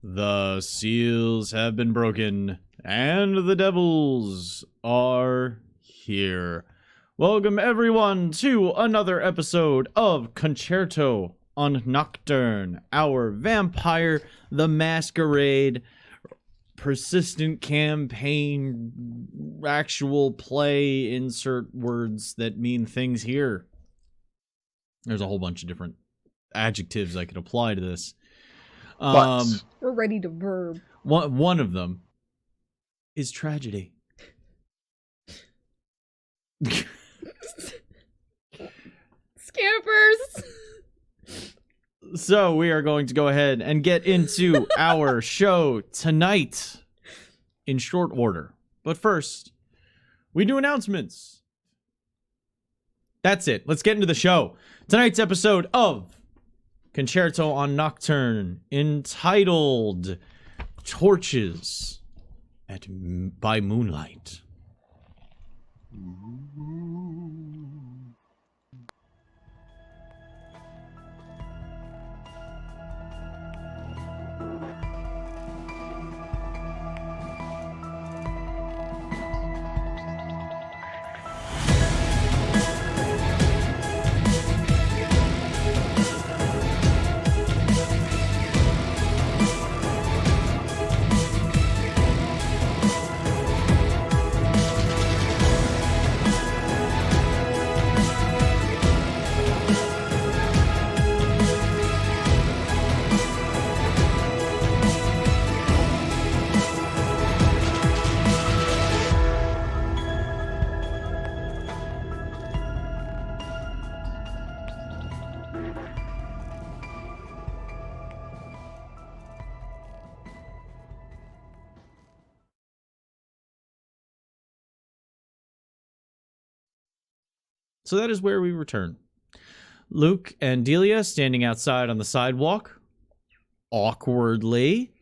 The seals have been broken, and the devils are here. Welcome everyone to another episode of Concerto on Nocturne, our Vampire the Masquerade persistent campaign, actual play, insert words that mean things here. There's a whole bunch of different adjectives I could apply to this. We're ready to verb. One of them is tragedy. Scampers! So we are going to go ahead and get into our show tonight in short order. But first, we do announcements. That's it. Let's get into the show. Tonight's episode of Concerto on Nocturne, entitled Torches by Moonlight. So that is where we return. Luke and Delia standing outside on the sidewalk, awkwardly,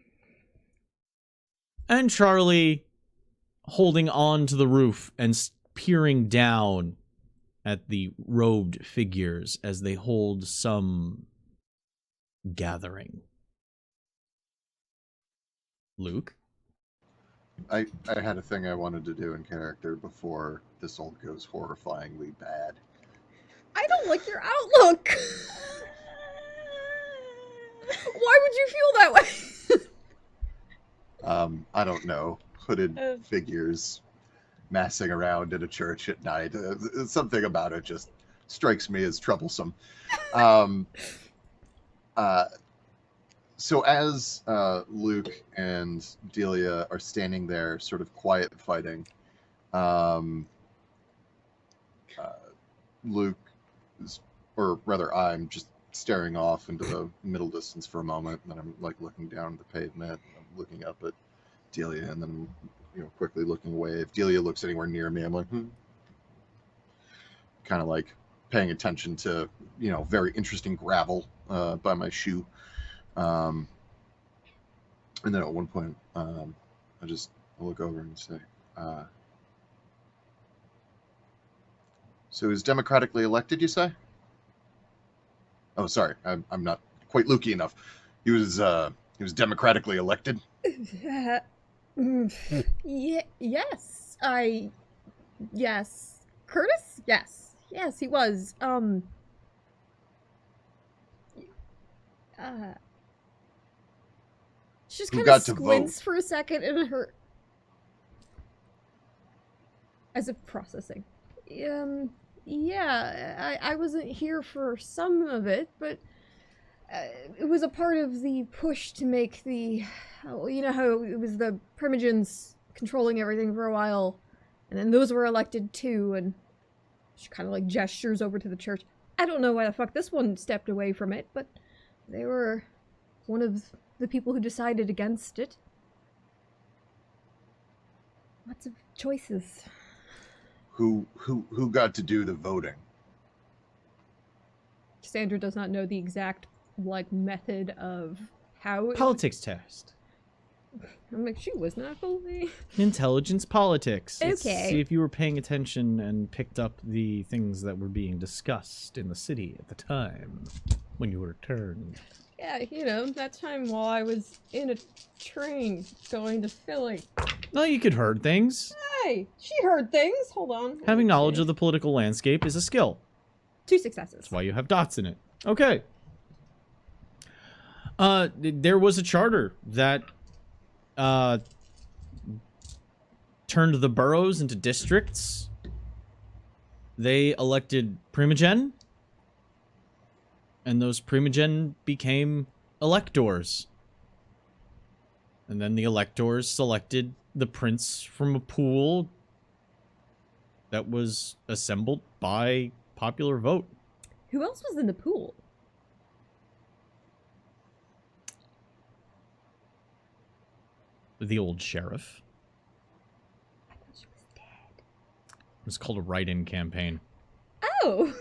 and Charlie holding on to the roof and peering down at the robed figures as they hold some gathering. Luke? I had a thing I wanted to do in character before this all goes horrifyingly bad. I don't like your outlook! Why would you feel that way? I don't know. Hooded figures massing around in a church at night. Something about it just strikes me as troublesome. So as Luke and Delia are standing there sort of quiet fighting, Luke is, or rather I'm just staring off into the middle distance for a moment, and then I'm like looking down at the pavement, and I'm looking up at Delia, and then quickly looking away. If Delia looks anywhere near me, I'm like, kind of like paying attention to, very interesting gravel by my shoe. And then at one point, I look over and say, so he was democratically elected, you say? Oh, sorry, I'm not quite Lukey enough. He was democratically elected? Yes. Yes. Curtis? Yes. Yes, he was. She just kind of squints for a second in her, as if processing. Yeah, I wasn't here for some of it, but it was a part of the push to make the, you know how it was the Primogens controlling everything for a while, and then those were elected too, and she kind of like gestures over to the church. I don't know why the fuck this one stepped away from it, but they were one of the people who decided against it. Lots of choices. Who got to do the voting? Cassandra does not know the exact method of how Politics test. I'm like, she was not fully Intelligence politics. Okay. See if you were paying attention and picked up the things that were being discussed in the city at the time when you returned. Yeah, you know, that time while I was in a train going to Philly. Well, you could herd things. Hey, she heard things. Hold on. Having knowledge of the political landscape is a skill. 2 successes. That's why you have dots in it. Okay. There was a charter that turned the boroughs into districts. They elected Primogen, and those Primogen became electors. And then the electors selected the prince from a pool that was assembled by popular vote. Who else was in the pool? The old sheriff. I thought she was dead. It was called a write-in campaign. Oh!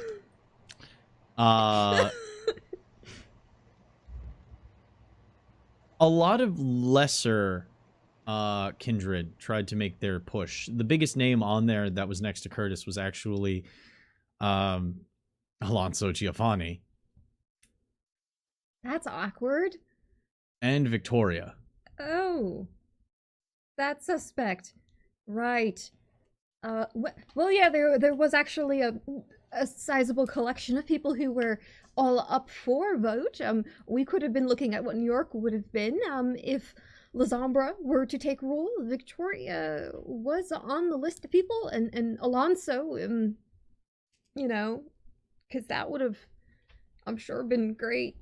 A lot of lesser kindred tried to make their push. The biggest name on there that was next to Curtis was actually Alonso Giovanni. That's awkward. And Victoria. Oh. That's suspect. Right. Well, yeah, there was actually a sizable collection of people who were all up for vote. We could have been looking at what New York would have been if Lasombra were to take rule. Victoria was on the list of people, and Alonso, you know, because that would have, I'm sure, been great.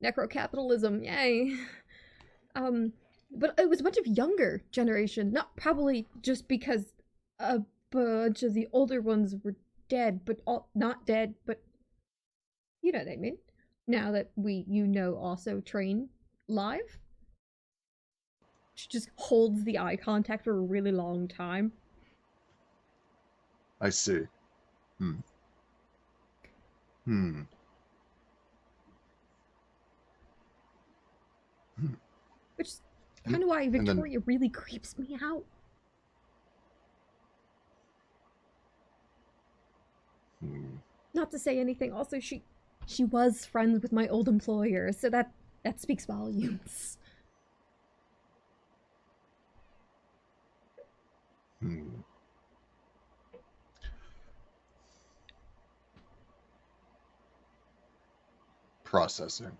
Necrocapitalism, yay. But it was a bunch of younger generation, not probably just because a bunch of the older ones were dead, but all not dead, but you know what I mean. Now that also train live. She just holds the eye contact for a really long time. I see. Which is kind of why Victoria really creeps me out. Not to say anything. Also, she was friends with my old employer, so that speaks volumes. Processing.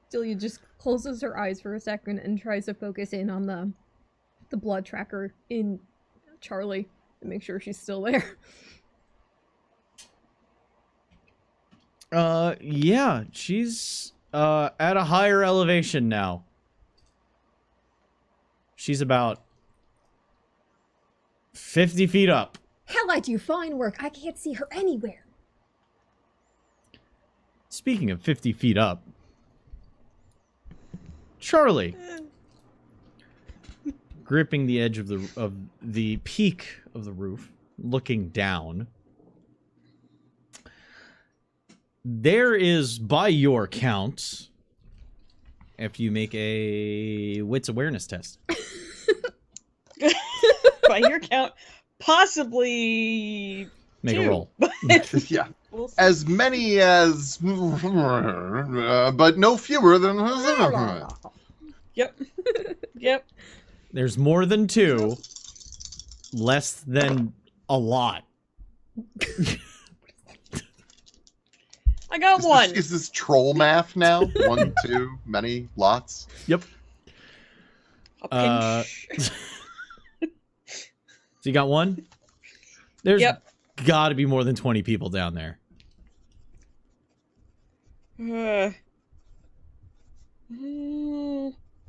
Celia just closes her eyes for a second and tries to focus in on the blood tracker in Charlie to make sure she's still there. Yeah, she's at a higher elevation now. She's about 50 feet up. Hell, I do fine work. I can't see her anywhere. Speaking of 50 feet up, Charlie, gripping the edge of the peak of the roof, looking down. There is, by your count, after you make a wits awareness test. By your count, possibly Make two. a roll. Yeah. We'll see. As many as, but no fewer than. Yep. Yep. There's more than 2, less than a lot. I got one. Is this troll math now? 1, 2, many, lots? Yep. A pinch. So you got 1? There's Yep. got to be more than 20 people down there.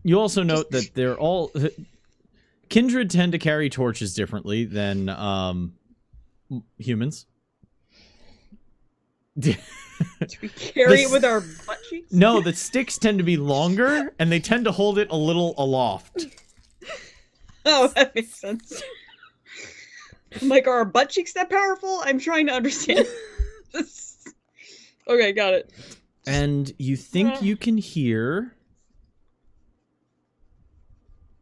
You also note that they're all... Kindred tend to carry torches differently than humans. Do we carry it with our butt cheeks? No, the sticks tend to be longer, and they tend to hold it a little aloft. Oh, that makes sense. I'm like, are our butt cheeks that powerful? I'm trying to understand. Okay, got it. And you think you can hear...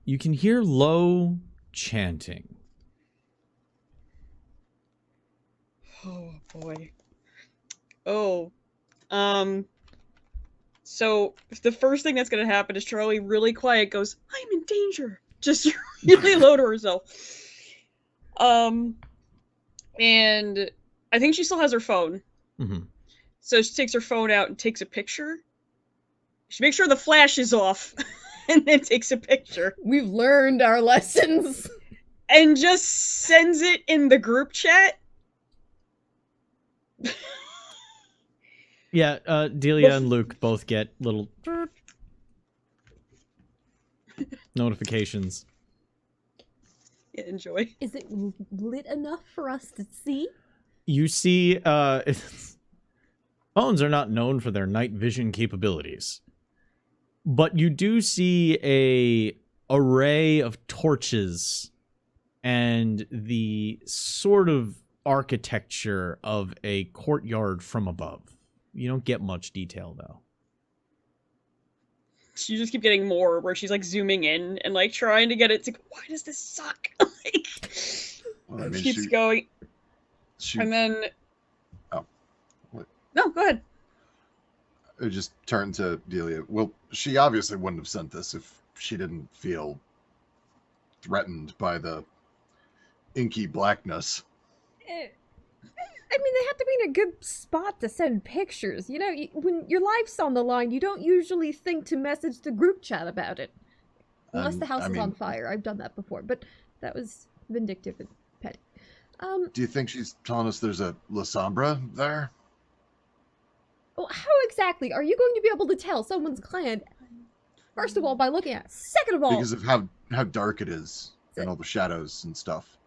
You can hear low chanting. Oh boy. Oh. So the first thing that's gonna happen is Charlie, really quiet, goes, "I'm in danger." Just really low to herself. And I think she still has her phone. Mm-hmm. So she takes her phone out and takes a picture. She makes sure the flash is off, and then takes a picture. We've learned our lessons. And just sends it in the group chat. Yeah, Delia and Luke both get little notifications. Yeah, enjoy. Is it lit enough for us to see? You see, phones are not known for their night vision capabilities. But you do see a array of torches and the sort of architecture of a courtyard from above. You don't get much detail, though. She just keep getting more, where she's like zooming in and like trying to get it to. Why does this suck? Like, Well, I mean, keeps going, and then. Oh. What? No, go ahead. I just turned to Delia. Well, she obviously wouldn't have sent this if she didn't feel threatened by the inky blackness. I mean, they have to be in a good spot to send pictures. You know, when your life's on the line, you don't usually think to message the group chat about it. Unless the house is on fire. I've done that before, but that was vindictive and petty. Do you think she's telling us there's a La Sombra there? Well, how exactly are you going to be able to tell someone's clan? First of all, by looking at it. Second of all... Because of how dark it is, and all the shadows and stuff.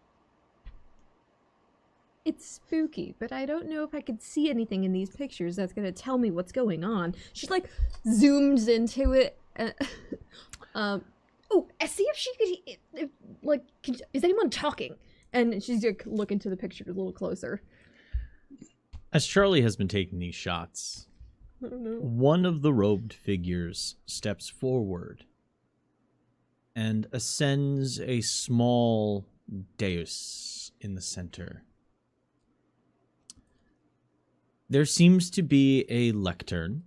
It's spooky, but I don't know if I could see anything in these pictures that's going to tell me what's going on. She, like, zooms into it. See if she could, is anyone talking? And she's like, look into the picture a little closer. As Charlie has been taking these shots, one of the robed figures steps forward and ascends a small dais in the center. There seems to be a lectern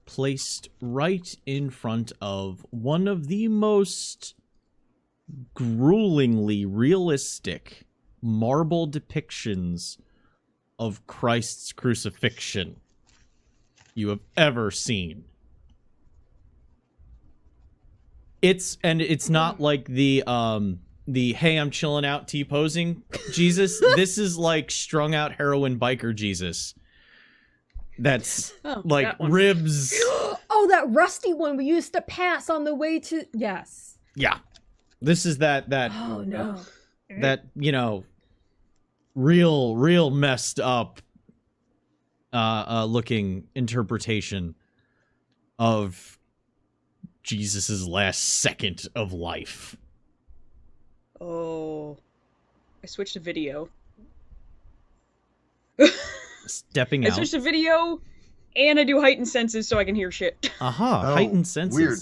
placed right in front of one of the most gruelingly realistic marble depictions of Christ's crucifixion you have ever seen. It's not like the hey, I'm chilling out T-posing Jesus. This is like strung out heroin biker Jesus. That's like that one. Ribs. Oh, that rusty one we used to pass on the way to... Yes. Yeah. This is that Oh, no. that, you know, real messed up looking interpretation of Jesus's last second of life. Oh. I switched to video. Stepping I out. switched to video, and I do heightened senses so I can hear shit. Aha, Oh, heightened senses. Weird.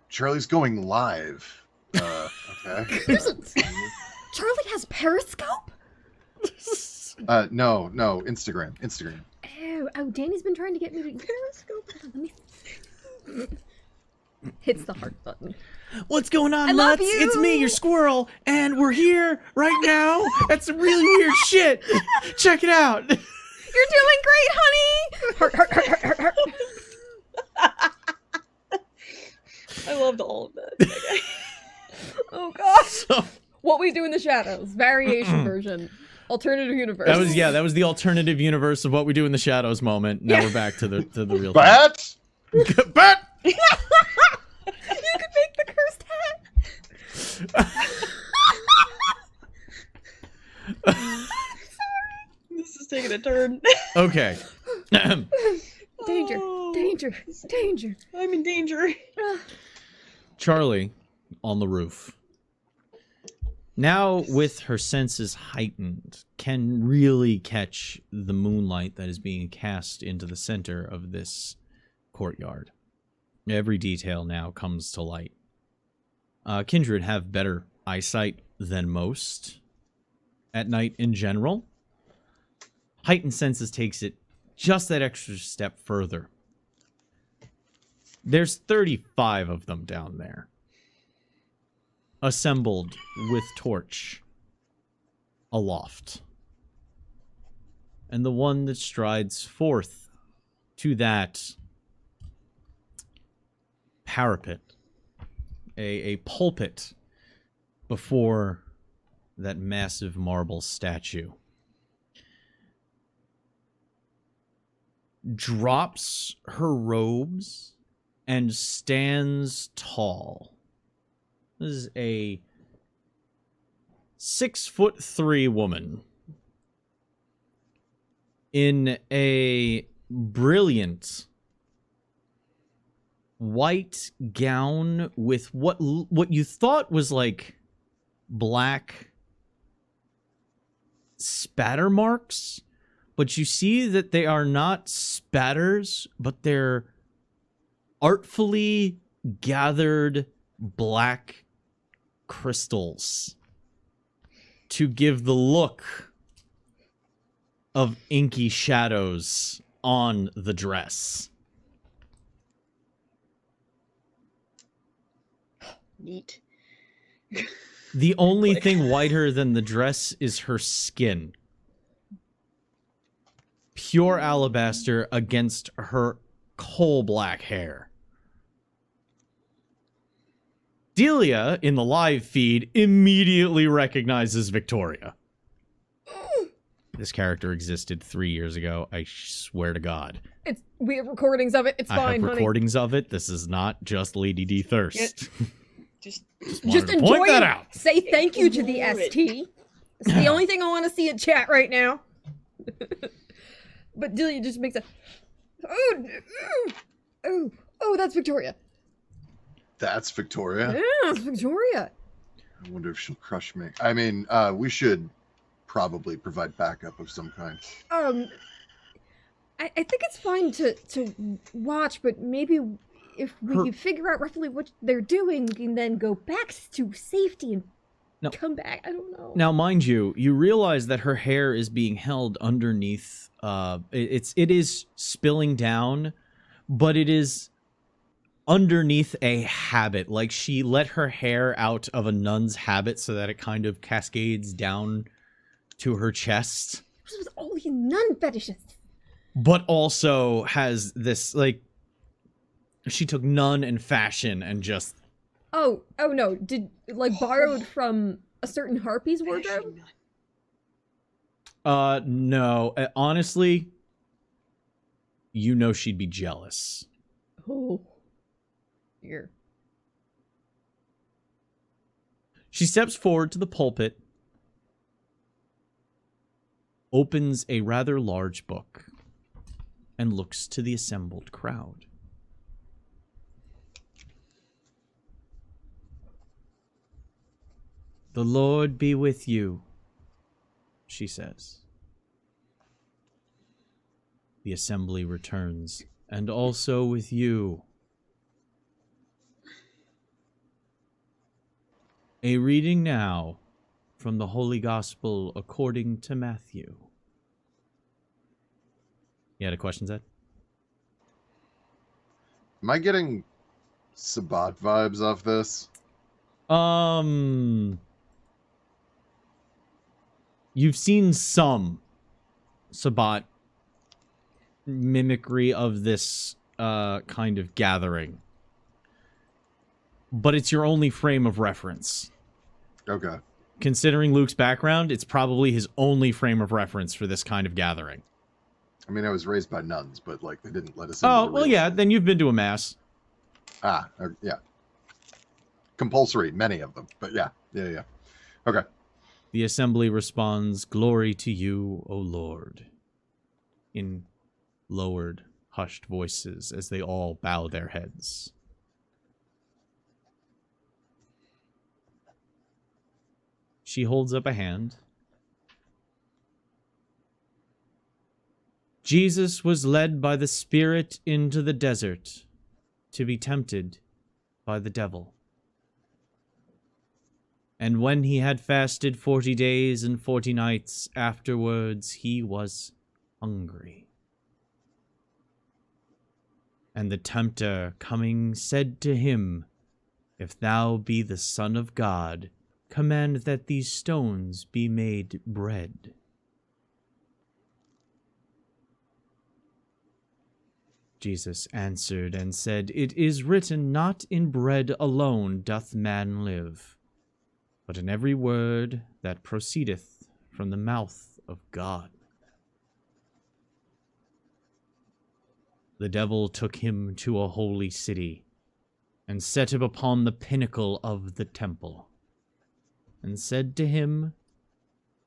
Charlie's going live. Okay. Charlie has Periscope? No, Instagram. Oh, Danny's been trying to get me to Periscope. Hold on, let me... Hits the heart button. What's going on, I love nuts? you. It's me, your squirrel, and we're here right now. That's some really weird shit. Check it out. You're doing great, honey! Heart, heart, heart, heart, heart, heart. I loved all of that. Okay. Oh, gosh. So, What We Do in the Shadows. Variation version. Alternative universe. that was the alternative universe of What We Do in the Shadows moment. Now we're back to the real thing. Bat! Bat! You could make the cursed hat. This is taking a turn. Okay. Danger, Oh, danger, danger. I'm in danger. Charlie on the roof, now with her senses heightened, can really catch the moonlight that is being cast into the center of this courtyard. Every detail now comes to light. Kindred have better eyesight than most at night in general, heightened senses takes it just that extra step further. There's 35 of them down there, assembled with torch aloft. And the one that strides forth to that parapet, a pulpit before that massive marble statue, drops her robes and stands tall. This is a 6'3" woman in a brilliant white gown with what you thought was like black spatter marks, but you see that they are not spatters, but they're artfully gathered black crystals to give the look of inky shadows on the dress. Neat. The only thing whiter than the dress is her skin. Pure alabaster against her coal black hair. Delia, in the live feed, immediately recognizes Victoria. This character existed 3 years ago. I swear to God. We have recordings of it. It's I fine, have honey. recordings of it. This is not just Lady D Thirst. Just Wanted to enjoy point that it. out. Say thank you to the Ignore it. ST. It's the only thing I want to see in chat right now. But Delia just makes a... Oh, that's Victoria. That's Victoria. Yeah, it's Victoria. I wonder if she'll crush me. I mean, we should probably provide backup of some kind. I think it's fine to watch, but maybe if we figure out roughly what they're doing, we can then go back to safety and come back. I don't know. Now, mind you, you realize that her hair is being held underneath. It is spilling down, but it is underneath a habit. Like she let her hair out of a nun's habit so that it kind of cascades down to her chest. This was all you nun fetishes. But also has this, like, she took nun and fashion and just... Oh no. Borrowed from a certain harpy's wardrobe? No. Honestly, you know she'd be jealous. Oh. Here. She steps forward to the pulpit, opens a rather large book, and looks to the assembled crowd. "The Lord be with you," she says. The assembly returns, "and also with you." A reading now from the Holy Gospel according to Matthew. You had a question, Zed? Am I getting Sabbat vibes off this? You've seen some Sabbat mimicry of this kind of gathering. But it's your only frame of reference. Okay. Considering Luke's background, it's probably his only frame of reference for this kind of gathering. I mean, I was raised by nuns, but like they didn't let us. Into Oh, the well, real yeah, thing. then you've been to a mass. Yeah. Compulsory, many of them, but yeah. Okay. The assembly responds, "Glory to you, O Lord," in lowered, hushed voices as they all bow their heads. She holds up a hand. "Jesus was led by the Spirit into the desert to be tempted by the devil. And when he had fasted 40 days and 40 nights, afterwards he was hungry. And the tempter coming said to him, If thou be the Son of God, command that these stones be made bread. Jesus answered and said, It is written, Not in bread alone doth man live, but in every word that proceedeth from the mouth of God. The devil took him to a holy city, and set him upon the pinnacle of the temple, and said to him,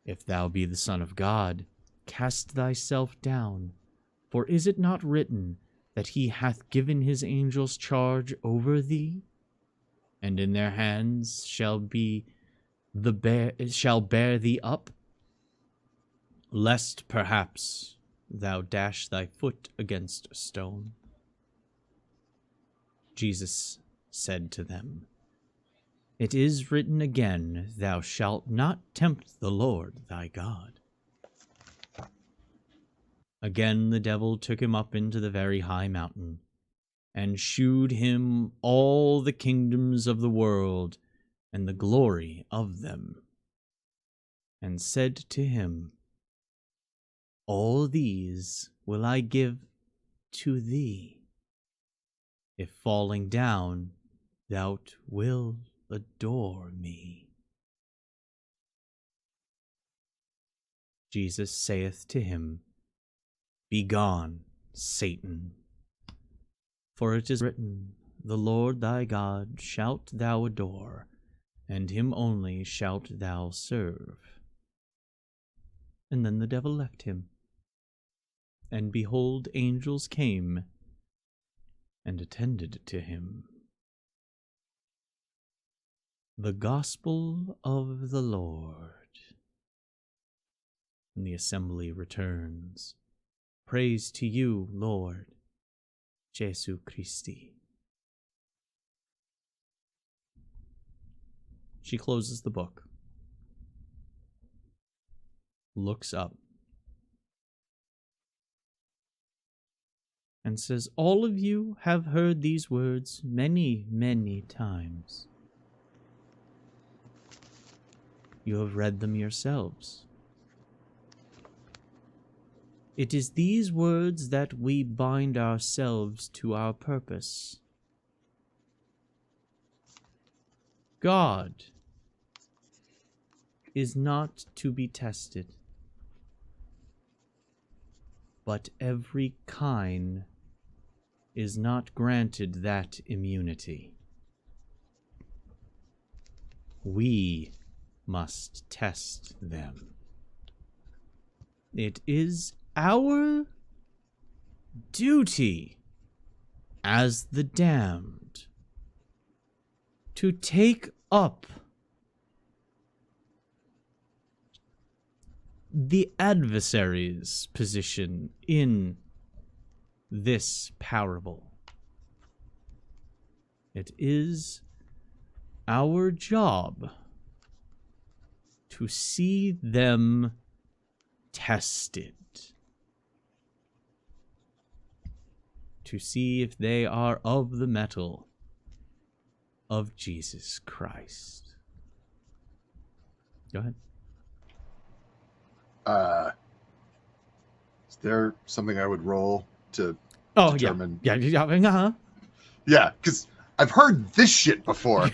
If thou be the Son of God, cast thyself down, for is it not written that he hath given his angels charge over thee? And in their hands shall bear thee up, lest perhaps thou dash thy foot against a stone. Jesus said to them, It is written again, Thou shalt not tempt the Lord thy God. Again the devil took him up into the very high mountain, and shewed him all the kingdoms of the world, and the glory of them, and said to him, All these will I give to thee, if falling down thou wilt adore me. Jesus saith to him, Begone, Satan, for it is written, The Lord thy God shalt thou adore, and him only shalt thou serve. And then the devil left him. And behold, angels came and attended to him. The Gospel of the Lord. And the assembly returns. Praise to you, Lord, Jesu Christi. She closes the book, looks up, and says, All of you have heard these words many, many times. You have read them yourselves. It is these words that we bind ourselves to our purpose. God is not to be tested, but every kine is not granted that immunity. We must test them. It is our duty as the damned to take up the adversary's position in this parable. It is our job to see them tested, to see if they are of the metal of Jesus Christ. Go ahead. Is there something I would roll to determine? Yeah, Yeah, because I've heard this shit before.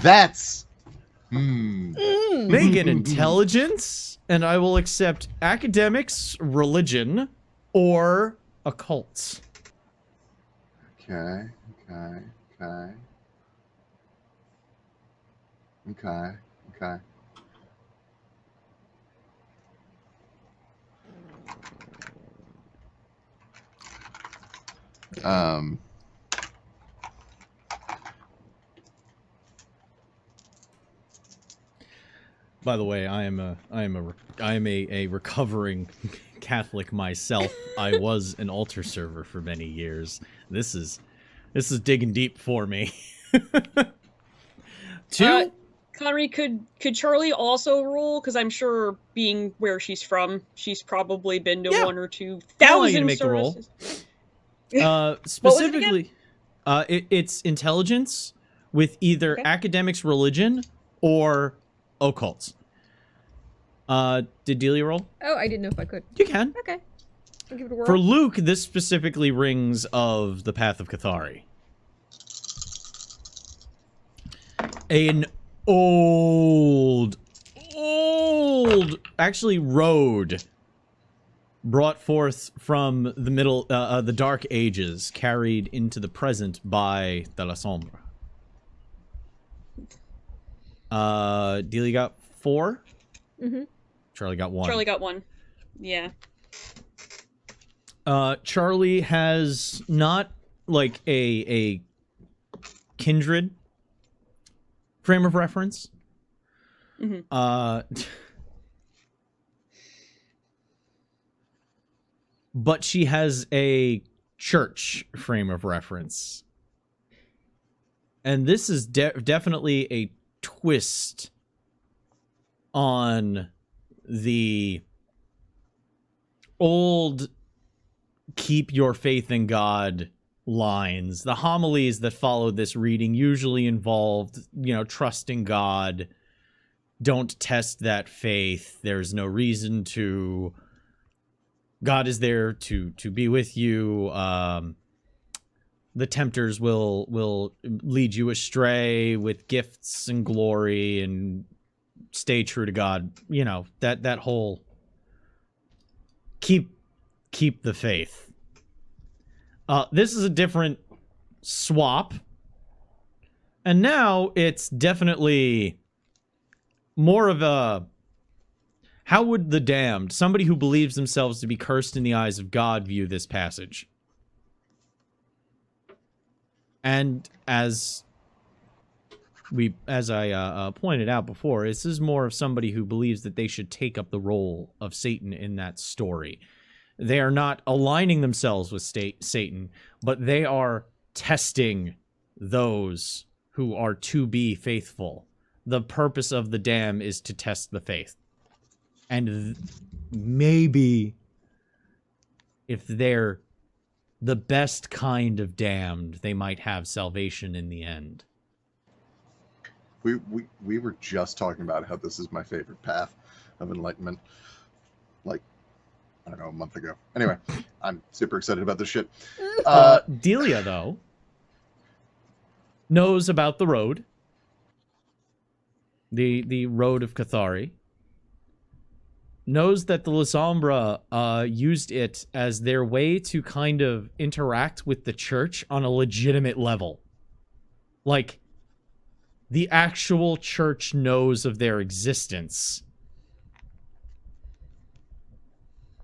That's... Make an intelligence, and I will accept academics, religion, or occult. Okay. By the way, I am a recovering Catholic myself. I was an altar server for many years. This is digging deep for me. Two Connery, could Charlie also roll? Because I'm sure, being where she's from, she's probably been to Yeah. 1 or 2 I'll allow you to thousand make the roll. services. Specifically, it's intelligence with either Okay. academics, religion, or occults. Did Delia roll? Oh, I didn't know if I could. You can. Okay. I'll give it a whirl. For Luke, this specifically rings of the Path of Cathari. An old, actually road brought forth from the Dark Ages, carried into the present by the La Sombra. Delia got 4. Mm-hmm. Charlie got 1. Charlie got 1. Yeah. Charlie has not like a kindred frame of reference. Mm-hmm. But she has a church frame of reference. And this is definitely a twist on the old keep your faith in God lines. The homilies that followed this reading usually involved, trusting God. Don't test that faith. There's no reason to. God is there to be with you. The tempters will lead you astray with gifts and glory, and stay true to God. That whole keep the faith. This is a different swap, and now it's definitely more of a. How would the damned, somebody who believes themselves to be cursed in the eyes of God, view this passage? And as I pointed out before, this is more of somebody who believes that they should take up the role of Satan in that story. They are not aligning themselves with Satan, but they are testing those who are to be faithful. The purpose of the dam is to test the faith. And maybe if they're the best kind of damned, they might have salvation in the end. We were just talking about how this is my favorite path of enlightenment, like, I don't know, a month ago. Anyway, I'm super excited about this shit. Delia, though, knows about the road. The road of Cathari. Knows that the La Sombra used it as their way to kind of interact with the church on a legitimate level. Like, the actual church knows of their existence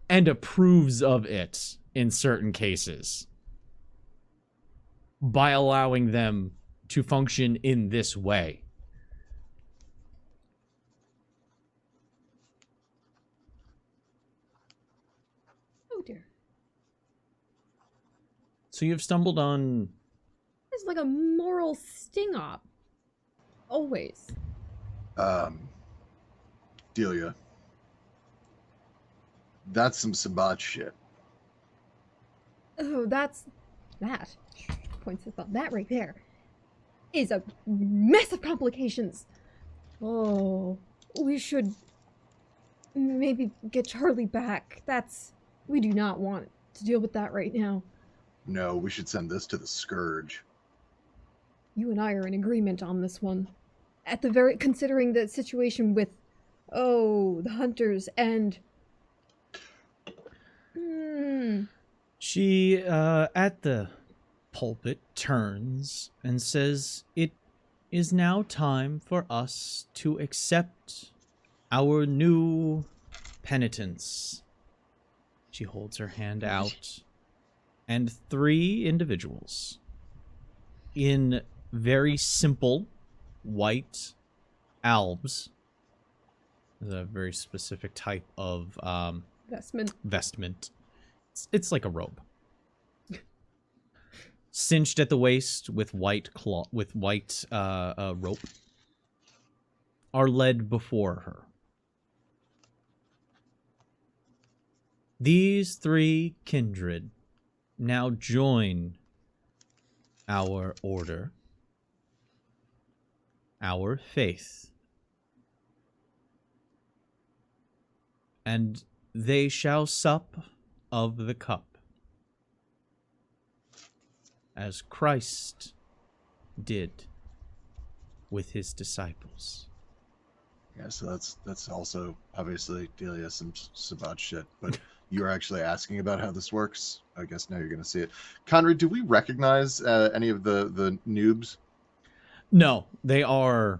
and approves of it in certain cases by allowing them to function in this way. Oh dear. So you've stumbled on... It's like a moral sting-op. Always. Delia. That's some Sabbat shit. Oh, that. Points about that right there. Is a mess of complications. Oh, we should maybe get Charlie back. We do not want to deal with that right now. No, we should send this to the Scourge. You and I are in agreement on this one. Considering the situation with, the hunters and... She, at the pulpit, turns and says, "It is now time for us to accept our new penitence." She holds her hand out, and 3 individuals in very simple white albs, a very specific type of vestment. It's like a robe, cinched at the waist with white rope, are led before her. These three kindred now join our order, our faith, and they shall sup of the cup, as Christ did with his disciples. Yeah, so that's also obviously Delia some bad shit, but you are actually asking about how this works. I guess now you're going to see it. Conrad, do we recognize any of the noobs? No, they are.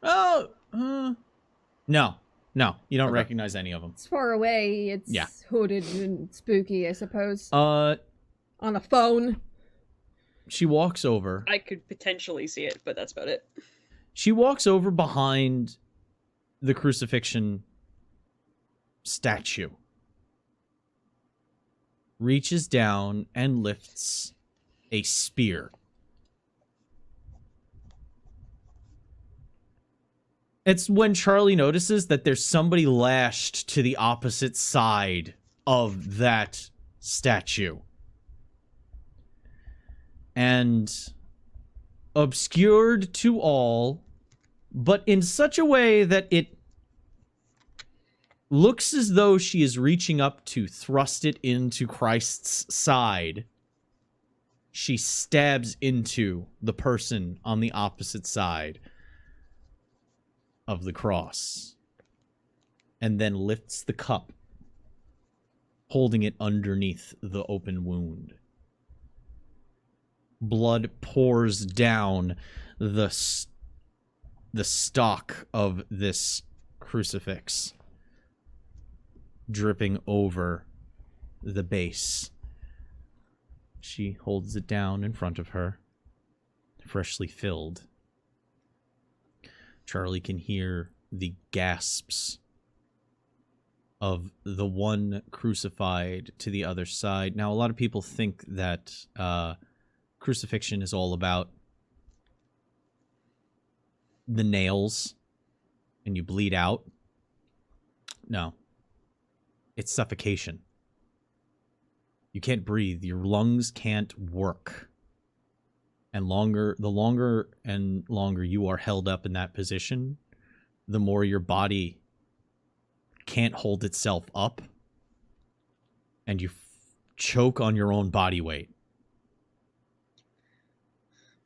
Oh, no, you don't Okay. recognize any of them. It's far away. It's Yeah. hooded and spooky, I suppose. Uh, On a phone. she walks over. I could potentially see it, but that's about it. She walks over behind the crucifixion statue, reaches down and lifts a spear. It's when Charlie notices that there's somebody lashed to the opposite side of that statue. And obscured to all, but in such a way that it looks as though she is reaching up to thrust it into Christ's side. She stabs into the person on the opposite side of the cross, and then lifts the cup, holding it underneath the open wound. Blood pours down the stalk of this crucifix, dripping over the base. She holds it down in front of her, freshly filled. Charlie can hear the gasps of the one crucified to the other side. Now, a lot of people think that crucifixion is all about the nails and you bleed out. No. It's suffocation. You can't breathe. Your lungs can't work. And the longer and longer you are held up in that position, the more your body can't hold itself up, and you choke on your own body weight.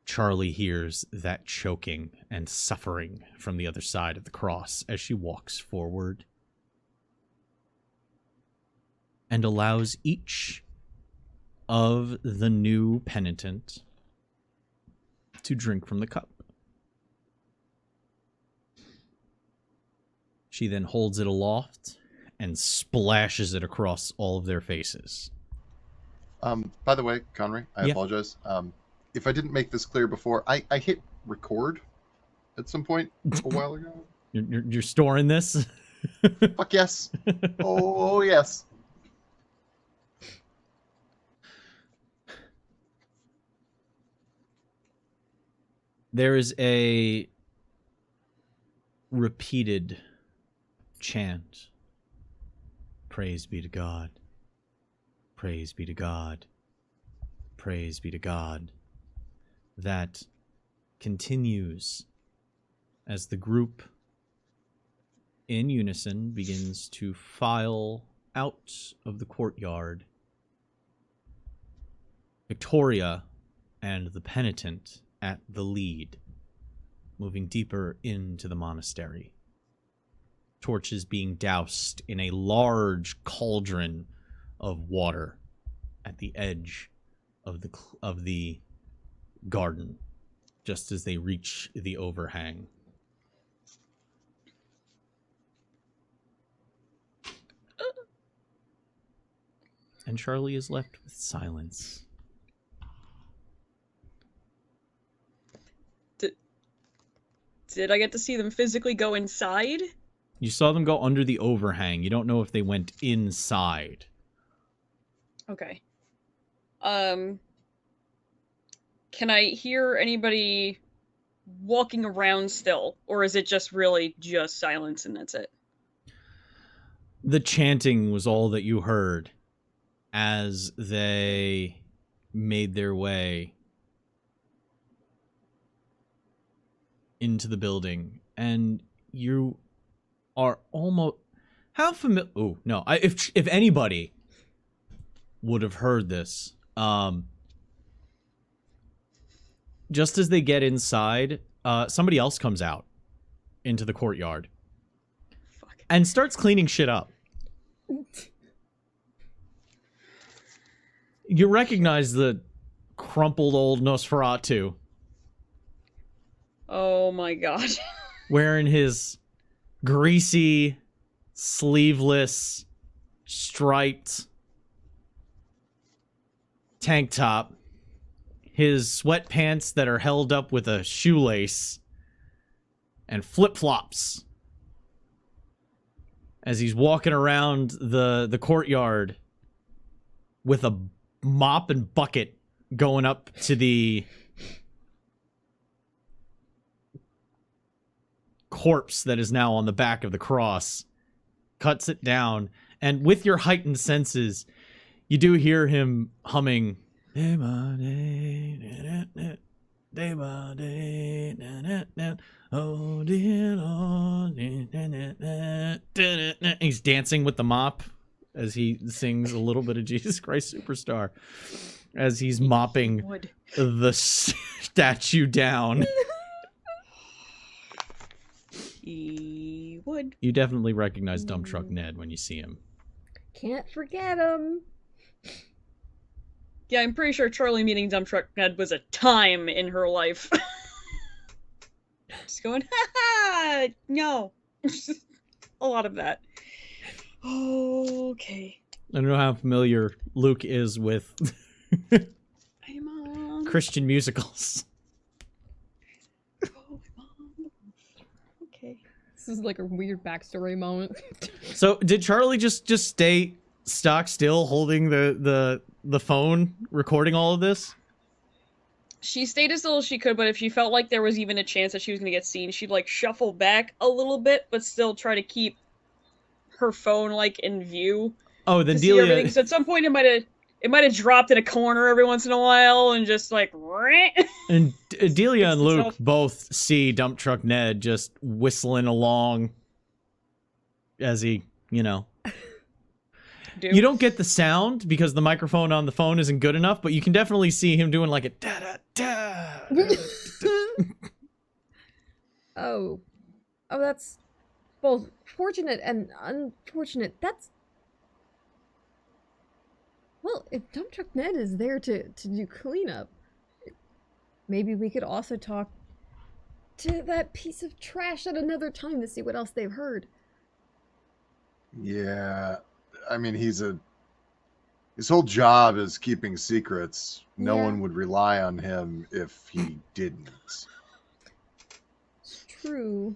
Charlie hears that choking and suffering from the other side of the cross as she walks forward and allows each of the new penitent to drink from the cup. She then holds it aloft and splashes it across all of their faces. By the way, Conry, I Yeah. apologize. If I didn't make this clear before, I hit record at some point a while ago. You're storing this? Fuck yes. Oh yes. There is a repeated chant. Praise be to God. Praise be to God. Praise be to God. That continues as the group in unison begins to file out of the courtyard. Victoria and the penitent at the lead, moving deeper into the monastery. Torches being doused in a large cauldron of water at the edge of the garden, just as they reach the overhang. And Charlie is left with silence. Did I get to see them physically go inside? You saw them go under the overhang. You don't know if they went inside. Okay. Can I hear anybody walking around still, or is it just really just silence and that's it? The chanting was all that you heard as they made their way into the building, and you are almost how familiar. Oh no! If anybody would have heard this, just as they get inside, somebody else comes out into the courtyard and starts cleaning shit up. You recognize the crumpled old Nosferatu Oh my god. wearing his greasy, sleeveless, striped tank top, his sweatpants that are held up with a shoelace, and flip-flops as he's walking around the courtyard with a mop and bucket going up to the corpse that is now on the back of the cross, cuts it down, and with your heightened senses, you do hear him humming day by day, day by day, oh dear Lord. He's dancing with the mop as he sings a little bit of Jesus Christ Superstar as he's mopping Would. the statue down. He would. You definitely recognize Dump Truck Ned when you see him. Can't forget him. Yeah, I'm pretty sure Charlie meeting Dump Truck Ned was a time in her life. Just going, ha ha! No. A lot of that. Okay. I don't know how familiar Luke is with I'm on. Christian musicals. Oh, I'm on. Okay. This is like a weird backstory moment. So did Charlie just stay stock still holding the phone recording all of this? She stayed as still as she could, but if she felt like there was even a chance that she was going to get seen, she'd like shuffle back a little bit, but still try to keep her phone like in view. Oh, then to see everything. Delia. So at some point it might have dropped in a corner every once in a while and just like And Delia and Luke itself. both see Dump Truck Ned just whistling along as he, do. You don't get the sound because the microphone on the phone isn't good enough, but you can definitely see him doing like a da-da-da. Oh, that's both fortunate and unfortunate. Well, if Dump Truck Ned is there to do cleanup, maybe we could also talk to that piece of trash at another time to see what else they've heard. Yeah, I mean, his whole job is keeping secrets. No Yeah. one would rely on him if he didn't. It's true,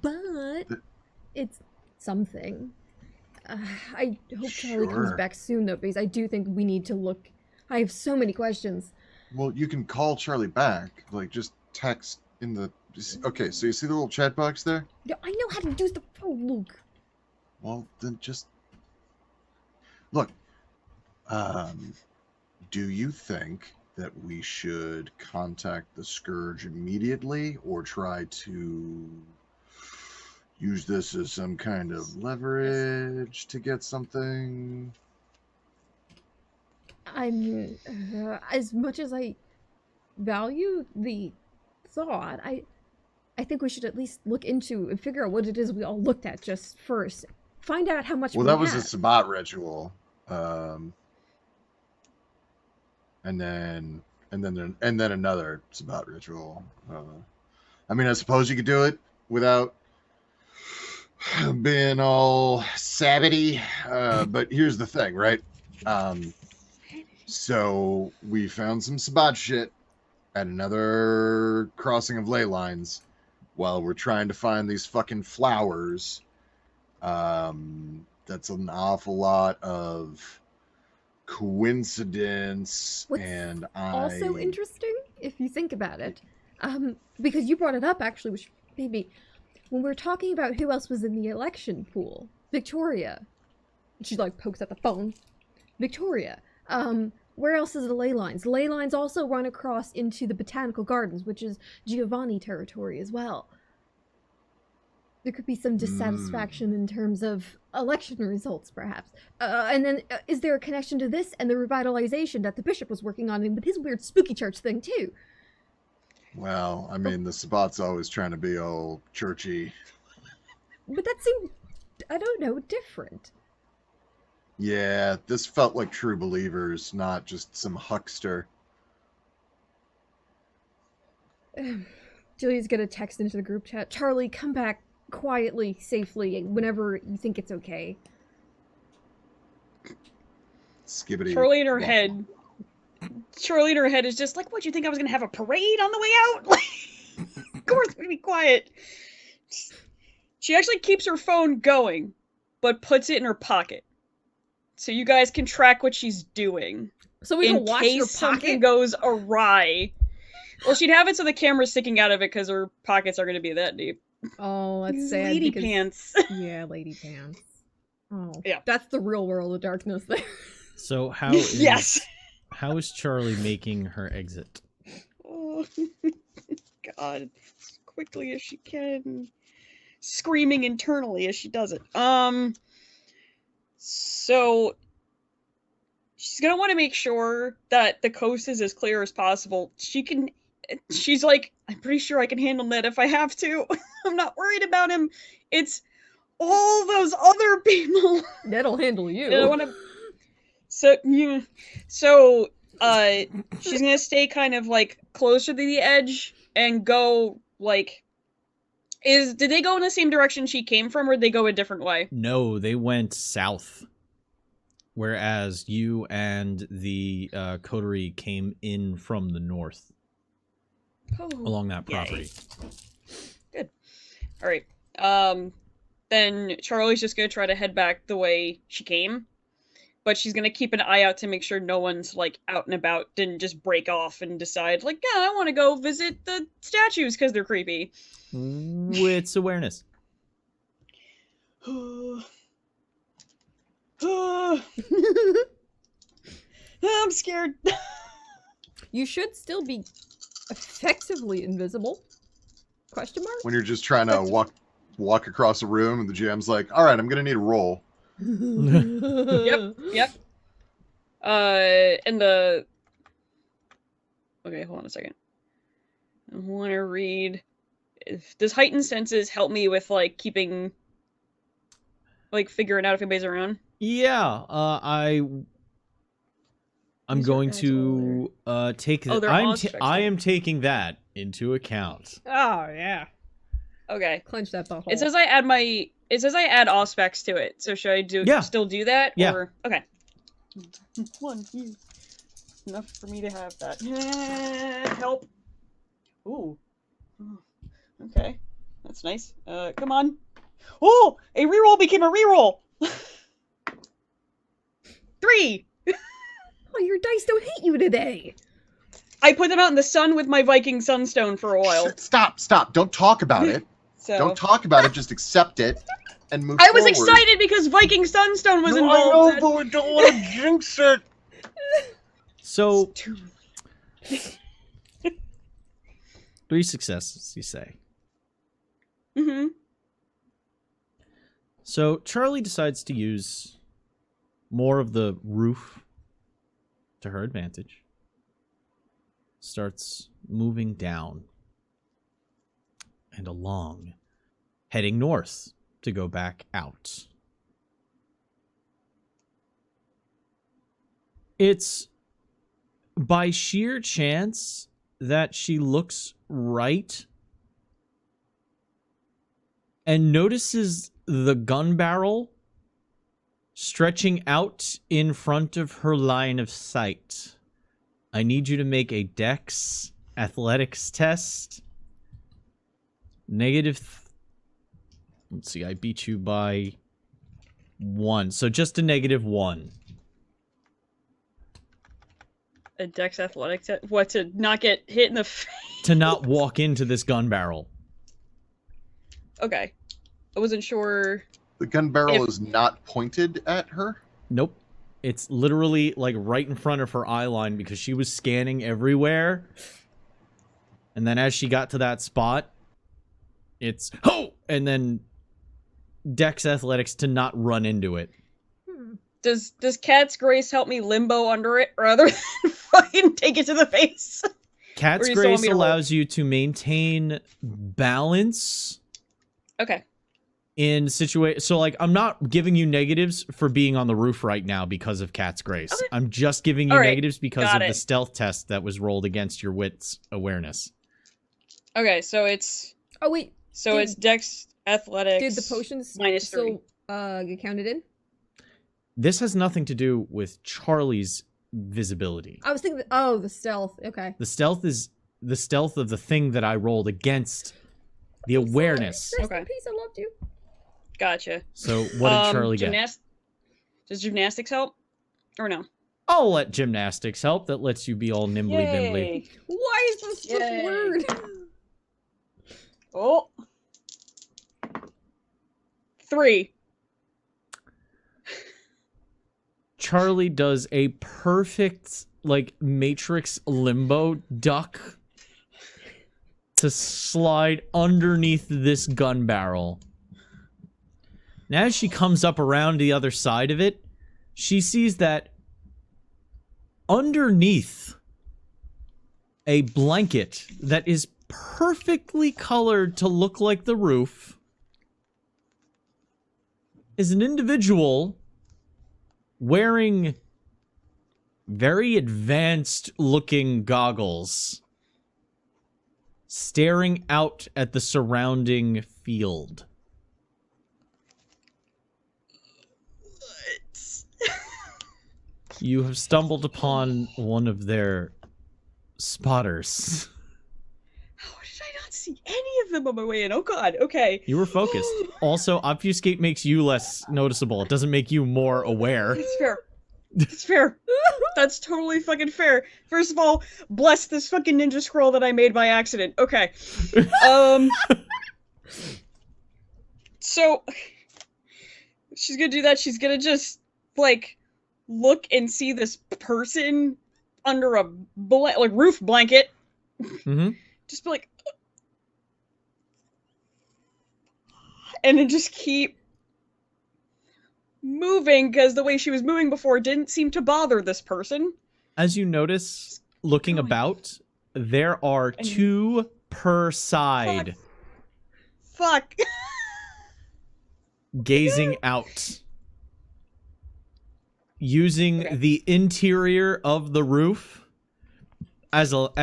but it's something. I hope Charlie comes Sure. back soon, though, because I do think we need to look. I have so many questions. Well, you can call Charlie back. Like, just text in the... Okay, so you see the little chat box there? Yeah, I know how to use the phone, Luke. Well, then just... Look, do you think that we should contact the Scourge immediately or try to use this as some kind of leverage to get something? I mean, as much as I value the thought, I think we should at least look into and figure out what it is we all looked at just first. Find out how much Well, we that was have. a Sabbat ritual. And then another Sabbat ritual. I mean, I suppose you could do it without being all Sabbaty. But here's the thing, right? So we found some Sabbat shit at another crossing of ley lines while we're trying to find these fucking flowers. That's an awful lot of coincidence. What's and Also interesting, if you think about it, Because you brought it up, actually, which made me... When we were talking about who else was in the election pool, Victoria. She, like, pokes at the phone. Victoria. Where else is the ley lines? The ley lines also run across into the Botanical Gardens, which is Giovanni territory as well. There could be some dissatisfaction in terms of election results, perhaps. And then, is there a connection to this and the revitalization that the bishop was working on with his weird spooky church thing, too? Well, I mean, the Sabbat's always trying to be all churchy. But that seemed, I don't know, different. Yeah, this felt like true believers, not just some huckster. Julia's gonna text into the group chat, Charlie, come back quietly, safely, whenever you think it's okay. Skibbity. Charlie in her head is just like, what, you think I was gonna have a parade on the way out? Like, of course, be quiet. She actually keeps her phone going, but puts it in her pocket. So you guys can track what she's doing. So we don't watch your in case something pocket? goes awry. Well, she'd have it so the camera's sticking out of it because her pockets are going to be that deep. Oh, that's sad. Lady because... pants. Yeah, lady pants. Oh, yeah. That's the real world of darkness there. So how is Yes. how is Charlie making her exit? Oh, God. As quickly as she can. Screaming internally as she does it. So she's gonna want to make sure that the coast is as clear as possible. She's like, I'm pretty sure I can handle Ned if I have to. I'm not worried about him. It's all those other people. Ned'll handle you. I want to. So yeah. So she's gonna stay kind of like closer to the edge and go like. Did they go in the same direction she came from, or did they go a different way? No, they went south. Whereas you and the coterie came in from the north. Along that property. Good. Alright. Then Charlie's just gonna try to head back the way she came. But she's gonna keep an eye out to make sure no one's, like, out and about, didn't just break off and decide, like, yeah, I want to go visit the statues because they're creepy. Wits awareness. I'm scared. You should still be effectively invisible. Question mark? When you're just trying to walk across a room and the GM's like, all right, I'm going to need a roll. Yep. And the... Okay, hold on a second. I want to read... Does heightened senses help me with, like, keeping... Like, figuring out if anybody's around? Yeah, I'm going to take that. I am taking that into account. Oh, yeah. Okay. Clench that butthole. It says I add auspex to it. So should I still do that? Yeah. Or okay. One here. Enough for me to have that. Help. Ooh. Okay. That's nice. Come on. Oh! A reroll became a reroll! 3! Oh, your dice don't hate you today! I put them out in the sun with my Viking Sunstone for a while. Stop. Don't talk about it. So. Don't talk about it. Just accept it and move I was forward. excited because Viking Sunstone was involved. I know, but we don't want to jinx it. So, 3 successes, you say. Mm-hmm. So, Charlie decides to use more of the roof to her advantage. Starts moving down and along, heading north to go back out. It's by sheer chance that she looks right and notices the gun barrel stretching out in front of her line of sight. I need you to make a Dex athletics test. Let's see, I beat you by 1. So just a -1. A Dex Athletics. What, to not get hit in the face? To not walk into this gun barrel. Okay. I wasn't sure. The gun barrel is not pointed at her? Nope. It's literally like right in front of her eye line because she was scanning everywhere. And then as she got to that spot, it's ho! And then Dex Athletics to not run into it. Does Cat's Grace help me limbo under it rather than fucking take it to the face? Cat's Or you still want Grace me to roll? allows you to maintain balance Okay. in situation. So, like, I'm not giving you negatives for being on the roof right now because of Cat's Grace. Okay. I'm just giving you All right. negatives because Got of the it. stealth test that was rolled against your wits awareness. Okay, so it's Oh wait, it's Dex Athletics. did the potions -3. still get counted in? This has nothing to do with Charlie's visibility. I was thinking, oh, the stealth. Okay. The stealth is the stealth of the thing that I rolled against the awareness. Rest Okay. in peace, I loved you. Gotcha. So what did Charlie get? Does gymnastics help? Or no? I'll let gymnastics help. That lets you be all nimbly bimbly. Yay. Why is this the Yay. word? Oh. 3. Charlie does a perfect, like, Matrix limbo duck to slide underneath this gun barrel. And as she comes up around the other side of it, she sees that underneath a blanket that is perfectly colored to look like the roof is an individual wearing very advanced looking goggles, staring out at the surrounding field. You have stumbled upon one of their spotters. How did I not see any of them on my way in? Oh god, okay. You were focused. Also, obfuscate makes you less noticeable. It doesn't make you more aware. It's fair. It's fair. That's totally fucking fair. First of all, bless this fucking ninja scroll that I made by accident. Okay. So she's gonna do that. She's gonna just like look and see this person under a like roof blanket. Mm-hmm. Just be like, and then just keep moving because the way she was moving before didn't seem to bother this person. As you notice, looking going. about, there are 2 per side Fuck. gazing out. Using Okay. the interior of the roof as a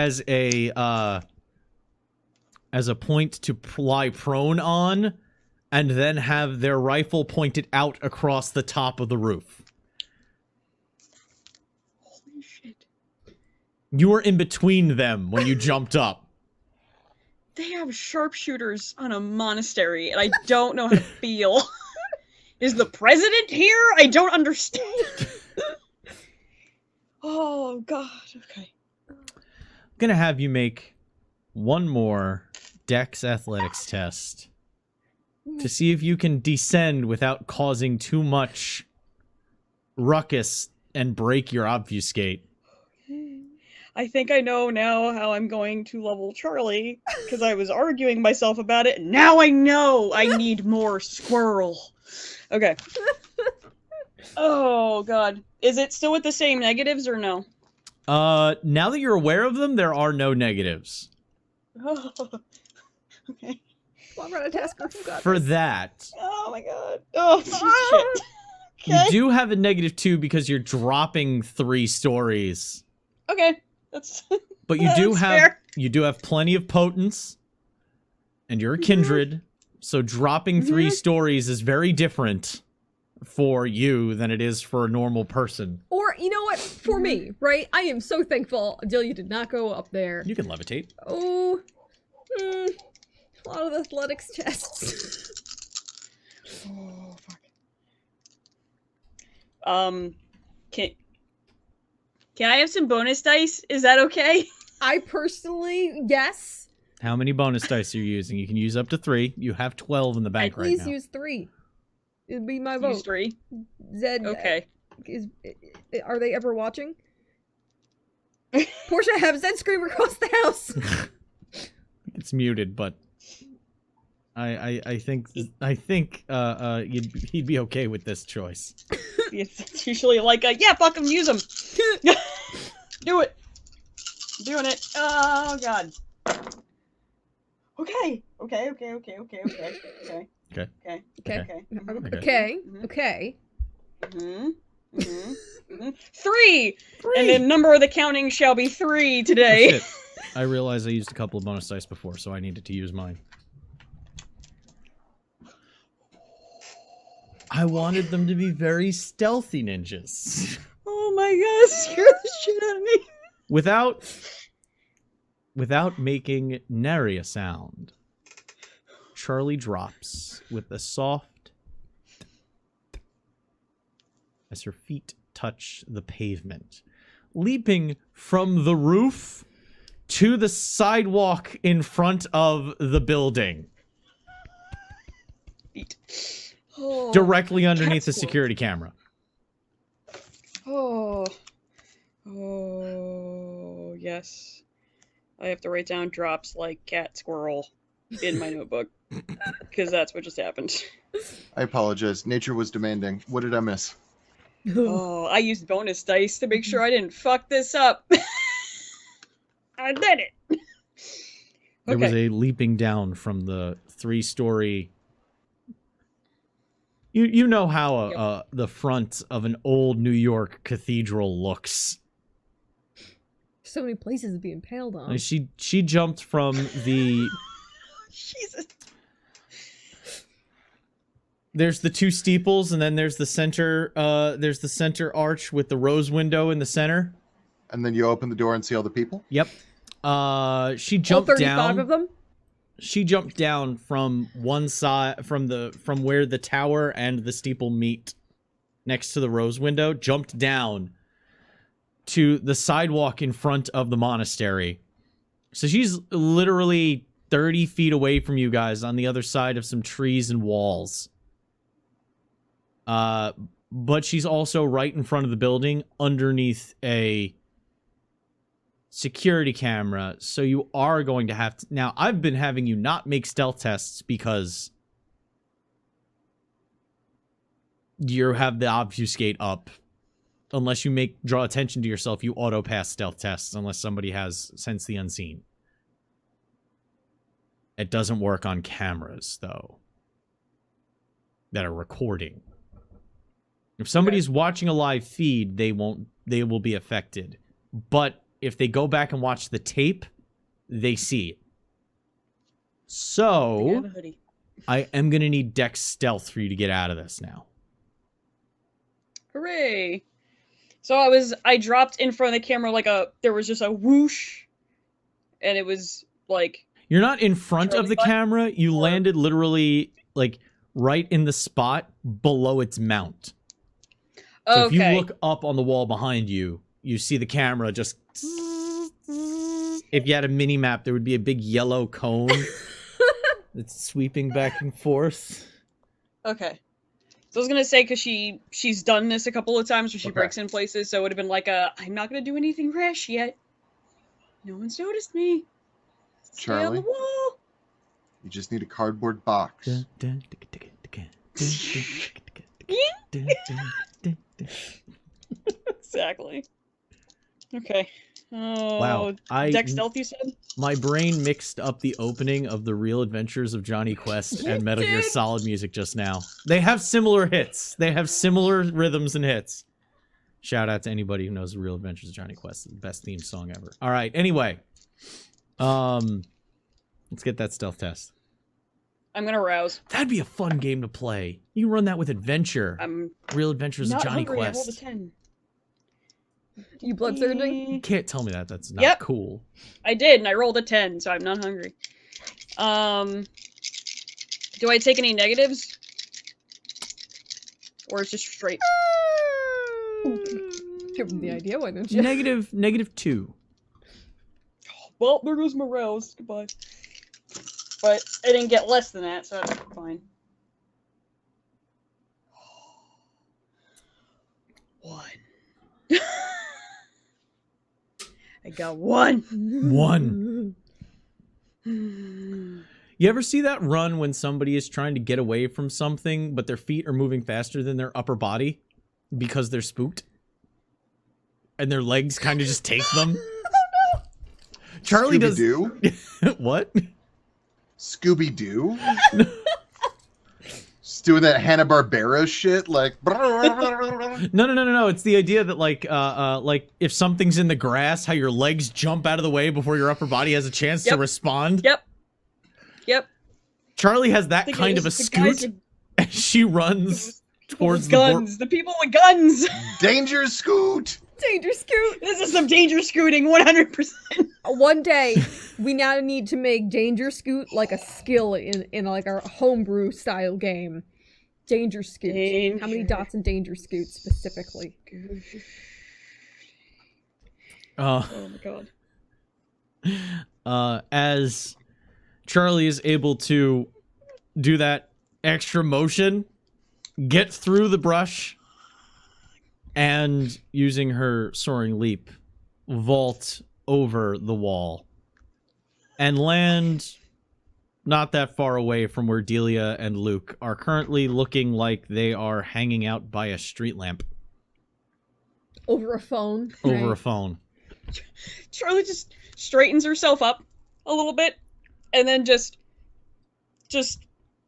point to lie prone on, and then have their rifle pointed out across the top of the roof. Holy shit. You were in between them when you jumped up. They have sharpshooters on a monastery, and I don't know how to feel. Is the president here? I don't understand. Oh, God. Okay. I'm gonna have you make one more Dex Athletics test to see if you can descend without causing too much ruckus and break your obfuscate. I think I know now how I'm going to level Charlie, because I was arguing myself about it. Now I know I need more squirrel. Okay. Oh, God. Is it still with the same negatives or no? Now that you're aware of them, there are no negatives. Oh, okay. Well, run a task group. Got For this. that, Oh, my God. Oh, shit. you Okay. do have a -2 because you're dropping 3 stories. Okay. That's... But you do That's have fair. you do have plenty of potence, and you're a kindred, so dropping 3 stories is very different for you than it is for a normal person. Or, you know what? For me, right? I am so thankful Adelia did not go up there. You can levitate. Oh, a lot of athletics tests. Oh, fuck. Can I have some bonus dice? Is that okay? I personally, yes. How many bonus dice are you using? You can use up to 3. You have 12 in the bank right Please now. use 3. It'd be my Use vote. 3. Zed, Okay. Are they ever watching? Portia, have Zed scream across the house. It's muted, but I think he'd be okay with this choice. It's usually like a, yeah, fuck them, use them. Do it. Doing it. Oh, God. Okay. Okay. Okay. 3! And the number of the counting shall be 3 today. Oh, shit. I realized I used a couple of bonus dice before, so I needed to use mine. I wanted them to be very stealthy ninjas. Oh my god, scare the shit out of me. Without making nary a sound, Charlie drops with a soft as her feet touch the pavement, leaping from the roof to the sidewalk in front of the building. Feet. Oh, Directly underneath the Cat's security camera. Oh, yes. I have to write down drops like cat squirrel in my notebook. Because that's what just happened. I apologize. Nature was demanding. What did I miss? Oh, I used bonus dice to make sure I didn't fuck this up. I did it. There was a leaping down from the 3-story. You know how the front of an old New York cathedral looks. So many places to be impaled on. She jumped from the. Jesus. There's the 2 steeples, and then there's the center. There's the center arch with the rose window in the center. And then you open the door and see all the people? Yep. She All jumped 35 down. of them? She jumped down from one side, from where the tower and the steeple meet, next to the rose window. Jumped down to the sidewalk in front of the monastery. So she's literally 30 feet away from you guys on the other side of some trees and walls. But she's also right in front of the building, underneath a security camera, so you are going to have to... Now, I've been having you not make stealth tests because you have the obfuscate up. Unless you draw attention to yourself, you auto-pass stealth tests unless somebody has Sense the Unseen. It doesn't work on cameras, though, that are recording. If somebody's watching a live feed, they will be affected. But if they go back and watch the tape, they see it. So, I am going to need Dex Stealth for you to get out of this now. Hooray. So I dropped in front of the camera like there was just a whoosh, and it was like... You're not in front of the camera, you landed literally, like, right in the spot below its mount. So if you look up on the wall behind you, you see the camera just... If you had a mini-map, there would be a big yellow cone that's sweeping back and forth. Okay. So I was going to say, because she's done this a couple of times where she breaks in places, so it would have been like I'm not going to do anything rash yet. No one's noticed me. Charlie, stay on the wall. You just need a cardboard box. Exactly. Okay. Oh, wow. Dex Stealth, you said? My brain mixed up the opening of The Real Adventures of Johnny Quest and Metal Gear Solid music just now. They have similar hits. They have similar rhythms and hits. Shout out to anybody who knows The Real Adventures of Johnny Quest. It's the best theme song ever. All right. Anyway. Let's get that stealth test. I'm gonna rouse. That'd be a fun game to play. You run that with Adventure. Real Adventures of Johnny hungry. Quest. I rolled a 10. You blood surging? You can't tell me that. That's not cool. I did, and I rolled a 10, so I'm not hungry. Do I take any negatives? Or it's just straight? Give him the idea, why don't you? -2. Well, there goes my rouse. Goodbye. But I didn't get less than that, so that's fine. 1. I got 1. 1. You ever see that run when somebody is trying to get away from something, but their feet are moving faster than their upper body because they're spooked? And their legs kind of just take them? Oh, Charlie does... Scooby-Doo? What? Scooby-Doo? Just doing that Hanna-Barbera shit, like... No. It's the idea that, like if something's in the grass, how your legs jump out of the way before your upper body has a chance to respond. Yep. Charlie has that kind of a scoot, and she runs towards guns. The people with guns. Danger Scoot! Danger Scoot! This is some danger scooting, 100%. One day, we now need to make Danger Scoot like a skill in like our homebrew style game. Danger Scoot. How many dots in Danger Scoot specifically? Oh my god. As Charlie is able to do that extra motion, get through the brush, and using her soaring leap, vault over the wall and land not that far away from where Delia and Luke are currently looking like they are hanging out by a street lamp. Over a phone. Over a phone. Charlie just straightens herself up a little bit and then just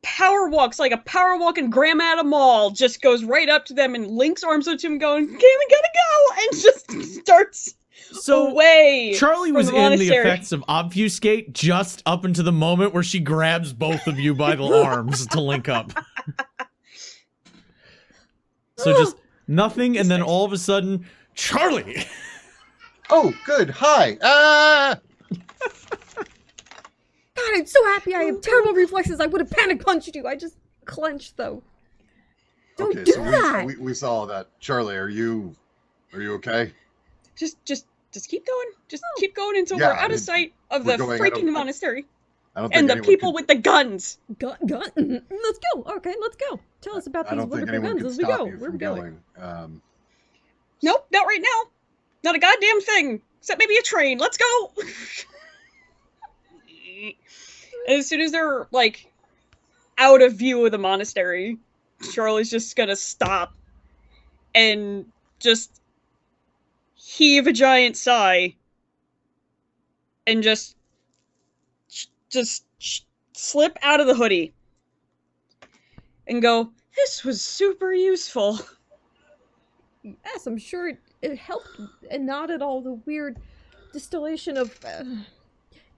power walks like a power walking grandma at a mall, just goes right up to them and links arms with him going, okay, we gotta go, and just starts away. Charlie was from in the monastery. effects of obfuscate just up into the moment where she grabs both of you by the arms to link up. So just nothing, and then all of a sudden, Charlie! Oh, good. Hi. God, I'm so happy I have terrible reflexes. I would have panic punched you. I just clenched, though. Don't Okay, do so that. we saw that. Charlie, are you okay? Just keep going. Just keep going until Yeah, we're out of sight of the freaking monastery I don't think and the anyone people can- with the guns. Gun. Let's go. Okay, let's go. Tell us about I these don't think wonderful anyone guns can as we stop go. you Where are we from going? going. Nope, not right now. Not a goddamn thing. Except maybe a train. Let's go. As soon as they're, like, out of view of the monastery, Charlie's just gonna stop and just heave a giant sigh and just slip out of the hoodie and go, this was super useful. Yes, I'm sure it helped and not at all the weird distillation of...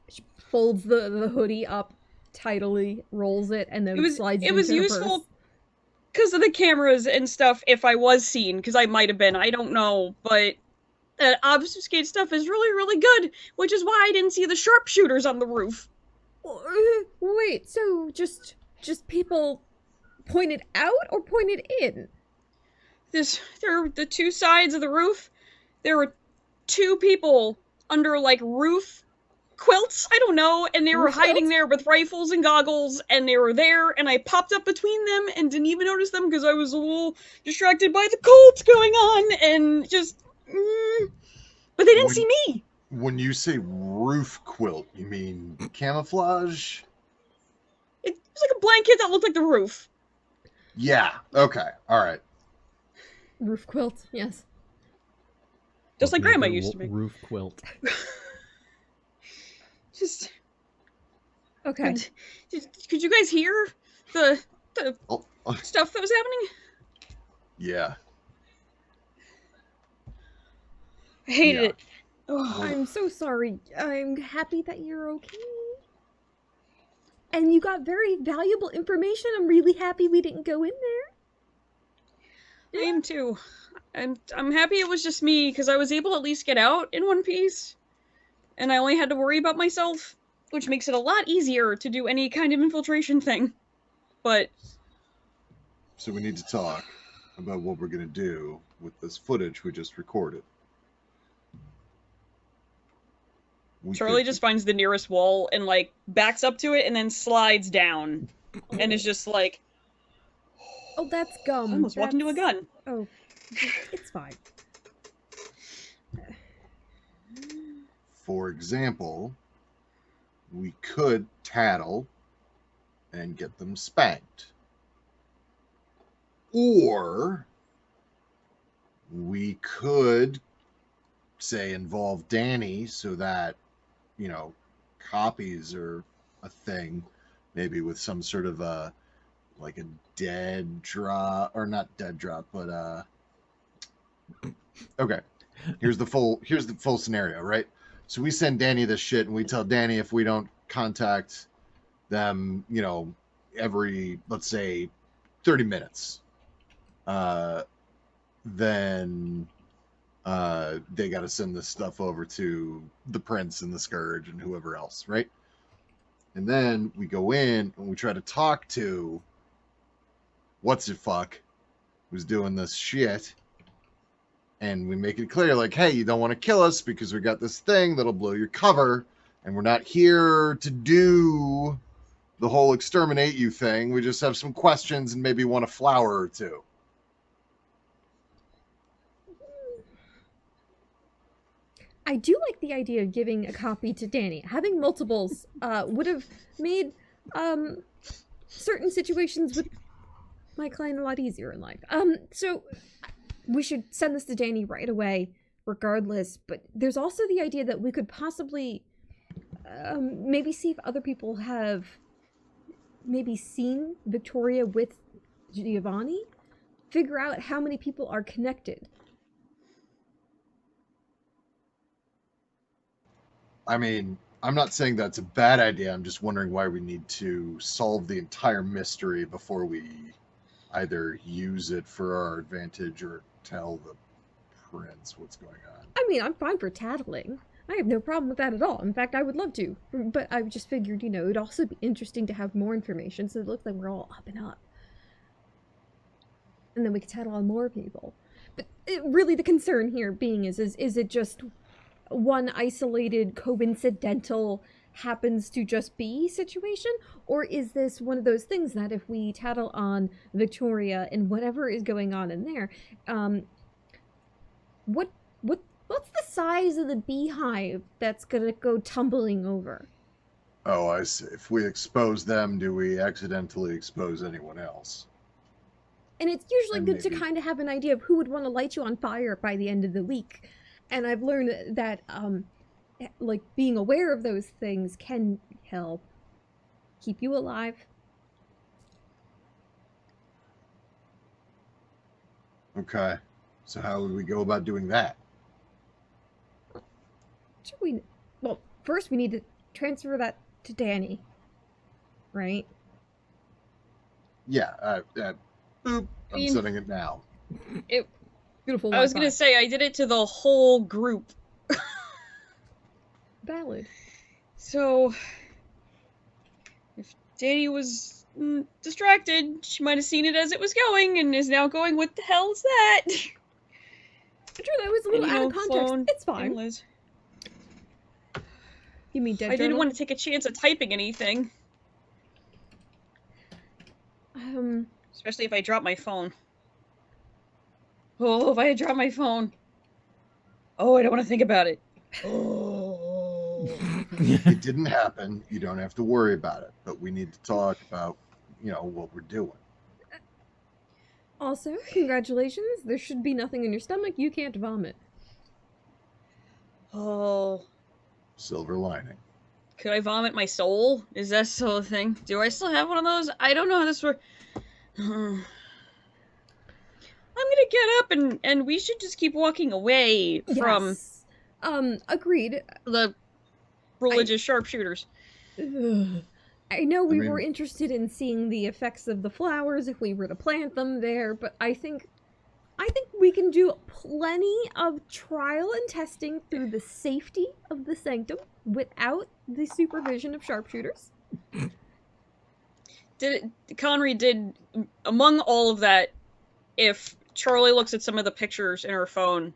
She folds the hoodie up tidily, rolls it, and then slides it into her useful purse. because of the cameras and stuff if I was seen, because I might have been, I don't know, but that obfuscate stuff is really, really good, which is why I didn't see the sharpshooters on the roof. Wait, so just people pointed out or pointed in? There are the two sides of the roof. There were two people under, like, roof quilts, I don't know, and they were Roof hiding quilts? there with rifles and goggles, and they were there, and I popped up between them and didn't even notice them because I was a little distracted by the cults going on, and just... But they didn't see me! When you say roof quilt, you mean camouflage? It was like a blanket that looked like the roof. Yeah. Okay. All right. Roof quilt, yes. Just like Grandma used to make. Roof quilt. Just... Okay. Could you guys hear the Oh, stuff that was happening? yeah. I hated Yeah. it. Oh, I'm so sorry. I'm happy that you're okay. And you got very valuable information. I'm really happy we didn't go in there. I am too. I'm happy it was just me, because I was able to at least get out in one piece. And I only had to worry about myself, which makes it a lot easier to do any kind of infiltration thing. But... So we need to talk. about what we're going to do with this footage we just recorded. Charlie just finds the nearest wall and, like, backs up to it and then slides down. And is just like... Oh, that's gum. I almost walked into a gun. Oh, it's fine. For example, we could tattle and get them spanked. Or we could, say, involve Danny so that, you know, copies are a thing, maybe with some sort of a, like a dead drop, or not dead drop, but okay. Here's the full scenario, right? So we send Danny this shit, and we tell Danny if we don't contact them, you know, every, let's say, 30 minutes, then they got to send this stuff over to the Prince and the Scourge and whoever else, right? And then we go in and we try to talk to what's-it-fuck who's doing this shit, and we make it clear, like, hey, you don't want to kill us because we got this thing that'll blow your cover, and we're not here to do the whole exterminate you thing. We just have some questions and maybe want a flower or two. I do like the idea of giving a copy to Danny. Having multiples would have made certain situations with my client a lot easier in life. So we should send this to Danny right away, regardless. But there's also the idea that we could possibly maybe see if other people have maybe seen Victoria with Giovanni. Figure out how many people are connected. I mean, I'm not saying that's a bad idea. I'm just wondering why we need to solve the entire mystery before we either use it for our advantage or tell the Prince what's going on. I mean, I'm fine for tattling. I have no problem with that at all. In fact, I would love to. But I just figured, you know, it'd also be interesting to have more information so it looks like we're all up and up. And then we could tattle on more people. But really the concern here being is it just one isolated, coincidental, happens to just be situation? Or is this one of those things that if we tattle on Victoria and whatever is going on in there, what's the size of the beehive that's gonna go tumbling over? Oh, I see. If we expose them, do we accidentally expose anyone else? And it's usually And good to maybe- kind of have an idea of who would want to light you on fire by the end of the week. And I've learned that, like, being aware of those things can help keep you alive. Okay. So how would we go about doing that? Well, first we need to transfer that to Danny, right? Yeah. Boop. I'm mean- setting it now. Beautiful. I was Wi-Fi. gonna say, I did it to the whole group. Valid. So, if Danny was distracted, she might have seen it as it was going and is now going, what the hell is that? True, that was a little out of context. It's fine. Liz. You mean dead I didn't journal? want to take a chance of typing anything, especially if I drop my phone. Oh, if I had dropped my phone. Oh, I don't want to think about it. Oh. It didn't happen. You don't have to worry about it. But we need to talk about, you know, what we're doing. Also, congratulations. There should be nothing in your stomach. You can't vomit. Oh. Silver lining. Could I vomit my soul? Is that still a thing? Do I still have one of those? I don't know how this works. I'm gonna get up and we should just keep walking away from Yes. Agreed. the religious sharpshooters. Ugh. I know we mean- were interested in seeing the effects of the flowers if we were to plant them there, but I think we can do plenty of trial and testing through the safety of the sanctum without the supervision of sharpshooters. Conry did, among all of that, if Charlie looks at some of the pictures in her phone.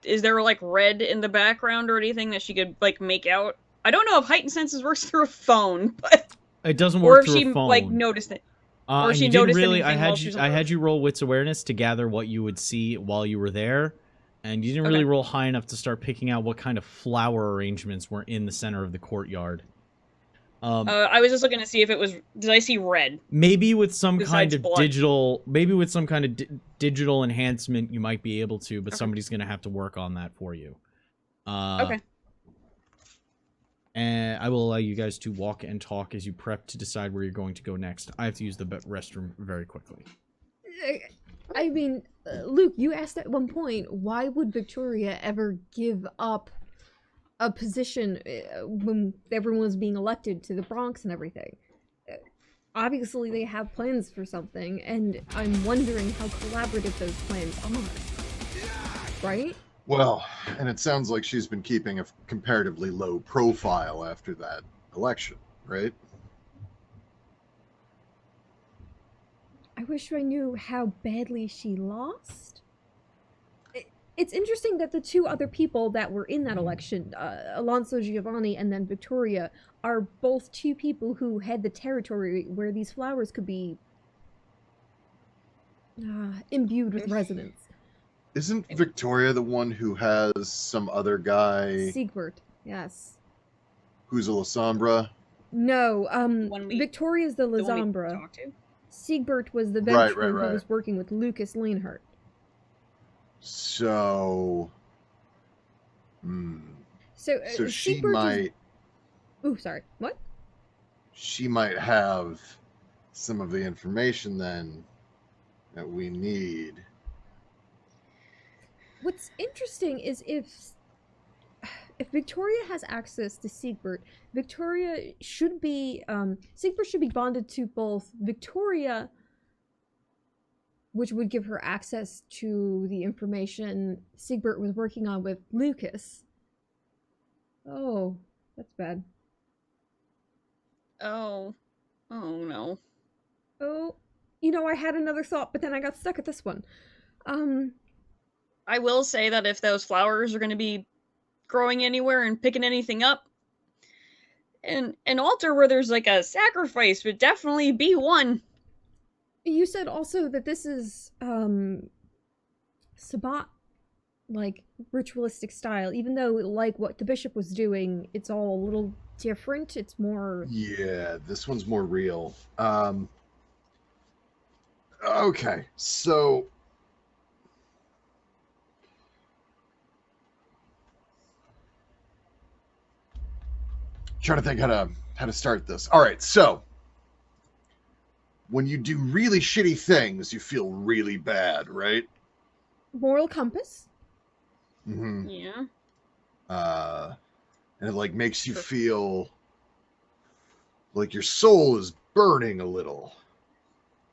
Is there, like, red in the background or anything that she could, like, make out? I don't know if heightened senses works through a phone, but... It doesn't Or work if through she, a phone. like, noticed it. Or And she you didn't noticed really. anything while she was on I the had you roll wits awareness to gather what you would see while you were there, and you didn't really roll high enough to start picking out what kind of flower arrangements were in the center of the courtyard. I was just looking to see if it was. Did I see red? Maybe with some kind Besides of blood. digital. Maybe with some kind of digital enhancement, you might be able to, but somebody's gonna have to work on that for you. Okay. And I will allow you guys to walk and talk as you prep to decide where you're going to go next. I have to use the restroom very quickly. I mean, Luke, you asked at one point, why would Victoria ever give up a position when everyone was being elected to the Bronx and everything? Obviously, they have plans for something, and I'm wondering how collaborative those plans are. Right? Well, and it sounds like she's been keeping a comparatively low profile after that election, right? I wish I knew how badly she lost. It's interesting that the two other people that were in that election, Alonso Giovanni and then Victoria, are both two people who had the territory where these flowers could be imbued with resonance. Isn't Victoria the one who has some other guy Siegbert, yes. who's a Lasombra? No, One we- Victoria's the The one we Lasombra. talked to? Siegbert was the Right, venturer right. who was working with Lucas Leonhardt. So, So she Siegbert might Ooh, sorry. What? she might have some of the information then that we need. What's interesting is if Victoria has access to Siegbert, Victoria should be Siegbert should be bonded to both Victoria, which would give her access to the information Siegbert was working on with Lucas. Oh, that's bad. Oh no. Oh, I had another thought, but then I got stuck at this one. I will say that if those flowers are going to be growing anywhere and picking anything up, and an altar where there's like a sacrifice would definitely be one. You said also that this is Sabbat, like ritualistic style, even though like what the bishop was doing, it's all a little different. It's more Yeah, this one's more real. Okay, so trying to think how to start this. All right, so when you do really shitty things, you feel really bad, right? moral compass. Mm-hmm. Yeah. And it like makes you feel like your soul is burning a little,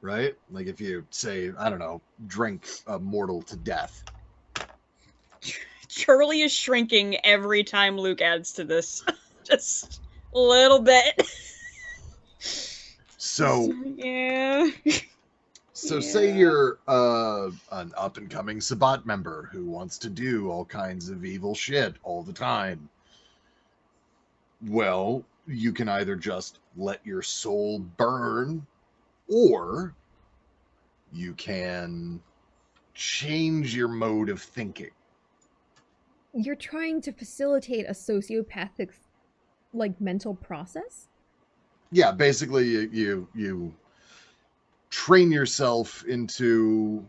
right? Like if you say, I don't know, drink a mortal to death. Charlie is shrinking every time Luke adds to this. Just a little bit. So yeah. So Yeah. say you're an up-and-coming Sabbat member who wants to do all kinds of evil shit all the time. Well, you can either just let your soul burn, or you can change your mode of thinking. You're trying to facilitate a sociopathic, like, mental process? Yeah, basically you train yourself into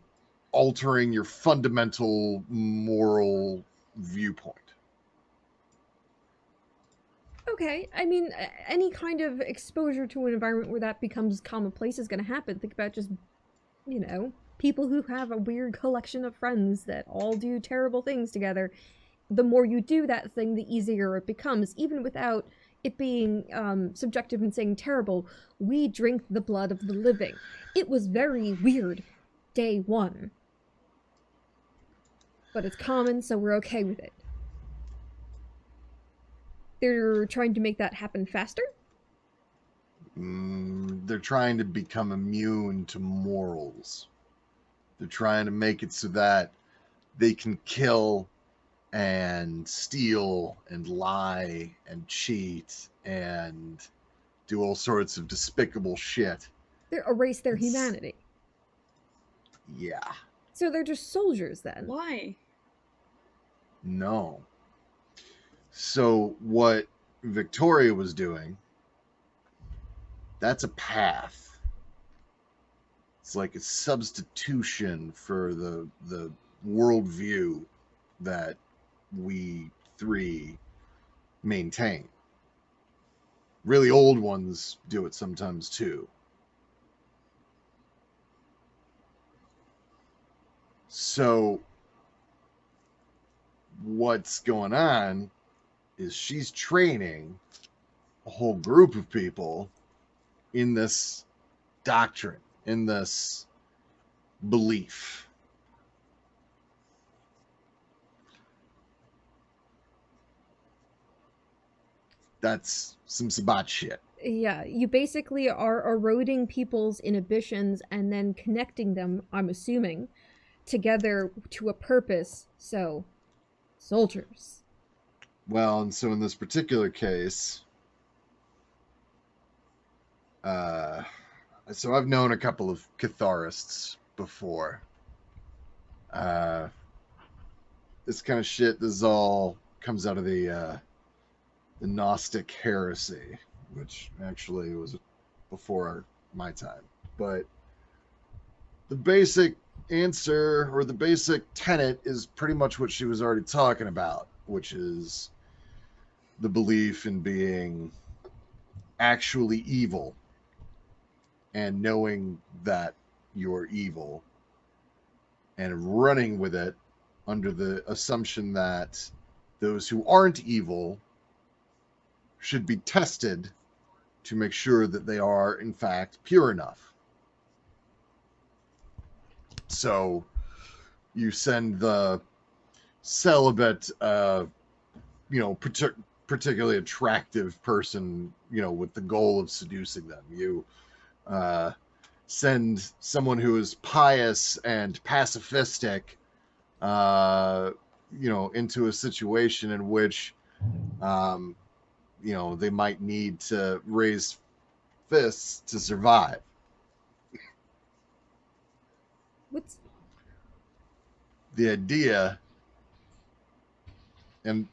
altering your fundamental moral viewpoint. Okay, I mean, any kind of exposure to an environment where that becomes commonplace is going to happen. Think about just, people who have a weird collection of friends that all do terrible things together. The more you do that thing, the easier it becomes, even without it being subjective and saying terrible. We drink the blood of the living. It was very weird, day one. But it's common, so we're okay with it. They're trying to make that happen faster? They're trying to become immune to morals. They're trying to make it so that they can kill and steal and lie and cheat and do all sorts of despicable shit. They erase their It's- humanity. Yeah. So they're just soldiers then. Why? No. So what Victoria was doing, that's a path. It's like a substitution for the worldview that we three maintain. Really old ones do it sometimes too. So what's going on is she's training a whole group of people in this doctrine, in this belief. That's some Sabat shit. Yeah, you basically are eroding people's inhibitions and then connecting them, I'm assuming, together to a purpose. So, soldiers. Well, and so in this particular case, so I've known a couple of Catharists before. This kind of shit, this all comes out of the Gnostic heresy, which actually was before my time. But the basic answer, or the basic tenet, is pretty much what she was already talking about, which is the belief in being actually evil and knowing that you're evil and running with it under the assumption that those who aren't evil should be tested to make sure that they are in fact pure enough. So you send the celibate, particularly attractive person, with the goal of seducing them. You send someone who is pious and pacifistic, into a situation in which, they might need to raise fists to survive. What's The idea, and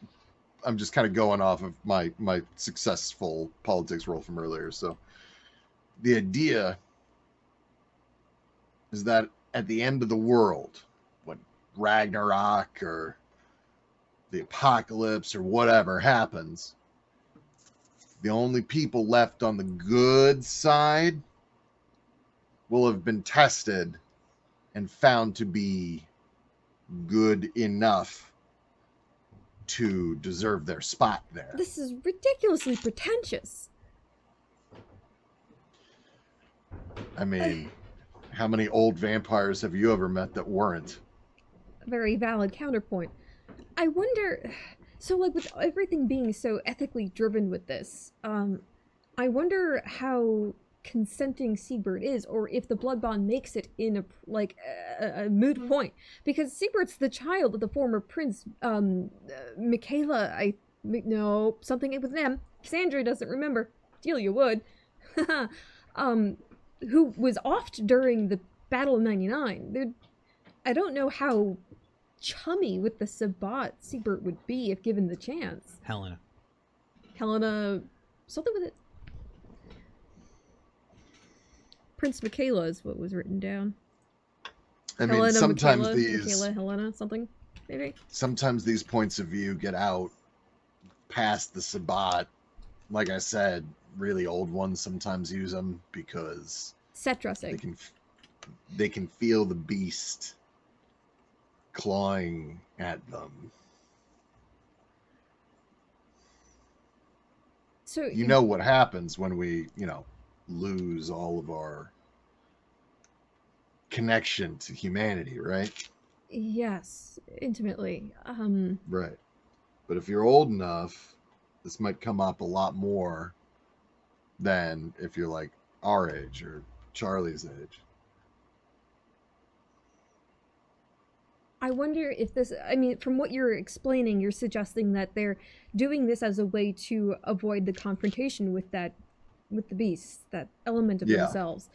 I'm just kind of going off of my successful politics role from earlier. So the idea is that at the end of the world, when Ragnarok or the apocalypse or whatever happens, the only people left on the good side will have been tested and found to be good enough to deserve their spot there. this is ridiculously pretentious. I mean, how many old vampires have you ever met that weren't? A very valid counterpoint. I wonder, so like with everything being so ethically driven with this, I wonder how consenting Siegbert is, or if the blood bond makes it in a moot point, because Siegbert's the child of the former prince, Michaela, no, something with an M, Cassandra doesn't remember, Delia would, who was offed during the Battle of 99. I don't know how chummy with the Sabat Siegbert would be if given the chance. Helena. Something with it. Prince Michaela is what was written down. I mean, Helena, sometimes Michaela, Helena, something, maybe. sometimes these points of view get out past the Sabat. Like I said, really old ones sometimes use them because Set dressing. they can feel the beast clawing at them. So You know what happens when we, lose all of our connection to humanity, right? Yes, intimately. Right. But if you're old enough, this might come up a lot more than if you're like our age or Charlie's age. wonder if this, I mean, from what you're explaining, you're suggesting that they're doing this as a way to avoid the confrontation with the beasts, that element of themselves.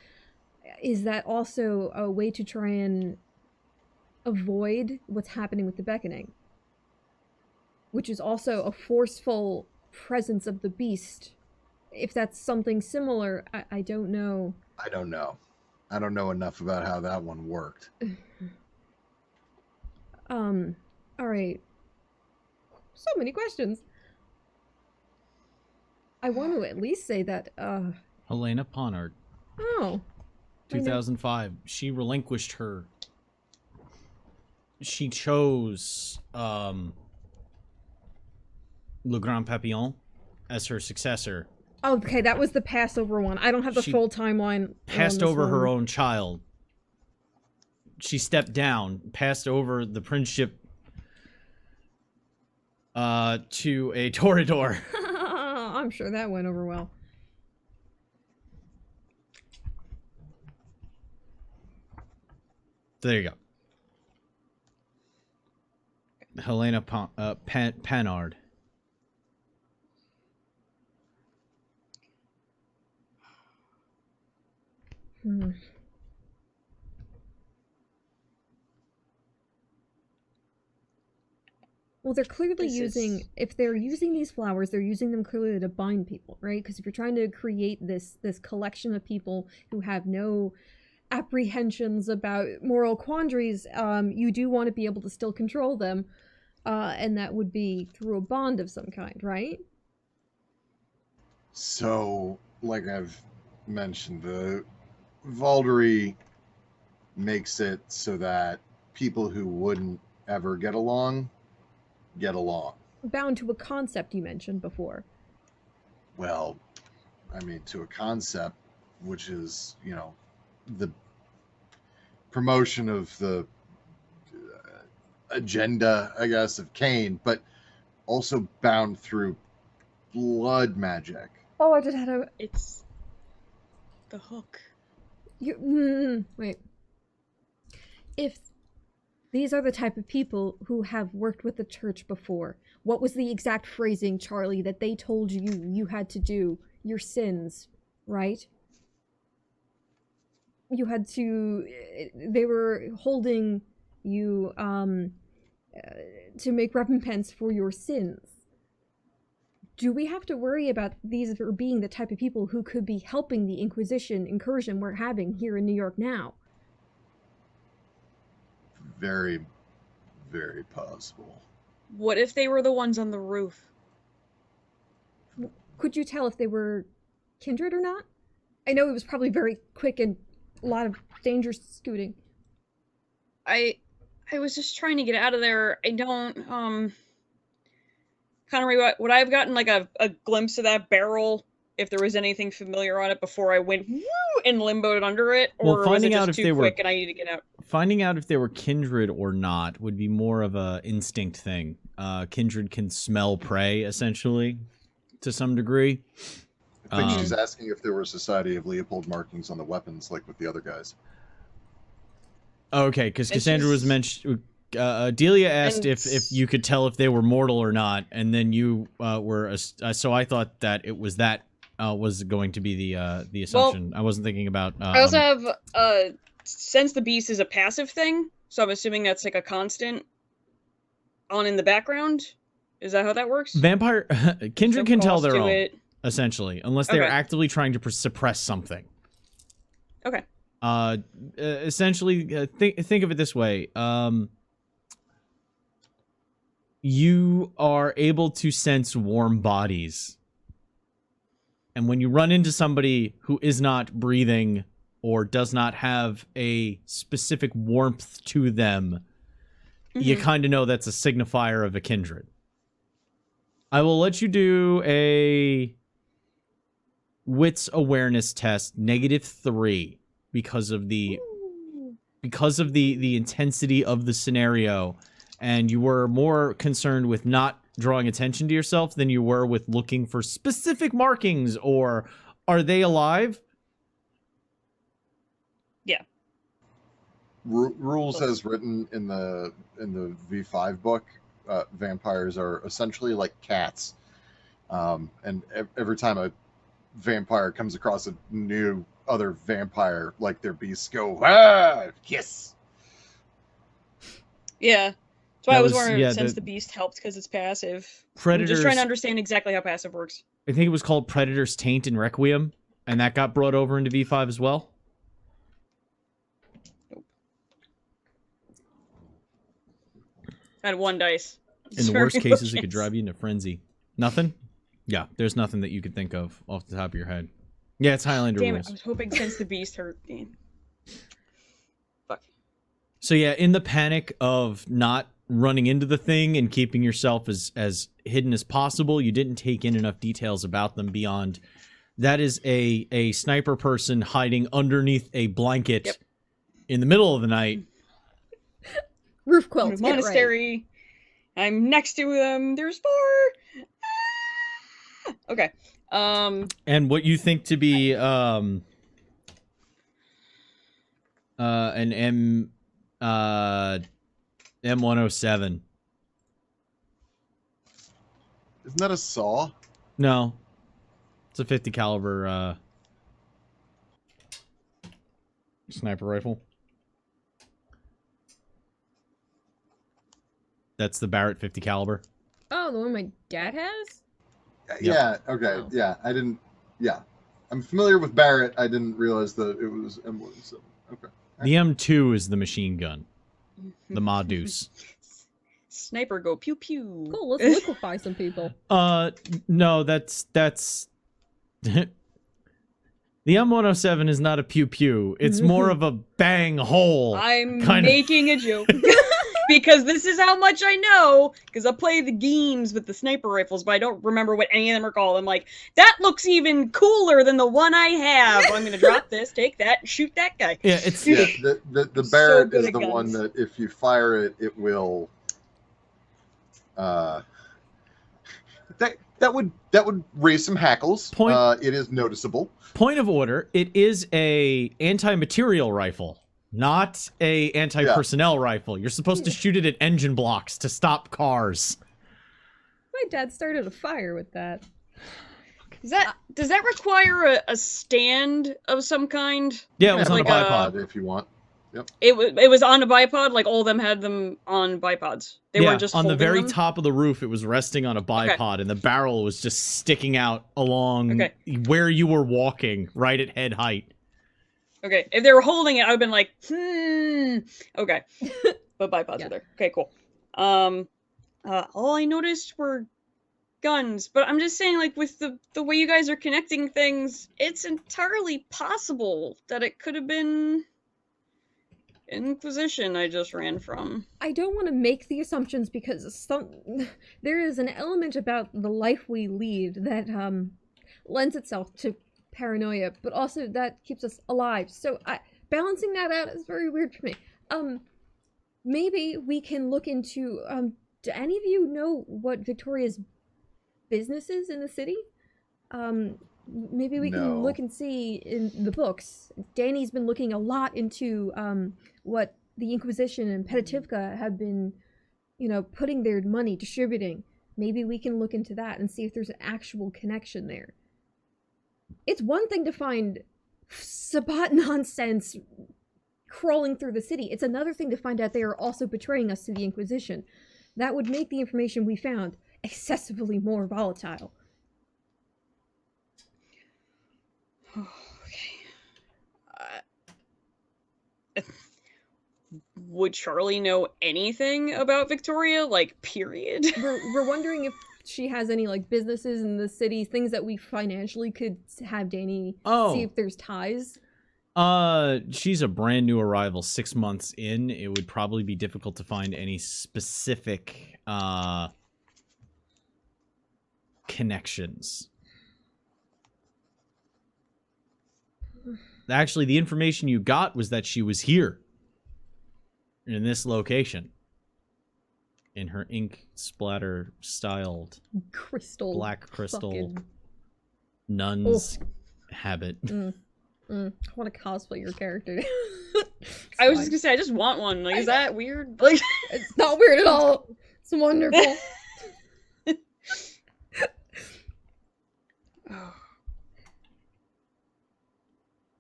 Is that also a way to try and avoid what's happening with the beckoning? Which is also a forceful presence of the beast. If that's something similar, I don't know. I don't know. I don't know enough about how that one worked. All right. So many questions. I want to at least say that, Helena Ponard, oh. 2005. She relinquished her. She chose, Le Grand Papillon as her successor. Okay, that was the Passover one. I don't have the full timeline. Passed over her own child. She stepped down, passed over the princeship to a Toreador. I'm sure that went over well. There you go. Helena Panard. Well, they're clearly if they're using these flowers, they're using them clearly to bind people, right? Because if you're trying to create this collection of people who have no apprehensions about moral quandaries, you do want to be able to still control them, and that would be through a bond of some kind, right? So, like I've mentioned, the Valdery makes it so that people who wouldn't ever get along. Bound to a concept you mentioned before. Well, I mean, to a concept, which is, the promotion of the agenda, I guess, of Cain, but also bound through blood magic. Oh, I just had a... It's the hook. Wait. If these are the type of people who have worked with the church before, what was the exact phrasing, Charlie, that they told you had to do? Your sins, right? You had to... They were holding you to make recompense for your sins. Do we have to worry about these being the type of people who could be helping the Inquisition incursion we're having here in New York now? Very, very possible. What if they were the ones on the roof? Could you tell if they were kindred or not? I know it was probably very quick and a lot of dangerous scooting. I was just trying to get out of there. I don't, Connery, would I have gotten like a glimpse of that barrel if there was anything familiar on it before I went woo and limboed under it? Or was it just too quick and I need to get out? Finding out if they were kindred or not would be more of a instinct thing. Kindred can smell prey, essentially, to some degree. I think she's asking if there were a Society of Leopold markings on the weapons, like with the other guys. Okay, because Cassandra was mentioned... Delia asked if you could tell if they were mortal or not, and then you were... so I thought that it was that was going to be the assumption. Well, I wasn't thinking about... I also have... Sense the Beast is a passive thing, so I'm assuming that's like a constant on in the background. Is that how that works? Vampire... Kindred can tell their own, essentially, unless they're actively trying to suppress something. Okay. Essentially, think of it this way. You are able to sense warm bodies. And when you run into somebody who is not breathing or does not have a specific warmth to them, you kind of know that's a signifier of a kindred. I will let you do a wits awareness test, -3, because of the intensity of the scenario, and you were more concerned with not drawing attention to yourself than you were with looking for specific markings or are they alive? Yeah. rules as written in the V5 book, vampires are essentially like cats, and every time a vampire comes across a new other vampire, like their beasts go kiss. Yeah. That's why That I was was- wondering yeah, since the- the beast helped because it's passive. I'm Predators. just trying to understand exactly how passive works. I think it was called Predator's Taint and Requiem, and that got brought over into V5 as well. I had 1 dice. In the worst cases, it could drive you into frenzy. Nothing? Yeah, there's nothing that you could think of off the top of your head. Yeah, it's Highlander Damn it! rules. I was hoping since the beast hurt. Damn. Fuck. So yeah, in the panic of not running into the thing and keeping yourself as hidden as possible, you didn't take in enough details about them beyond that is a sniper person hiding underneath a blanket Yep. in the middle of the night. Roof quilts. Get it right. Monastery. I'm next to them. There's 4. Ah! Okay. And what you think to be an M107. Isn't that a saw? No. It's a 50 caliber sniper rifle. That's the Barrett 50 caliber. Oh, the one my dad has? Yeah. Okay. Oh. Yeah. I didn't. Yeah. I'm familiar with Barrett. I didn't realize that it was M107. Okay. The M2 is the machine gun. The Madus. Sniper go pew pew. Cool, let's liquefy some people. No, that's the M107 is not a pew pew. It's more of a bang hole. I'm kind of- making a joke. Because this is how much I know, because I play the games with the sniper rifles, but I don't remember what any of them are called. I'm like, that looks even cooler than the one I have. I'm going to drop this, take that, and shoot that guy. Yeah, it's Yeah. The So Barrett good is at the one guns. that if you fire it, it will. That would raise some hackles. Point- It is noticeable. point of order. It is a anti-material rifle, not a anti-personnel rifle. You're supposed to shoot it at engine blocks to stop cars. My dad started a fire with that. Does that require a stand of some kind? Yeah, it was on like a a- bipod. If you want. It was on a bipod, like all of them had them on bipods. They weren't just on the holding very them? top of the roof, it was resting on a bipod, and the barrel was just sticking out along where you were walking, right at head height. Okay, if they were holding it, I would have been like, okay. But bipods are there. Okay, cool. All I noticed were guns, but I'm just saying, like, with the way you guys are connecting things, it's entirely possible that it could have been Inquisition I just ran from. I don't want to make the assumptions because there is an element about the life we lead that lends itself to paranoia, but also that keeps us alive. So balancing that out is very weird for me. Maybe we can look into. Do any of you know what Victoria's business is in the city? Maybe we can No. look and see in the books. Danny's been looking a lot into what the Inquisition and Petativka have been, putting their money, distributing. Maybe we can look into that and see if there's an actual connection there. It's one thing to find Sabbat nonsense crawling through the city. It's another thing to find out they are also betraying us to the Inquisition. That would make the information we found excessively more volatile. Would Charlie know anything about Victoria? Like, period? We're wondering if she has any, businesses in the city, things that we financially could have Danny see if there's ties. She's a brand new arrival, 6 months in. It would probably be difficult to find any specific, connections. Actually, the information you got was that she was here. In this location. In her ink splatter styled Crystal. black crystal fucking- nun's habit. I want to cosplay your character. I was just gonna say, I just want one. Like, is that weird? Like, It's not weird at all. It's wonderful.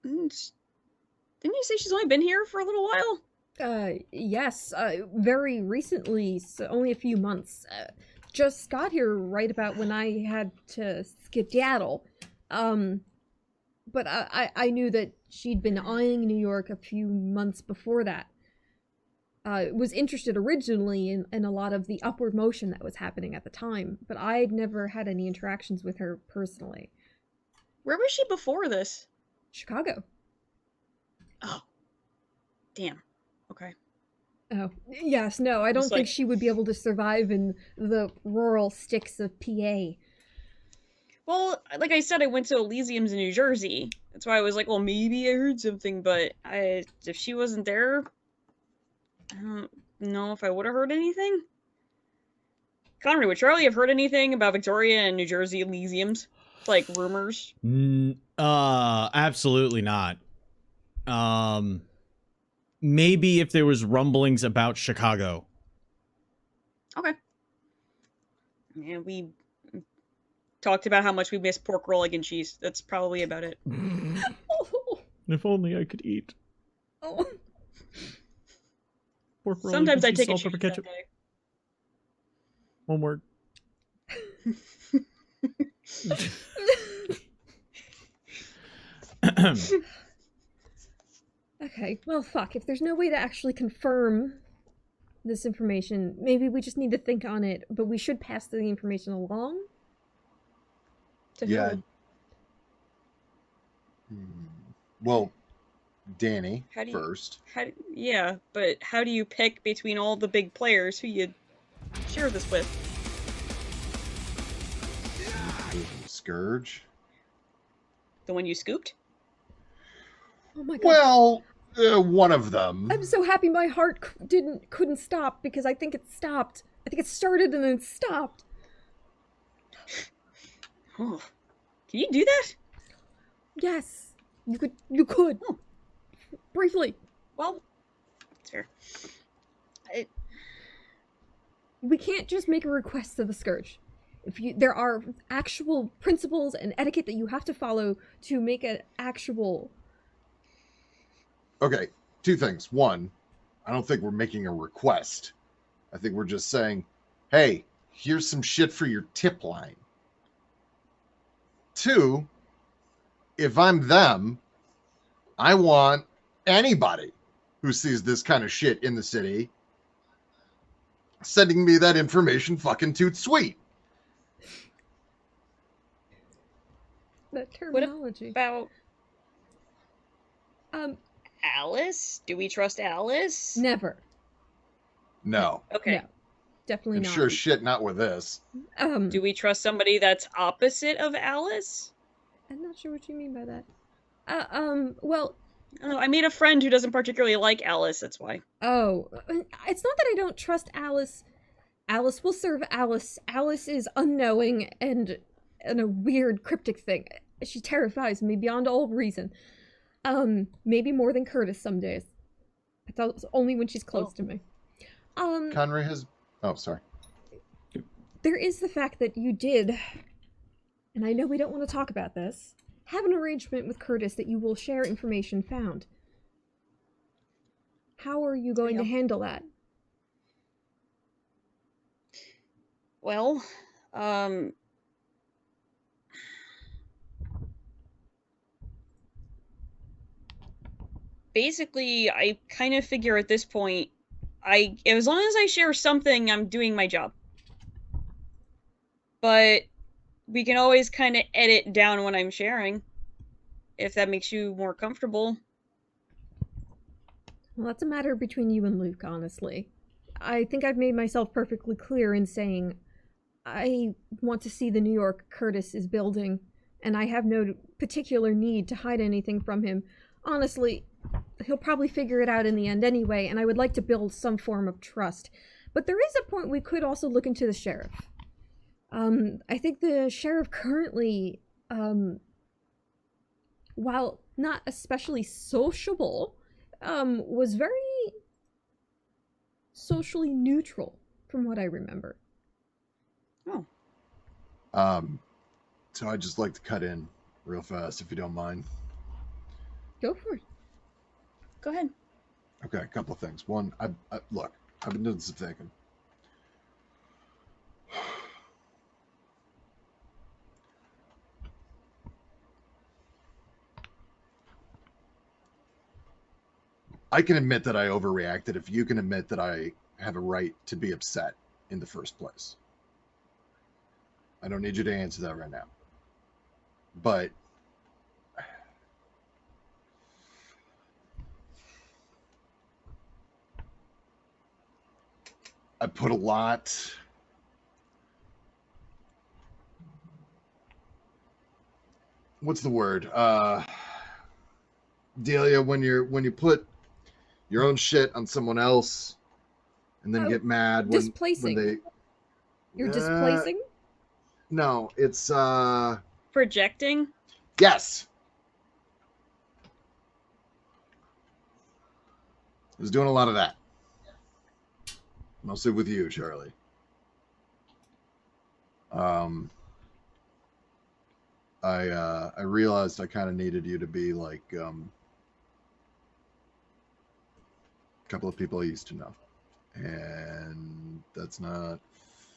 Didn't you say she's only been here for a little while? Yes, very recently, so only a few months. Just got here right about when I had to skedaddle. But I knew that she'd been eyeing New York a few months before that. Was interested originally in a lot of the upward motion that was happening at the time, but I'd never had any interactions with her personally. Where was she before this? Chicago. Oh. Damn. Okay. Oh, yes, no, I don't It's think like- she would be able to survive in the rural sticks of PA. Well, like I said, I went to Elysium's in New Jersey. That's why I was like, well, maybe I heard something, but if she wasn't there, I don't know if I would have heard anything. Connery, would Charlie have heard anything about Victoria and New Jersey Elysiums? Like, rumors? Absolutely not. Maybe if there was rumblings about Chicago. Okay. Yeah, we talked about how much we miss pork roll, egg, and cheese. That's probably about it. If only I could eat. Oh. Pork roll, Sometimes I cheese, take a salt, pepper, cheese that ketchup. day. One word. Okay, well, fuck. If there's no way to actually confirm this information, maybe we just need to think on it, but we should pass the information along. To Yeah. who? Well, Danny How do you- first. Yeah, but how do you pick between all the big players who you share this with? Scourge. The one you scooped? Oh my god. Well, one of them. I'm so happy my heart couldn't stop because I think it stopped. I think it started and then it stopped. Oh. Can you do that? Yes. You could. Oh. Briefly. Well, it's fair. We can't just make a request to the Scourge. There are actual principles and etiquette that you have to follow to make an actual... Okay, two things. One, I don't think we're making a request. I think we're just saying, hey, here's some shit for your tip line. Two, if I'm them, I want anybody who sees this kind of shit in the city sending me that information fucking toot sweet. That terminology. About Um, Alice? Do we trust Alice? never. No. Okay. No. Definitely And not. sure shit not with this. Do we trust somebody that's opposite of Alice? I'm not sure what you mean by that. Well, I don't know. I made a friend who doesn't particularly like Alice, that's why. oh, it's not that I don't trust Alice. Alice will serve Alice. Alice is unknowing and a weird cryptic thing. She terrifies me beyond all reason. Maybe more than Curtis some days. But that's only when she's close to me. Conray has... Oh, sorry. There is the fact that you did, and I know we don't want to talk about this, have an arrangement with Curtis that you will share information found. How are you going to handle that? Well, basically, I kind of figure at this point, as long as I share something, I'm doing my job. But we can always kind of edit down what I'm sharing, if that makes you more comfortable. Well, that's a matter between you and Luke, honestly. I think I've made myself perfectly clear in saying I want to see the New York Curtis is building, and I have no particular need to hide anything from him. Honestly, he'll probably figure it out in the end anyway, and I would like to build some form of trust. But there is a point we could also look into the sheriff. I think the sheriff currently, while not especially sociable, was very socially neutral, from what I remember. Oh. So I'd just like to cut in real fast, if you don't mind. Go for it. Go ahead. Okay, a couple of things. One, look, I've been doing some thinking. I can admit that I overreacted if you can admit that I have a right to be upset in the first place. I don't need you to answer that right now. But I put a lot. What's the word? Delia, when you put your own shit on someone else and then get mad when displacing. When You're displacing? No, it's Projecting? Yes. I was doing a lot of that. Mostly with you, Charlie. I realized I kind of needed you to be like a couple of people I used to know, and that's not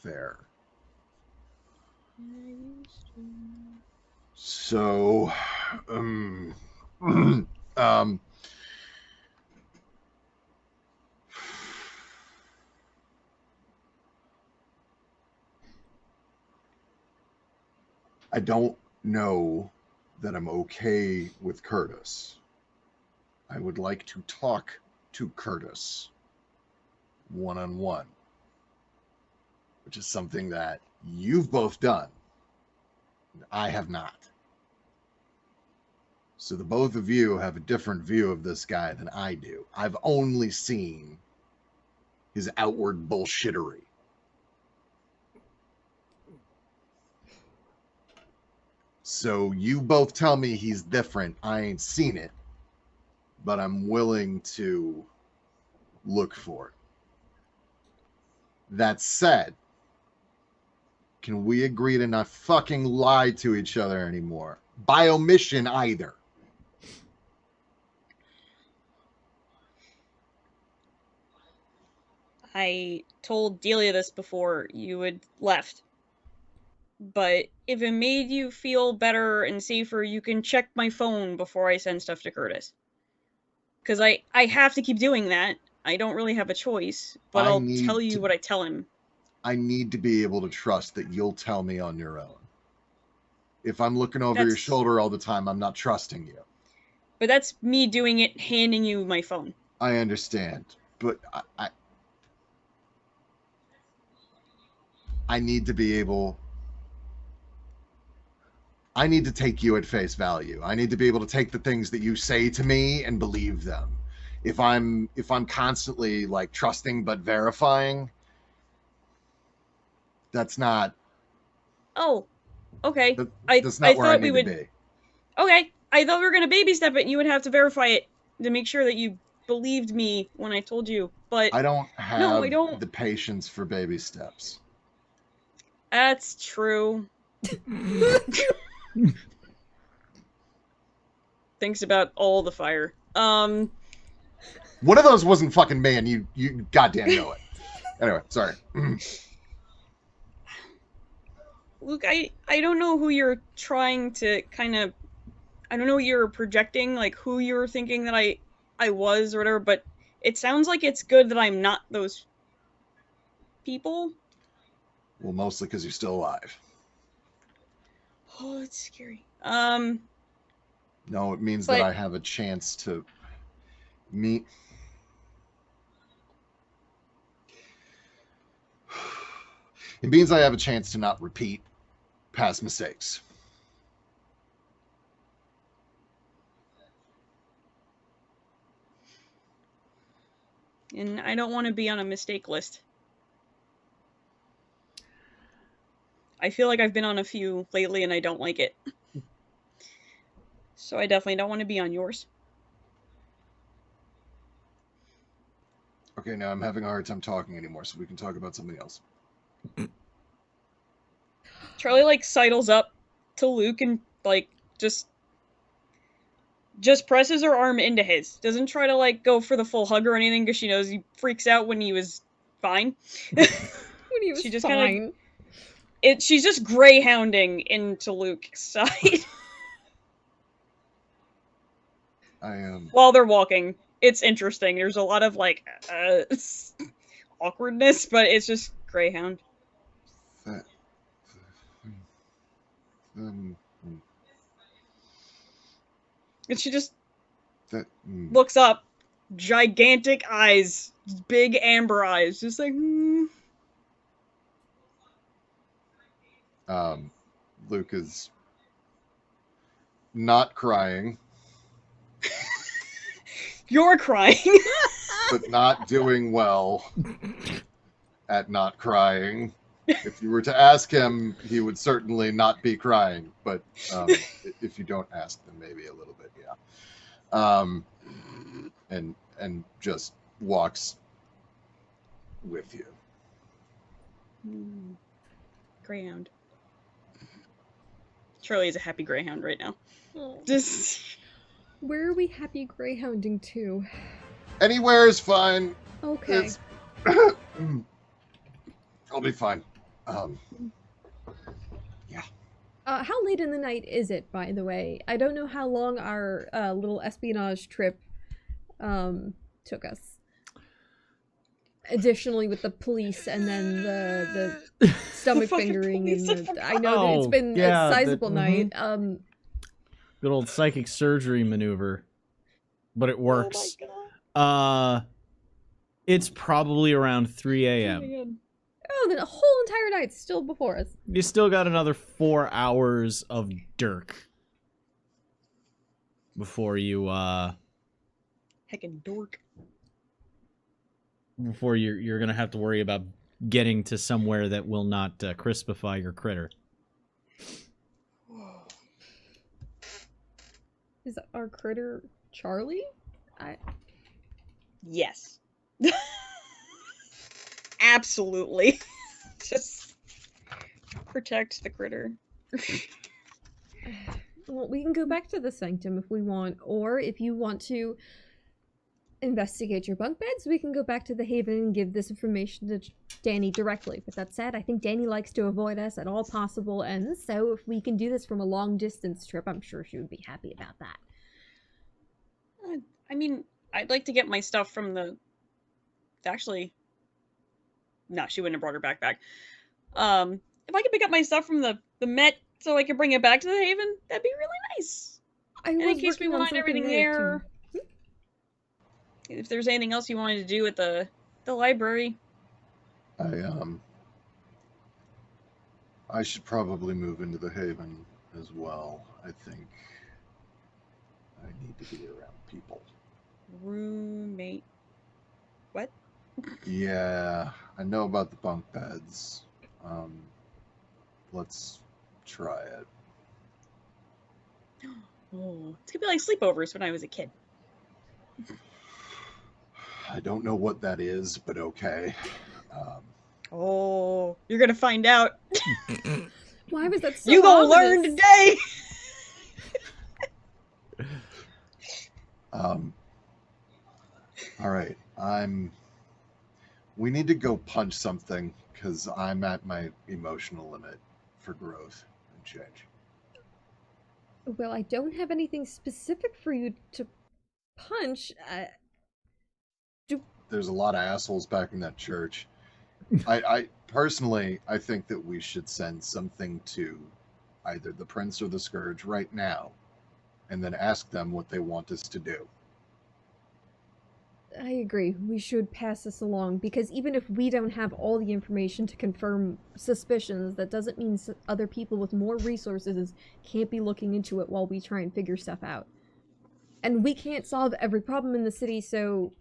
fair. So, I don't know that I'm okay with Curtis. I would like to talk to Curtis one-on-one, which is something that you've both done. I have not. So the both of you have a different view of this guy than I do. I've only seen his outward bullshittery. So you both tell me he's different. I ain't seen it, but I'm willing to look for it. That said, can we agree to not fucking lie to each other anymore? By omission either. I told Delia this before you had left. But if it made you feel better and safer, you can check my phone before I send stuff to Curtis. Because I have to keep doing that. I don't really have a choice, but I'll tell you what I tell him. I need to be able to trust that you'll tell me on your own. If I'm looking over your shoulder all the time, I'm not trusting you. But that's me doing it, handing you my phone. I understand, but I need to be able... I need to take you at face value. I need to be able to take the things that you say to me and believe them. If I'm constantly like trusting but verifying, that's not... Oh, okay. That's not where I need to be. Okay, I thought we were going to baby step it and you would have to verify it to make sure that you believed me when I told you, but... I don't have the patience for baby steps. That's true. Thinks about all the fire. One of those wasn't fucking me, and you goddamn know it. Anyway, sorry. Luke, I don't know who you're trying to kind of... I don't know what you're projecting, like who you're thinking that I was or whatever, but it sounds like it's good that I'm not those people. Well, mostly because you're still alive. Oh, it's scary. No, it means that I have a chance to meet... It means I have a chance to not repeat past mistakes. And I don't want to be on a mistake list. I feel like I've been on a few lately and I don't like it. So I definitely don't want to be on yours. Okay, now I'm having a hard time talking anymore, so we can talk about something else. Charlie, like, sidles up to Luke and, like, just presses her arm into his. Doesn't try to, like, go for the full hug or anything, because she knows he freaks out when he was fine. When he was She just fine. She's just greyhounding into Luke's side. While they're walking. It's interesting. There's a lot of, like, awkwardness, but it's just greyhound. And she just looks up, gigantic eyes, big amber eyes, just like, Luke is not crying. You're crying. But not doing well at not crying. If you were to ask him, he would certainly not be crying. But if you don't ask, then maybe a little bit, yeah. And just walks with you. Greyhound. Charlie is a happy greyhound right now. Oh. Just... Where are we happy greyhounding to? Anywhere is fine. Okay. I'll be fine. Yeah. How late in the night is it, by the way? I don't know how long our little espionage trip took us. Additionally, with the police and then the stomach fingering, and I know that it's been a sizable night. Good old psychic surgery maneuver, but it works. Oh my God. It's probably around 3 a.m. Oh, then a whole entire night's still before us. You still got another 4 hours of Dirk before you Heckin' dork. Before you're gonna have to worry about getting to somewhere that will not crispify your critter. Is our critter Charlie? Yes. Absolutely. Just protect the critter. Well, we can go back to the sanctum if we want, or if you want to investigate your bunk beds, we can go back to the Haven and give this information to Danny directly. But that said, I think Danny likes to avoid us at all possible ends, so if we can do this from a long-distance trip, I'm sure she would be happy about that. I mean, I'd like to get my stuff from the... Actually... No, she wouldn't have brought her backpack. If I could pick up my stuff from the Met so I could bring it back to the Haven, that'd be really nice. And in case we want everything there... If there's anything else you wanted to do at the library. I should probably move into the Haven as well. I think I need to be around people. Roommate. What? Yeah, I know about the bunk beds. Let's try it. Oh, it's gonna be like sleepovers when I was a kid. I don't know what that is, but okay. Oh, you're gonna find out. Why was that so You gonna ominous? learn today. All right, we need to go punch something because I'm at my emotional limit for growth and change. Well, I don't have anything specific for you to punch. There's a lot of assholes back in that church. I personally, I think that we should send something to either the Prince or the Scourge right now, and then ask them what they want us to do. I agree. We should pass this along, because even if we don't have all the information to confirm suspicions, that doesn't mean other people with more resources can't be looking into it while we try and figure stuff out. And we can't solve every problem in the city, so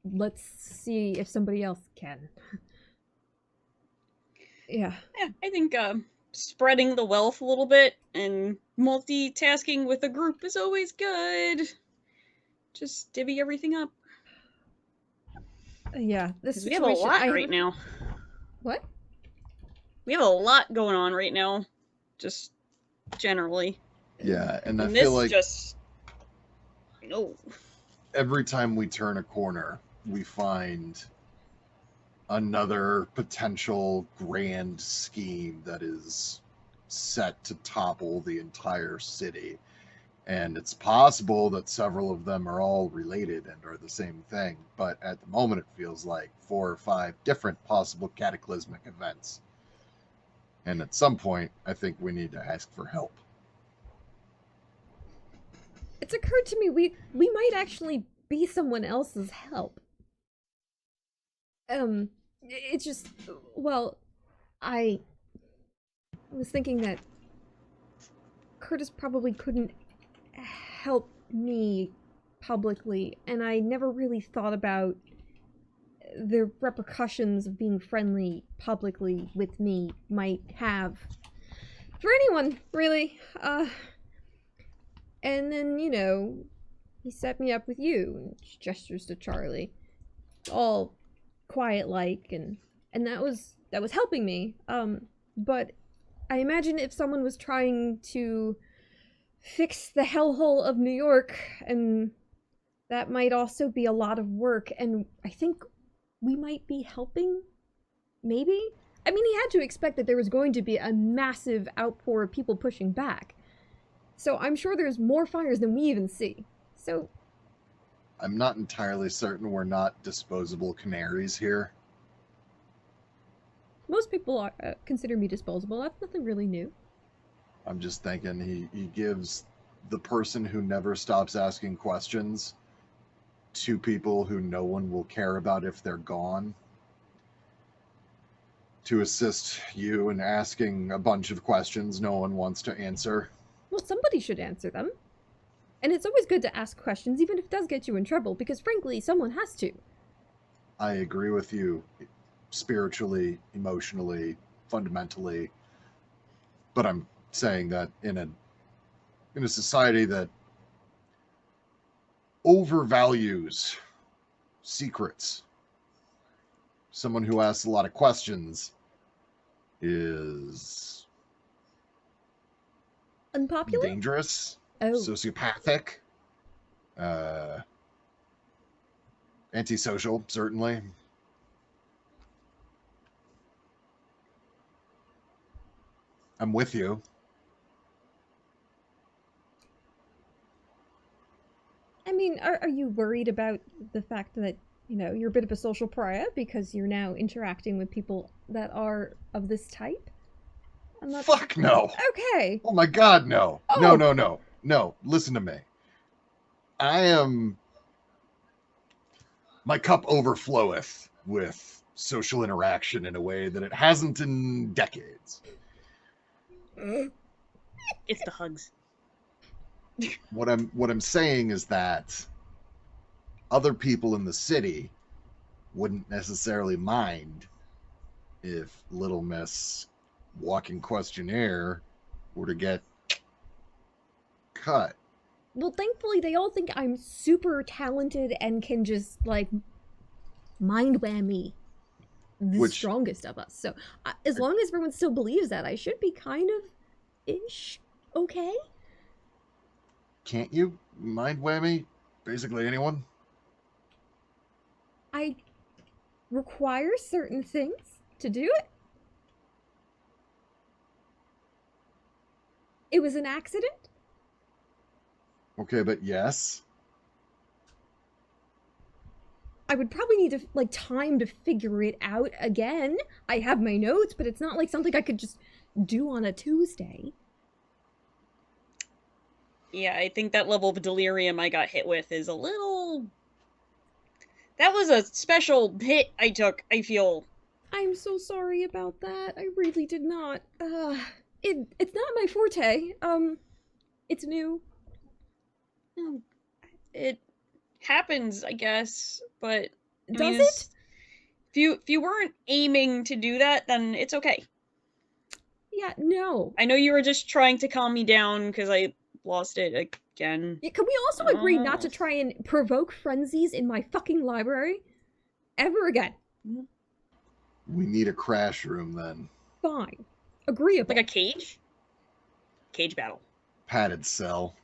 let's see if somebody else can. Yeah. Yeah, I think spreading the wealth a little bit, and multitasking with a group is always good. Just divvy everything up. Yeah, this 'Cause we situation. have a lot I right now. What? We have a lot going on right now, just generally. Yeah, and I And feel this like just no. every time we turn a corner, we find another potential grand scheme that is set to topple the entire city. And it's possible that several of them are all related and are the same thing, but at the moment it feels like 4 or 5 different possible cataclysmic events. And at some point, I think we need to ask for help. It's occurred to me we might actually be someone else's help. It's just, well, I was thinking that Curtis probably couldn't help me publicly, and I never really thought about the repercussions of being friendly publicly with me might have for anyone, really. And then, you know, he set me up with you, and gestures to Charlie, all quiet-like, and that was helping me. But I imagine if someone was trying to fix the hellhole of New York, and that might also be a lot of work, and I think we might be helping, maybe? I mean, he had to expect that there was going to be a massive outpour of people pushing back. So I'm sure there's more fires than we even see. So I'm not entirely certain we're not disposable canaries here. most people are, consider me disposable. That's nothing really new. I'm just thinking he gives the person who never stops asking questions to people who no one will care about if they're gone, to assist you in asking a bunch of questions no one wants to answer. Well, somebody should answer them. And it's always good to ask questions, even if it does get you in trouble, because frankly, someone has to. I agree with you spiritually, emotionally, fundamentally, but I'm saying that in a society that overvalues secrets, someone who asks a lot of questions is Unpopular? dangerous, Oh. sociopathic, antisocial, certainly. I'm with you. I mean, are you worried about the fact that, you know, you're a bit of a social pariah because you're now interacting with people that are of this type? I'm not... Fuck no. Okay. Oh my god, no. Oh. No. Listen to me. My cup overfloweth with social interaction in a way that it hasn't in decades. It's the hugs. What I'm saying is that other people in the city wouldn't necessarily mind if Little Miss Walking Questionnaire were to get cut. Well, thankfully, they all think I'm super talented and can just, like, mind whammy the strongest of us. So, as long as everyone still believes that, I should be kind of ish okay. Can't you mind whammy basically anyone? I require certain things to do it. It was an accident. Okay, but yes. I would probably need to, like, time to figure it out again. I have my notes, but it's not like something I could just do on a Tuesday. Yeah, I think that level of delirium I got hit with is a little... That was a special hit I took, I feel. I'm so sorry about that. I really did not. It's not my forte. It's new. It happens, I guess, but... Does it? If you weren't aiming to do that, then it's okay. Yeah, no. I know you were just trying to calm me down because I lost it again. Yeah, can we also agree not to try and provoke frenzies in my fucking library? Ever again. We need a crash room then. Fine. Agreeable. Like a cage? Cage battle. Padded cell.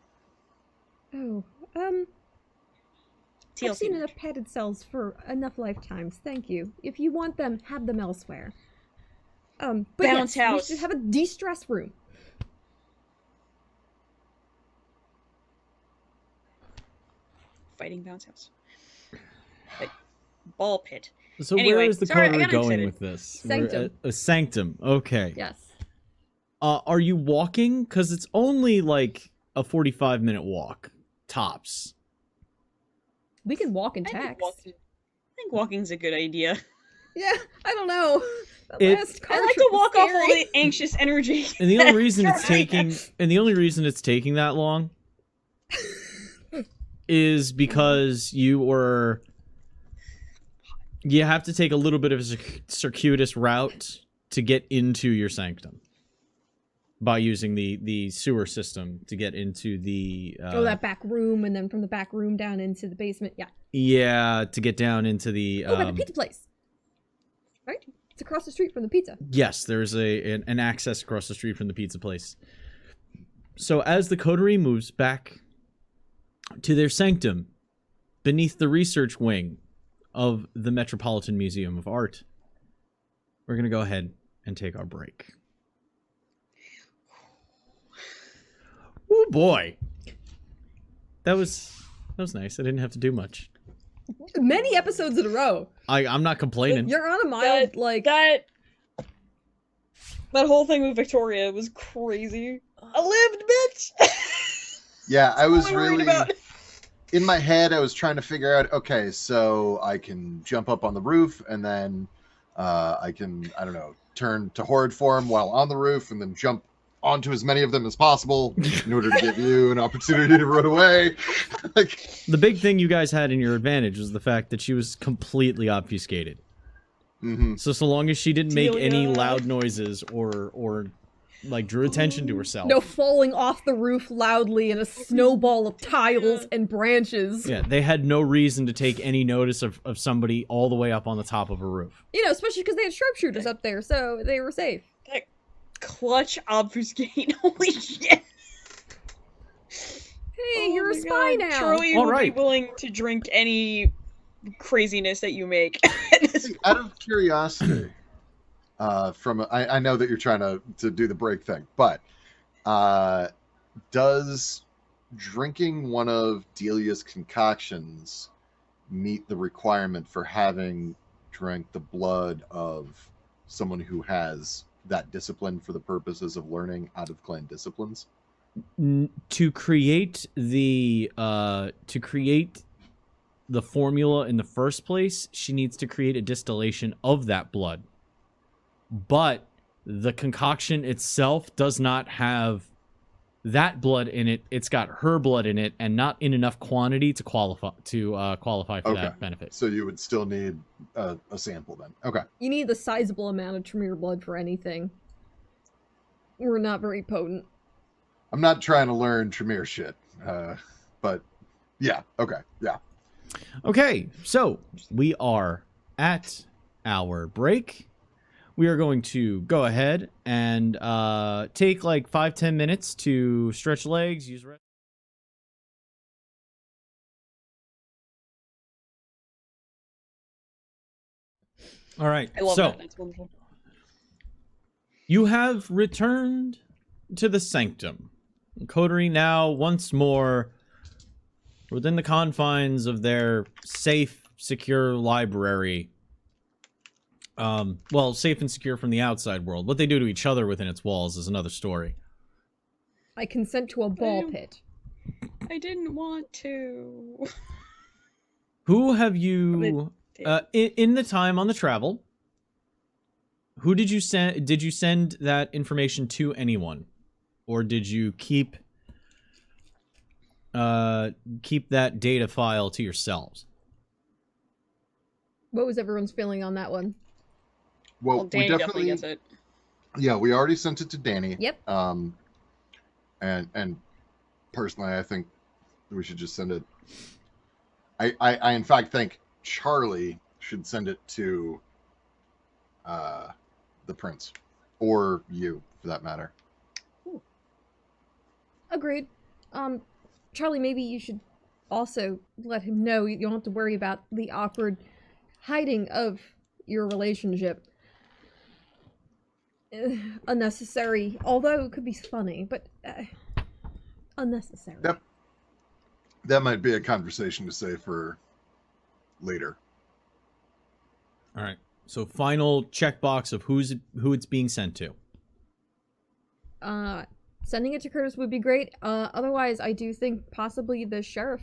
Oh, TLC I've seen match. enough padded cells for enough lifetimes, thank you. If you want them, have them elsewhere. But Bounce yes, house. we should have a de-stress room. Fighting bounce house. Like, ball pit. So Anyway, where is the sorry, I coterie got going excited. with this? Sanctum. A sanctum. Okay. Yes. Are you walking? Because it's only like a 45-minute walk, tops. We can walk in I text. think walking's a good idea. Yeah, I don't know. That It- last car I like trip to was walk off all scary. the anxious energy. And the only reason it's Sorry. taking that long is because you have to take a little bit of a circuitous route to get into your sanctum by using the sewer system to get into the that back room, and then from the back room down into the basement. yeah, to get down into the By the pizza place. Right? It's across the street from the pizza. yes, there's an access across the street from the pizza place. So as the coterie moves back to their sanctum beneath the research wing of the Metropolitan Museum of Art, we're going to go ahead and take our break. Oh boy. That was nice. I didn't have to do much. Many episodes in a row. I'm not complaining. You're on a mild, That whole thing with Victoria was crazy. I lived, bitch. Yeah, I was All I'm worried really about. in my head. I was trying to figure out. Okay, so I can jump up on the roof, and then I can, I don't know, turn to horde form while on the roof, and then jump onto as many of them as possible in order to give you an opportunity to run away. Like, The big thing you guys had in your advantage was the fact that she was completely obfuscated. mhm. So long as she didn't make any Delia. loud noises or like drew attention to herself. no falling off the roof loudly in a snowball of tiles and branches. Yeah, they had no reason to take any notice of somebody all the way up on the top of a roof. You know, especially because they had sharpshooters up there, so they were safe. That clutch obfuscate. Holy shit. Hey, you're a my spy God. now. Surely you All would right. be willing to drink any craziness that you make. Out of curiosity, I know that you're trying to do the break thing, but does drinking one of Delia's concoctions meet the requirement for having drank the blood of someone who has that discipline for the purposes of learning out of clan disciplines? To create the formula in the first place, she needs to create a distillation of that blood. But the concoction itself does not have that blood in it. It's got her blood in it, and not in enough quantity to qualify for that benefit. So you would still need a sample then. Okay. You need the sizable amount of Tremere blood for anything. We're not very potent. I'm not trying to learn Tremere shit, but yeah, okay, yeah. Okay, so we are at our break. We are going to go ahead and take like 5-10 minutes to stretch legs, use rest. All right, I love so that. That's wonderful. you have returned to the sanctum. Coterie now once more within the confines of their safe, secure library. Well, safe and secure from the outside world. What they do to each other within its walls is another story. I consent to a ball pit. I didn't want to. Who have you in the time on the travel? Who did you send? Did you send that information to anyone, or did you keep that data file to yourselves? What was everyone's feeling on that one? Well, Well, Danny definitely gets it. Yeah, we already sent it to Danny. Yep. And personally, I think we should just send it. I in fact think Charlie should send it to the prince, or you, for that matter. Agreed. Charlie, maybe you should also let him know you don't have to worry about the awkward hiding of your relationship. Unnecessary, although it could be funny, but unnecessary. Yep. That might be a conversation to say for later. All right. So final checkbox of who it's being sent to. Sending it to Curtis would be great. Otherwise, I do think possibly the sheriff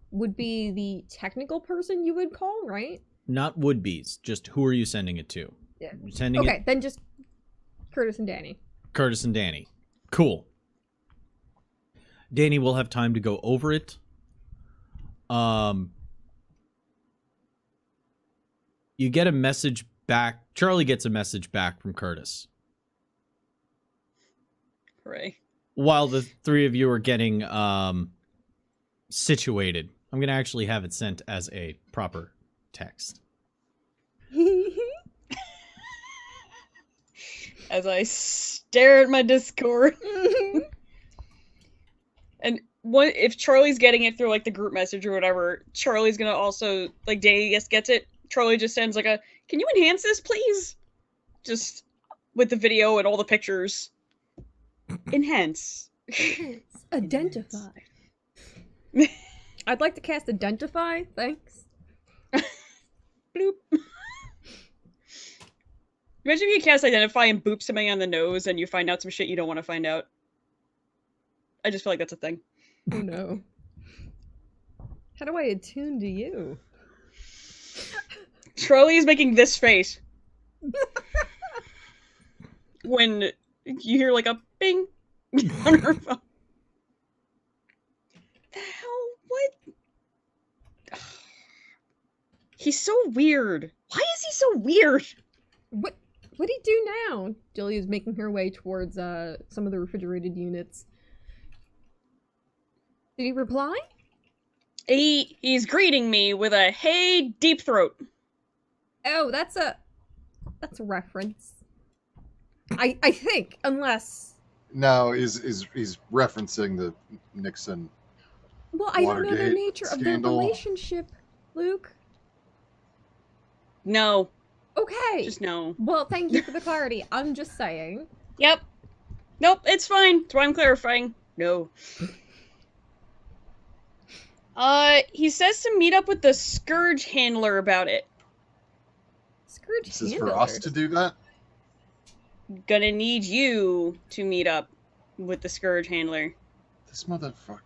would be the technical person you would call, right? Not would-be's, just who are you sending it to? Yeah. Sending Okay, it then just Curtis and Danny. Curtis and Danny. Cool. Danny will have time to go over it. You get a message back. Charlie gets a message back from Curtis. Hooray. While the three of you are getting situated. I'm going to actually have it sent as a proper text. As I stare at my Discord. And what if Charlie's getting it through like the group message or whatever, Charlie's gonna also, like, Danny gets it, Charlie just sends like a, can you enhance this please? Just with the video and all the pictures. Enhance. Identify. I'd like to cast Identify, thanks. Bloop. Imagine if you cast Identify and boop somebody on the nose and you find out some shit you don't want to find out. I just feel like that's a thing. Oh no. How do I attune to you? Charlie is making this face. When you hear like a bing on her phone. The hell? What? He's so weird. Why is he so weird? What'd he do now? Jillia's making her way towards some of the refrigerated units. Did he reply? He's greeting me with a hey deep throat. Oh, that's a reference. I think, unless. No, he's referencing the Nixon. Well, I don't know the Watergate nature of their scandal. relationship, Luke. No. Okay. Just no. Well, thank you for the clarity. I'm just saying. Yep. Nope, it's fine. That's why I'm clarifying. No. He says to meet up with the Scourge handler about it. Scourge This is for handlers. us to do that? Gonna need you to meet up with the Scourge handler. This motherfucker.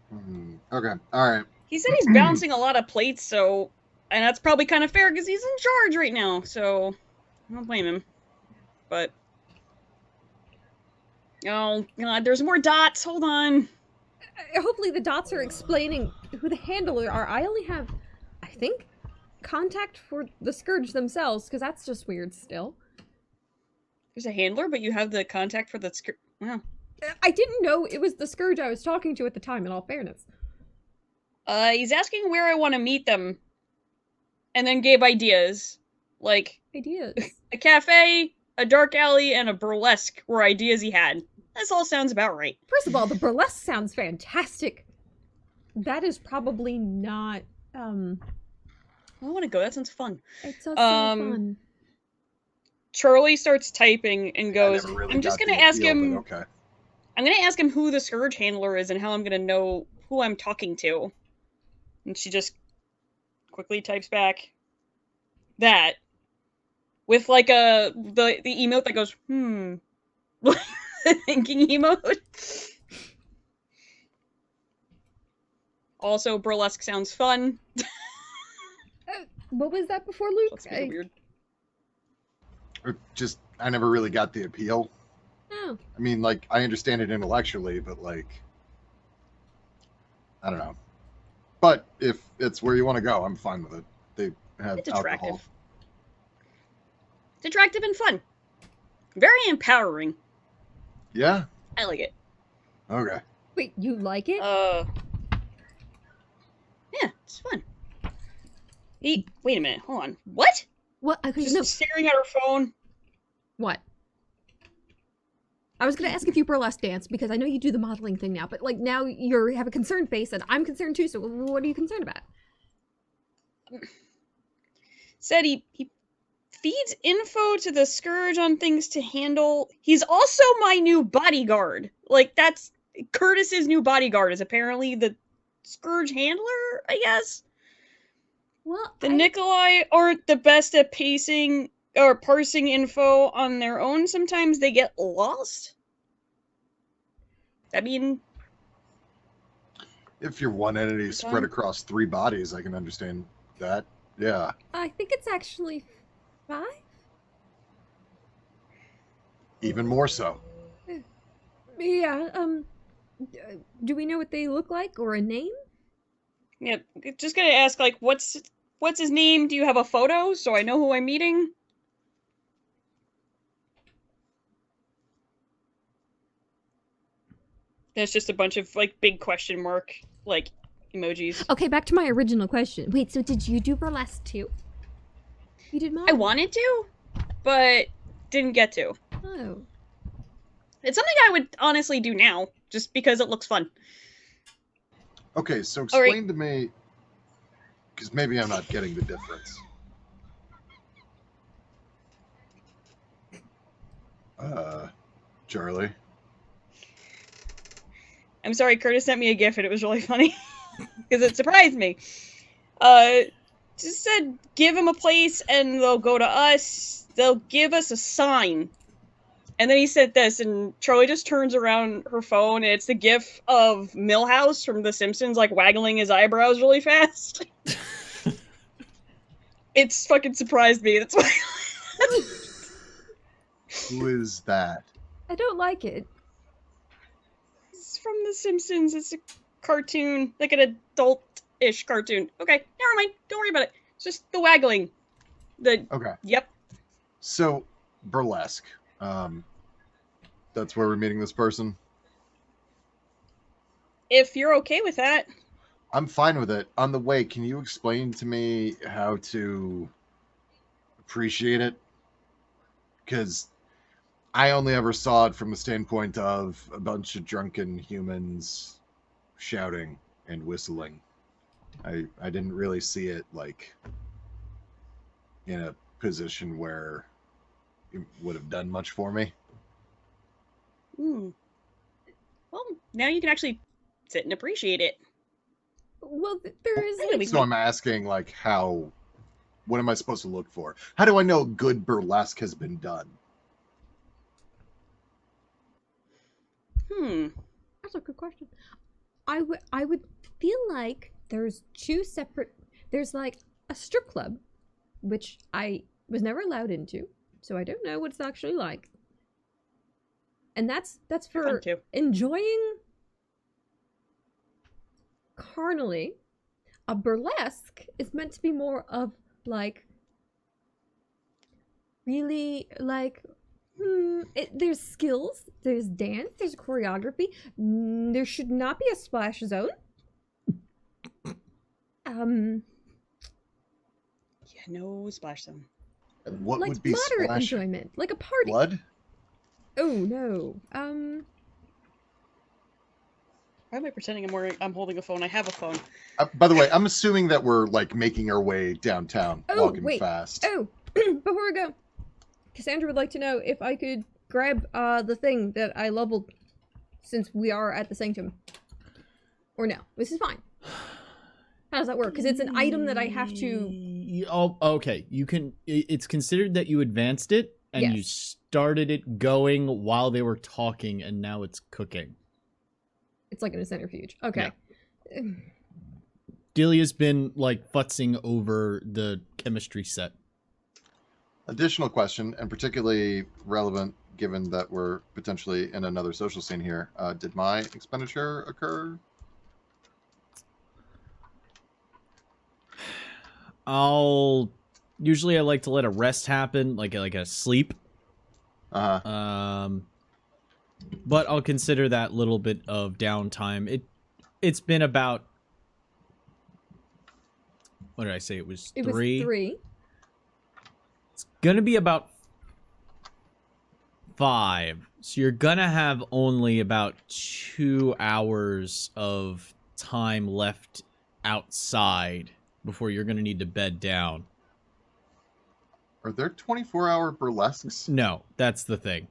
Okay, alright. He said he's balancing a lot of plates, so... And that's probably kind of fair, because he's in charge right now, so... I don't blame him. But... Oh, God, there's more dots. Hold on. Hopefully the dots are explaining who the handler are. I only have, I think, contact for the Scourge themselves, because that's just weird still. There's a handler, but you have the contact for the Scourge. Wow. I didn't know it was the Scourge I was talking to at the time, in all fairness. He's asking where I want to meet them. And then gave ideas. Like, Ideas. a cafe, a dark alley, and a burlesque were ideas he had. This all sounds about right. First of all, the burlesque sounds fantastic. That is probably not, I want to go. That sounds fun. It does sound fun. Charlie starts typing and I goes, never really I'm just got going to the ask appeal, him... but okay. I'm going to ask him who the Scourge handler is and how I'm going to know who I'm talking to. And she just quickly types back that with like the emote that goes, thinking emote. Also, burlesque sounds fun. What was that before, Luke? That's kinda weird. Or just, I never really got the appeal. Oh. I mean, like, I understand it intellectually, but, like, I don't know. But if it's where you want to go, I'm fine with it. They have It's alcohol. attractive. It's attractive and fun. Very empowering. Yeah. I like it. Okay. Wait, you like it? Yeah, it's fun. Wait a minute, hold on. What? What? Okay, Just no. staring at her phone. What? I was gonna ask if you burlesque dance because I know you do the modeling thing now, but like now you have a concerned face and I'm concerned too. So what are you concerned about? Said he feeds info to the Scourge on things to handle. He's also my new bodyguard. Like, that's Curtis's new bodyguard is apparently the Scourge handler, I guess. Well, The Nikolai aren't the best at pacing or parsing info on their own. Sometimes they get lost. I mean, If you're one entity spread across 3 bodies, I can understand that. Yeah. I think it's actually 5. Even more so. Yeah. Do we know what they look like or a name? yeah, just gonna ask, like, what's his name? Do you have a photo so I know who I'm meeting? There's just a bunch of, like, big question mark, like, emojis. Okay, back to my original question. Wait, so did you do burlesque too? You did mine? I wanted to, but didn't get to. Oh. It's something I would honestly do now, just because it looks fun. Okay, so explain to me, because maybe I'm not getting the difference. Charlie? I'm sorry, Curtis sent me a GIF and it was really funny, because it surprised me. Just said, give him a place and they'll go to us. They'll give us a sign. And then he said this, and Charlie just turns around her phone, and it's the GIF of Milhouse from The Simpsons, like, waggling his eyebrows really fast. It's fucking surprised me. That's why. Who is that? I don't like it. It's from The Simpsons. It's a cartoon, like an adult-ish cartoon. Okay, never mind. Don't worry about it. It's just the waggling. Okay. Yep. So, burlesque. That's where we're meeting this person? If you're okay with that. I'm fine with it. On the way, can you explain to me how to appreciate it? Because I only ever saw it from the standpoint of a bunch of drunken humans shouting and whistling. I didn't really see it, like, in a position where it would have done much for me. Well, now you can actually sit and appreciate it. Well, there is. Like, So I'm asking, like, what am I supposed to look for? How do I know good burlesque has been done? That's a good question. I would feel like there's 2 separate. There's like a strip club, which I was never allowed into, so I don't know what it's actually like. And that's for enjoying carnally. A burlesque is meant to be more of like really like there's skills, there's dance, there's choreography. There should not be a splash zone. Yeah, no splash zone. What like would be moderate splash? enjoyment, like a party. Blood? Oh no. Why am I pretending I'm holding a phone? I have a phone. By the way, I'm assuming that we're, like, making our way downtown, walking fast. Oh, before we go, Cassandra would like to know if I could grab the thing that I leveled since we are at the sanctum. Or no, this is fine. How does that work? Because it's an item that I have to... Oh, okay. You can... It's considered that you advanced it, and Yes. you started it going while they were talking, and now it's cooking. It's like in a centrifuge. Okay. Yeah. Delia's been, like, futzing over the chemistry set. Additional question, and particularly relevant given that we're potentially in another social scene here. Did my expenditure occur? Usually I like to let a rest happen, like a sleep. Uh-huh. But I'll consider that little bit of downtime. It's been about, what did I say? It was 3? It was 3. It's gonna be about 5. So you're gonna have only about 2 hours of time left outside before you're gonna need to bed down. Are there 24-hour burlesques? No, that's the thing.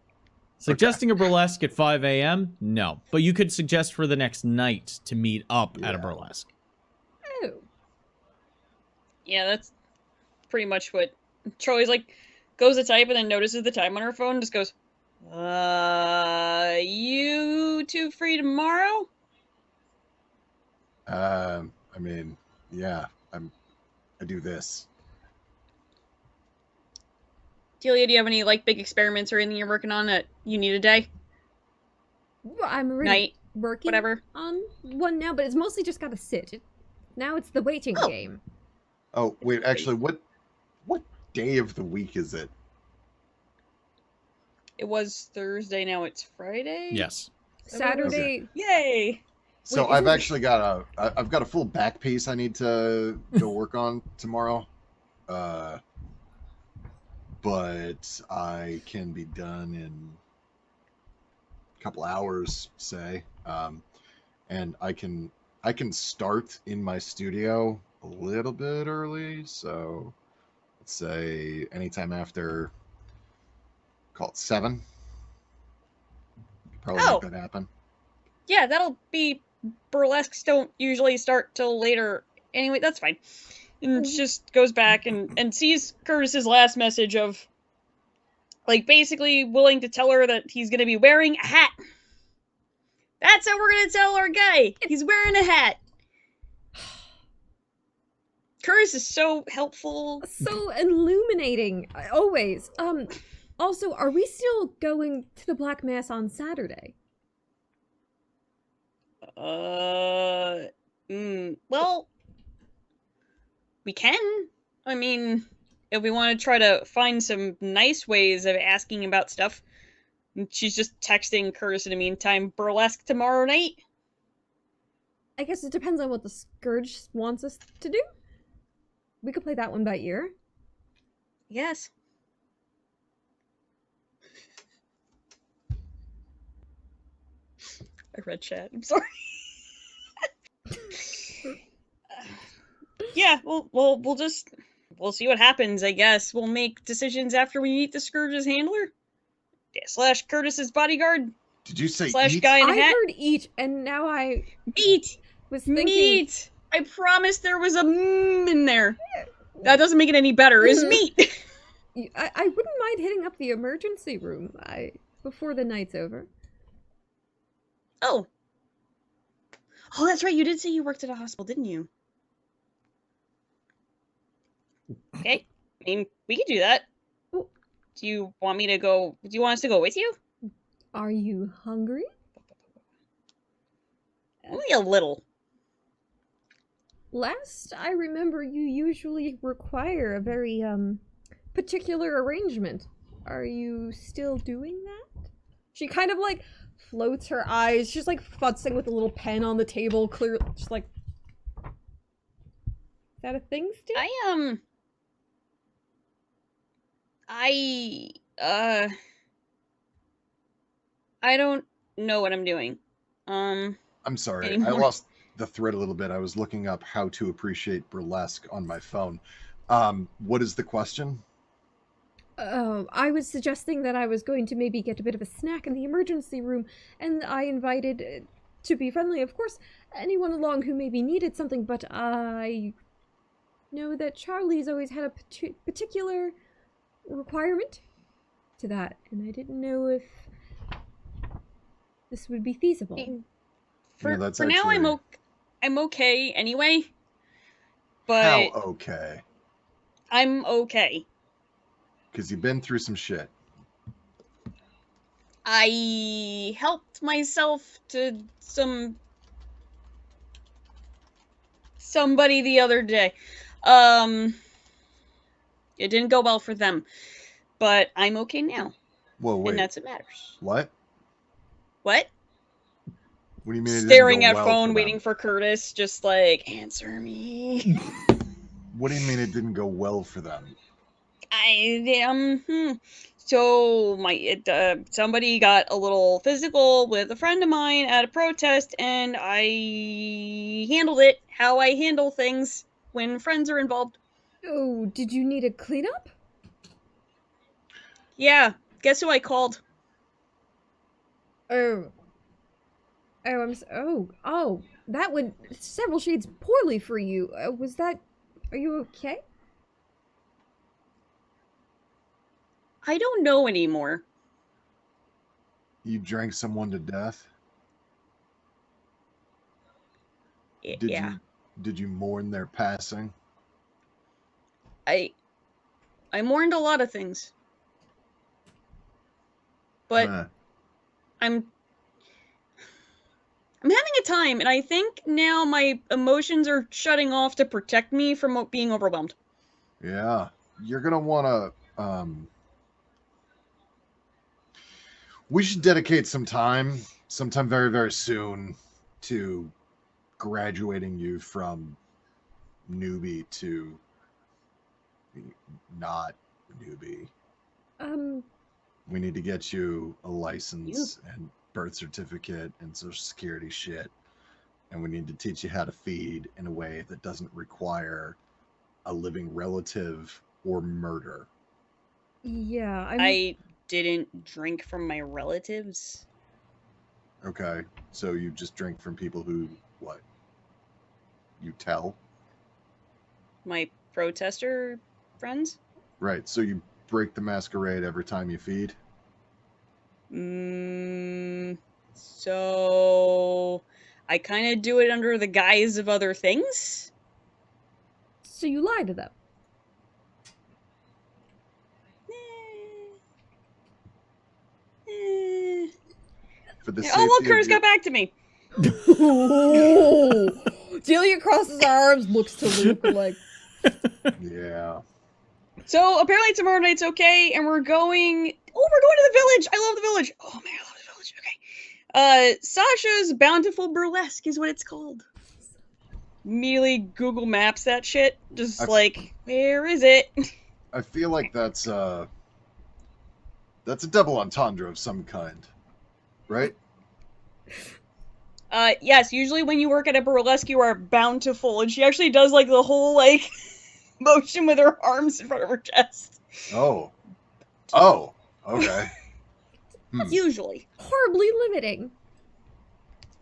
Suggesting a burlesque at 5 a.m.? No. But you could suggest for the next night to meet up at a burlesque. Oh. Yeah, that's pretty much what Charlie's like. Goes to type and then notices the time on her phone. Just goes, you two free tomorrow? I mean, yeah, I do this. Delia, do you have any like big experiments or anything you're working on that you need a day? Well, I'm already Night? working Whatever. on one now, but it's mostly just gotta sit. Now it's the waiting game. Oh, wait, actually, what day of the week is it? It was Thursday, now it's Friday? Yes. Saturday. Yay! So Wait, I've isn't it- actually got I've got a full back piece I need to go work on tomorrow. But I can be done in a couple hours, say. And I can start in my studio a little bit early, so let's say anytime after, call it 7. Probably Oh. make that happen. Yeah, that'll be... Burlesques don't usually start till later. Anyway, that's fine. And just goes back and sees Curtis's last message of, like, basically willing to tell her that he's gonna be wearing a hat. That's how we're gonna tell our guy. He's wearing a hat. Curtis is so helpful. So illuminating, always. Also, are we still going to the Black Mass on Saturday? Well, we can. I mean, if we want to try to find some nice ways of asking about stuff. She's just texting Curtis in the meantime. Burlesque tomorrow night? I guess it depends on what the Scourge wants us to do. We could play that one by ear. Yes. I read chat. I'm sorry. Yeah, we'll see what happens, I guess. We'll make decisions after we meet the Scourge's handler. Yeah, / Curtis's bodyguard. Did you say / eat? guy in a I hat. heard eat, and now I Meat! was thinking... Meat! I promise there was a in there. That doesn't make it any better. It's meat! I wouldn't mind hitting up the emergency room before the night's over. Oh. Oh, that's right. You did say you worked at a hospital, didn't you? Okay. I mean, we could do that. Oh. Do you want me to go? Do you want us to go with you? Are you hungry? Only a little. Last I remember, you usually require a very, particular arrangement. Are you still doing that? She kind of, like, floats her eyes. She's, like, futzing with a little pen on the table, clear, just like... Is that a thing, Steve? I don't know what I'm doing. I'm sorry, Anymore. I lost the thread a little bit. I was looking up how to appreciate burlesque on my phone. What is the question? I was suggesting that I was going to maybe get a bit of a snack in the emergency room, and I invited, to be friendly, of course, anyone along who maybe needed something, but I know that Charlie's always had a particular requirement to that, and I didn't know if this would be feasible. For that's now, actually- I'm okay anyway. But How okay? I'm okay. Because you've been through some shit. I helped myself to somebody the other day. It didn't go well for them, but I'm okay now, Whoa, wait. and that's what matters. What? What? What do you mean? Staring at well phone, for waiting them? for Curtis, just like, answer me. What do you mean it didn't go well for them? So somebody got a little physical with a friend of mine at a protest, and I handled it how I handle things when friends are involved. Oh, did you need a cleanup? Yeah, guess who I called? Oh. Oh, that went several shades poorly for you. Are you okay? I don't know anymore. You drank someone to death? Yeah. Did you mourn their passing? I mourned a lot of things. But Huh. I'm having a time, and I think now my emotions are shutting off to protect me from being overwhelmed. Yeah. You're gonna wanna we should dedicate sometime very, very soon to graduating you from newbie to not newbie. We need to get you a license and birth certificate and social security shit. And we need to teach you how to feed in a way that doesn't require a living relative or murder. Yeah, I didn't drink from my relatives. Okay, so you just drink from people who, what? You tell? My protester friends? Right, so you break the masquerade every time you feed? So I kind of do it under the guise of other things. So you lie to them. For the Oh, well, safety Curtis of your... got back to me. Delia crosses arms, looks to Luke like... Yeah. So apparently tomorrow night's okay, and we're going to the village. I love the village. Oh man, I love the village. Okay. Sasha's Bountiful Burlesque is what it's called. Immediately Google Maps that shit. Just where is it? I feel like that's a double entendre of some kind, right? Yes, usually when you work at a burlesque, you are bountiful, and she actually does the whole motion with her arms in front of her chest. Oh, okay. Usually. Horribly limiting.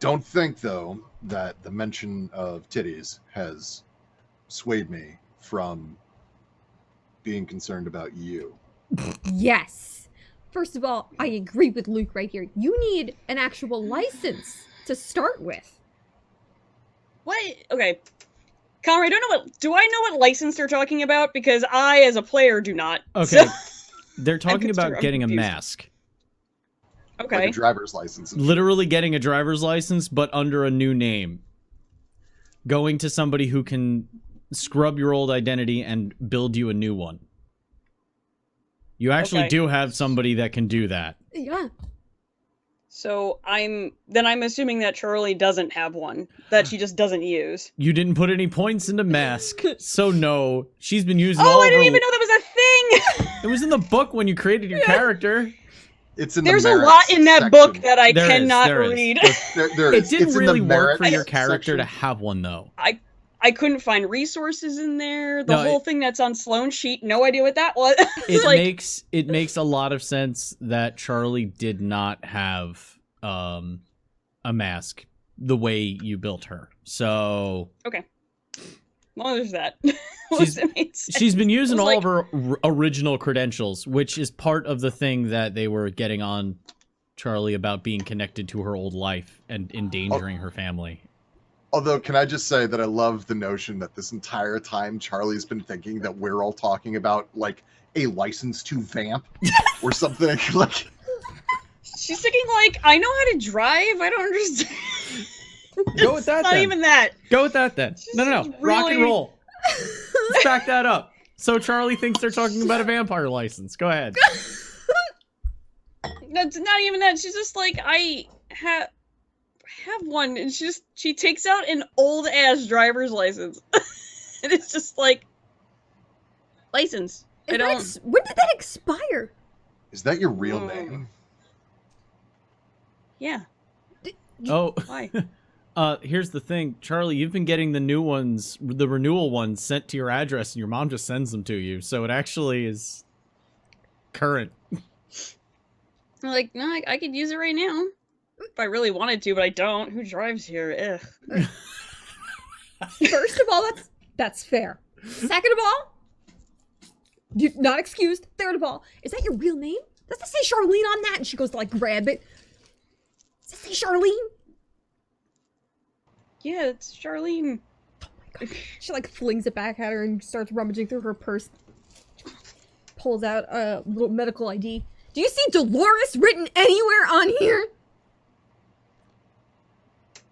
Don't think, though, that the mention of titties has swayed me from being concerned about you. Yes. First of all, I agree with Luke right here. You need an actual license to start with. What? Okay. Conrad, do I know what license they're talking about? Because I, as a player, do not. Okay. So, They're talking about getting a mask. Okay. Like a driver's license. Literally getting a driver's license, but under a new name. Going to somebody who can scrub your old identity and build you a new one. You actually do have somebody that can do that. Yeah. So I'm assuming that Charlie doesn't have one that she just doesn't use. You didn't put any points into mask, so no. She's been using I didn't even know that was a thing. It was in the book when you created your character. It's in There's the a lot in that section. book that I There cannot is. read. There It is. didn't It's in really the work for merit your character section. to have one, though. I couldn't find resources in there. The No, whole thing that's on Sloane's sheet, no idea what that was. It makes a lot of sense that Charlie did not have a mask the way you built her. So okay. Well, there's that. She's been using all of her original credentials, which is part of the thing that they were getting on Charlie about being connected to her old life and endangering her family. Although, can I just say that I love the notion that this entire time Charlie's been thinking that we're all talking about, a license to vamp or something. She's thinking, I know how to drive. I don't understand. Go with that, Not then. even that. Go with that, then. No. Really... Rock and roll. Let's back that up. So Charlie thinks they're talking about a vampire license. Go ahead. That's not even that. She's just have one, and she takes out an old ass driver's license, and it's just like license. When did that expire? Is that your real Mm. name? Yeah. Oh, Why? here's the thing, Charlie. You've been getting the new ones, the renewal ones, sent to your address, and your mom just sends them to you. So it actually is current. I'm like, no, I could use it right now if I really wanted to, but I don't. Who drives here? Ugh. First of all, that's fair. Second of all, you're not excused. Third of all, is that your real name? Does it say Charlene on that? And she goes to like grab it. Does it say Charlene? Yeah, it's Charlene. Oh my god. She like flings it back at her and starts rummaging through her purse. Pulls out a little medical ID. Do you see Dolores written anywhere on here?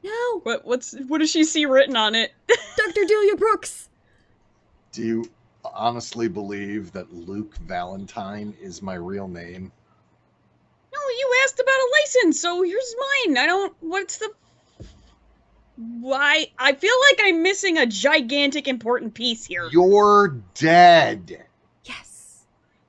No. What does she see written on it? Dr. Delia Brooks. Do you honestly believe that Luke Valentine is my real name? No, you asked about a license, so here's mine. Why? I feel like I'm missing a gigantic important piece here. You're dead. Yes.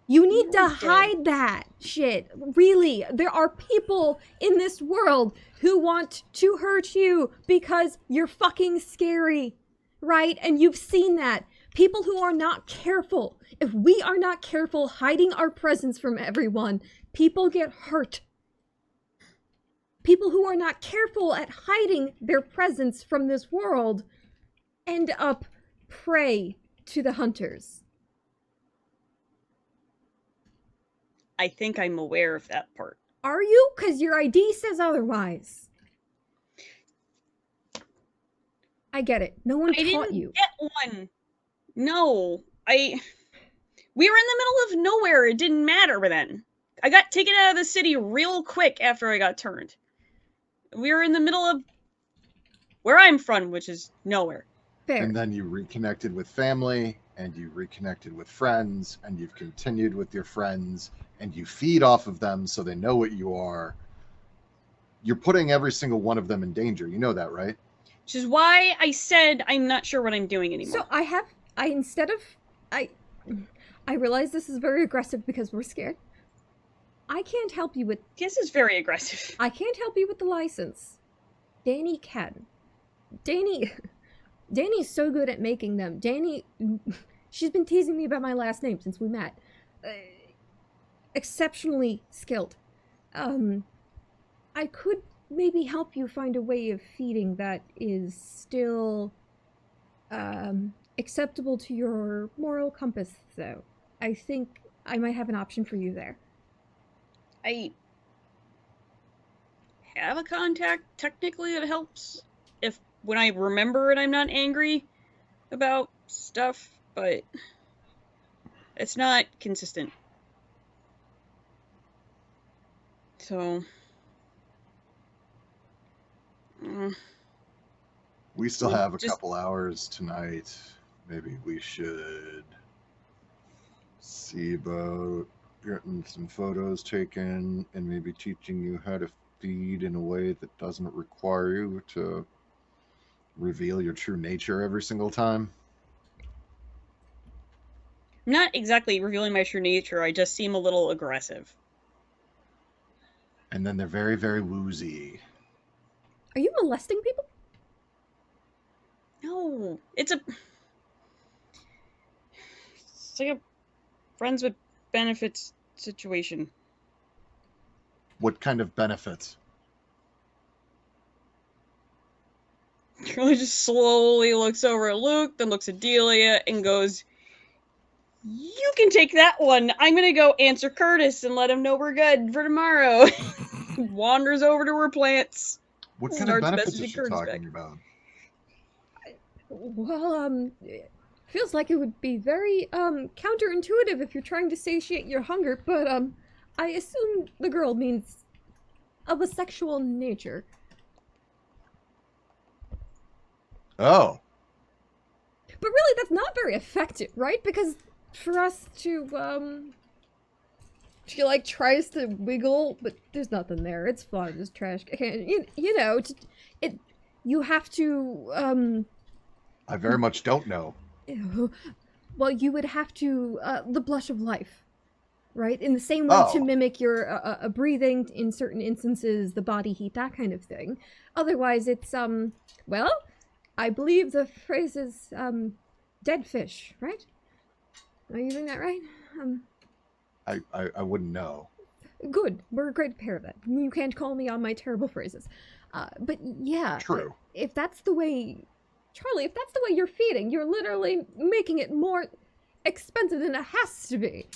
You need You're to dead. hide that shit. Really, there are people in this world who want to hurt you because you're fucking scary, right? And you've seen that. People who are not careful. If we are not careful hiding our presence from everyone, people get hurt. People who are not careful at hiding their presence from this world end up prey to the hunters. I think I'm aware of that part. Are you? Because your ID says otherwise. I get it. No one I taught didn't you. get one. No, we were in the middle of nowhere. It didn't matter then. I got taken out of the city real quick after I got turned. We were in the middle of where I'm from, which is nowhere. Fair. And then you reconnected with family, and you reconnected with friends, and you've continued with your friends, and you feed off of them so they know what you are. You're putting every single one of them in danger. You know that, right? Which is why I said I'm not sure what I'm doing anymore. So I realize this is very aggressive because we're scared. I can't help you with This is very aggressive. I can't help you with the license. Danny can. Danny's so good at making them. She's been teasing me about my last name since we met. Exceptionally skilled. I could maybe help you find a way of feeding that is still acceptable to your moral compass, though. I think I might have an option for you there. I have a contact technically that helps if when I remember it I'm not angry about stuff, but it's not consistent. So We still have a Just- couple hours tonight. Maybe we should see about getting some photos taken and maybe teaching you how to feed in a way that doesn't require you to reveal your true nature every single time. I'm not exactly revealing my true nature, I just seem a little aggressive. And then they're very, very woozy. Are you molesting people? No, it's like a friends with benefits situation. What kind of benefits? Charlie just slowly looks over at Luke, then looks at Delia, and goes, "You can take that one. I'm gonna go answer Curtis and let him know we're good for tomorrow." Wanders over to her plants. What kind of Starts benefits is messaging she Curtis talking back. about? Well, it feels like it would be very counterintuitive if you're trying to satiate your hunger, but I assume the girl means of a sexual nature. Oh, But really, that's not very effective, right? Because for us to She, like, tries to wiggle, but there's nothing there. It's fine. There's trash can. You know, you have to, I very much don't know. well, you would have to, the blush of life, right? In the same way to mimic your breathing in certain instances, the body heat, that kind of thing. Otherwise, it's, well, I believe the phrase is, dead fish, right? Am I using that right? I wouldn't know. Good. We're a great pair then. You can't call me on my terrible phrases. But yeah. True. If that's the way... Charlie, if that's the way you're feeding, you're literally making it more expensive than it has to be.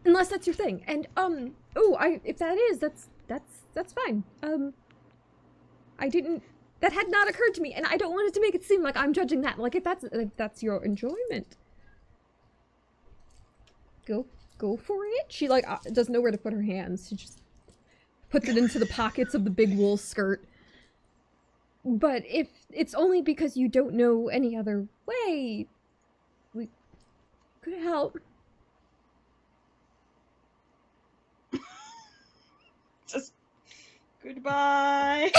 Unless that's your thing. And, if that is, that's fine. That had not occurred to me, and I don't want it to make it seem like I'm judging that. Like, if that's your enjoyment, go for it. She, like, doesn't know where to put her hands. She just puts it into the pockets of the big wool skirt. But if it's only because you don't know any other way, we could help. Just goodbye.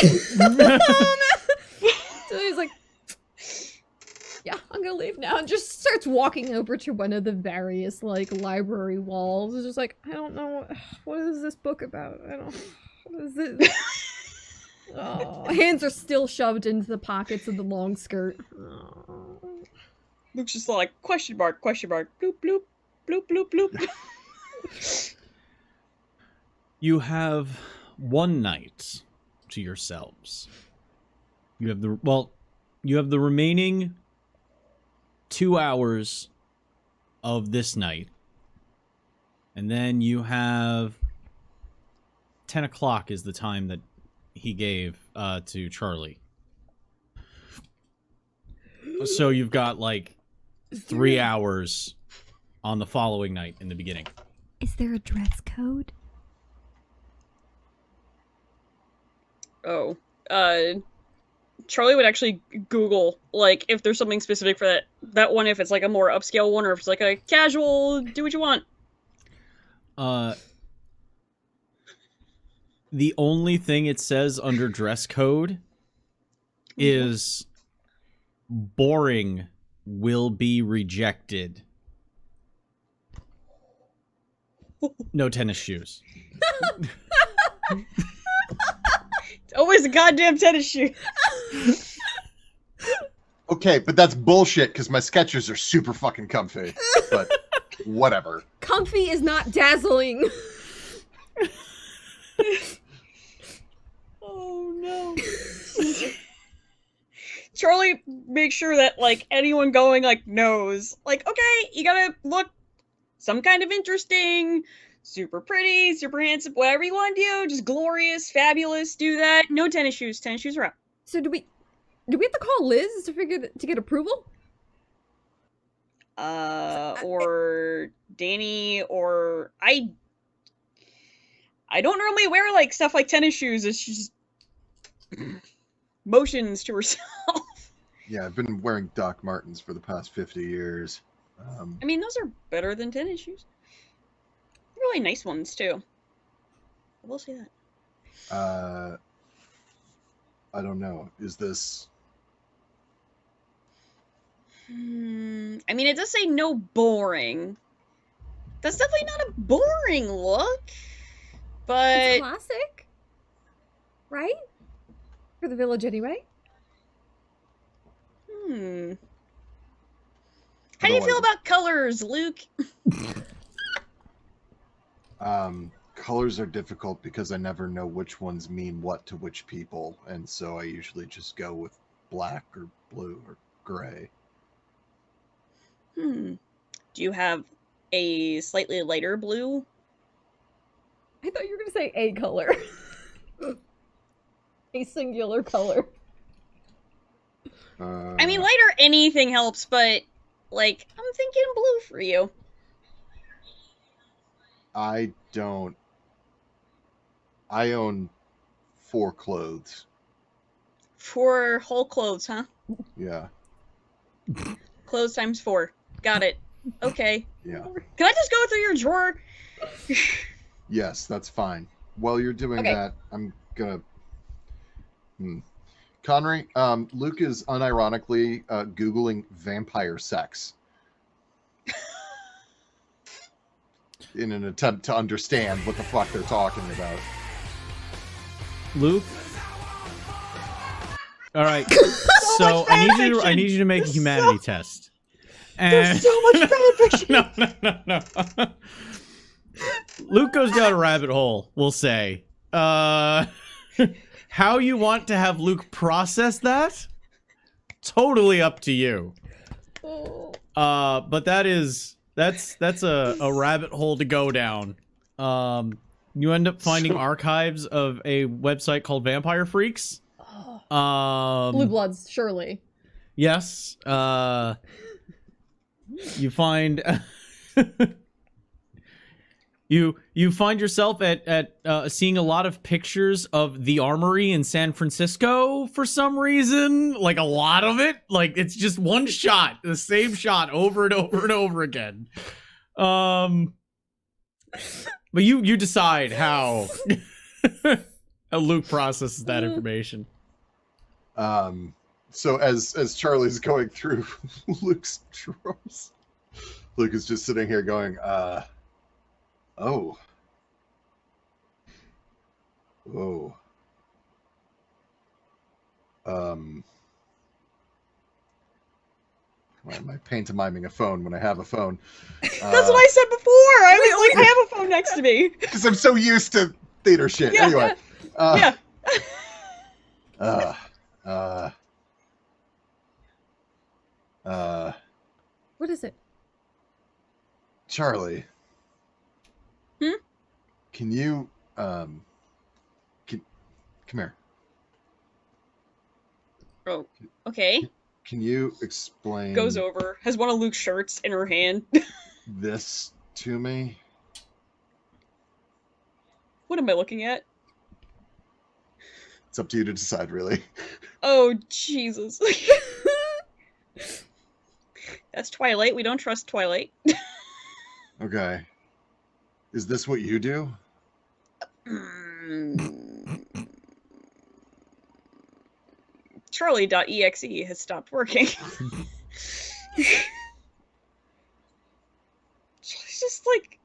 So he's like, yeah, I'm gonna leave now, and just starts walking over to one of the various, like, library walls. It's just like, I don't know, what is this book about? What is this? Oh, hands are still shoved into the pockets of the long skirt. Oh. Luke's just like, question mark, bloop, bloop, bloop, bloop, bloop. You have one night to yourselves. You have the remaining 2 hours of this night. And then you have 10 o'clock is the time that he gave to Charlie. So you've got, like, 3 hours on the following night in the beginning. Is there a dress code? Oh. Charlie would actually Google, like, if there's something specific for that one, if it's, like, a more upscale one, or if it's, like, a casual, do what you want. The only thing it says under dress code is boring will be rejected. No tennis shoes. Always a goddamn tennis shoe. Okay, but that's bullshit because my Skechers are super fucking comfy. But whatever. Comfy is not dazzling. Oh no. Charlie makes sure that, like, anyone going, like, knows. Like, okay, you gotta look some kind of interesting, super pretty, super handsome, whatever you want to do. Just glorious, fabulous, do that. No tennis shoes. Tennis shoes are out. So do we have to call Liz to get approval? Or Danny, or I don't normally wear, like, stuff like tennis shoes. It's just motions to herself. Yeah, I've been wearing Doc Martens for the past 50 years. I mean, those are better than tennis shoes. Really nice ones, too. I will say that. I don't know. Is this... I mean, it does say no boring. That's definitely not a boring look. But... It's classic. Right? For the village, anyway. How do you feel about colors, Luke? Colors are difficult because I never know which ones mean what to which people, and so I usually just go with black or blue or gray. Do you have a slightly lighter blue? I thought you were going to say a color. A singular color. I mean, lighter anything helps, but, like, I'm thinking blue for you. I own 4 clothes. 4 whole clothes, huh? Yeah. Clothes times 4. Got it. Okay. Yeah. Can I just go through your drawer? Yes, that's fine. While you're doing Okay. that, I'm gonna. Connery, Luke is unironically Googling vampire sex in an attempt to understand what the fuck they're talking about. Luke. All right. So So much I fan need you to make a fiction. humanity test. There's so much fan fiction. No. Luke goes down a rabbit hole, we'll say. How you want to have Luke process that? Totally up to you. But that's a rabbit hole to go down. You end up finding archives of a website called Vampire Freaks. Blue Bloods, surely. Yes. You find you find yourself at seeing a lot of pictures of the Armory in San Francisco for some reason. Like a lot of it. Like it's just one shot, the same shot over and over and over again. But you decide how Luke processes that information. So as Charlie's going through Luke's drawers, Luke is just sitting here going, oh. Why am I pantomiming a phone when I have a phone? That's what I said before. I was like, I have a phone next to me. Because I'm so used to theater shit. Yeah. Anyway. Yeah. What is it? Charlie. Hmm? Can you come here. Oh, okay. Can you explain Goes over, has one of Luke's shirts in her hand. this to me? What am I looking at? It's up to you to decide, really. Oh, Jesus. That's Twilight. We don't trust Twilight. Okay. Is this what you do? Charlie.exe has stopped working. She's just like,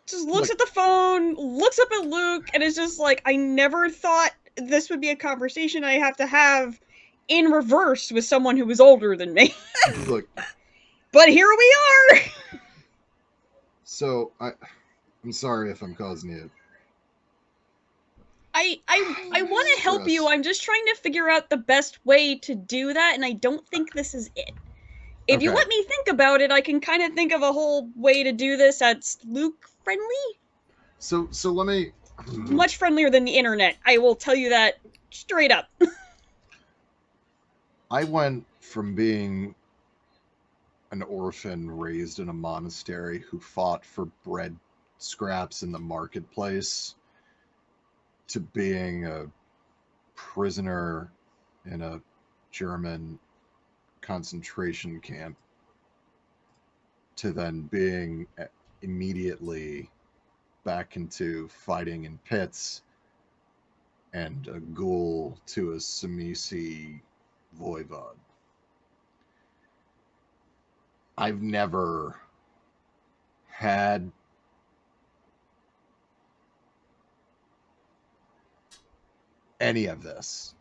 just looks at the phone, looks up at Luke, and is just like, I never thought this would be a conversation I have to have in reverse with someone who was older than me. Look. But here we are! So, I'm sorry if I'm causing you. I want to help you. I'm just trying to figure out the best way to do that, and I don't think this is it. If you Okay. let me think about it, I can kind of think of a whole way to do this that's Luke-friendly. So let me... Much friendlier than the internet. I will tell you that straight up. I went from being an orphan raised in a monastery who fought for bread scraps in the marketplace to being a prisoner in a German concentration camp to then being immediately back into fighting in pits and a ghoul to a Samisi voivod. I've never had any of this.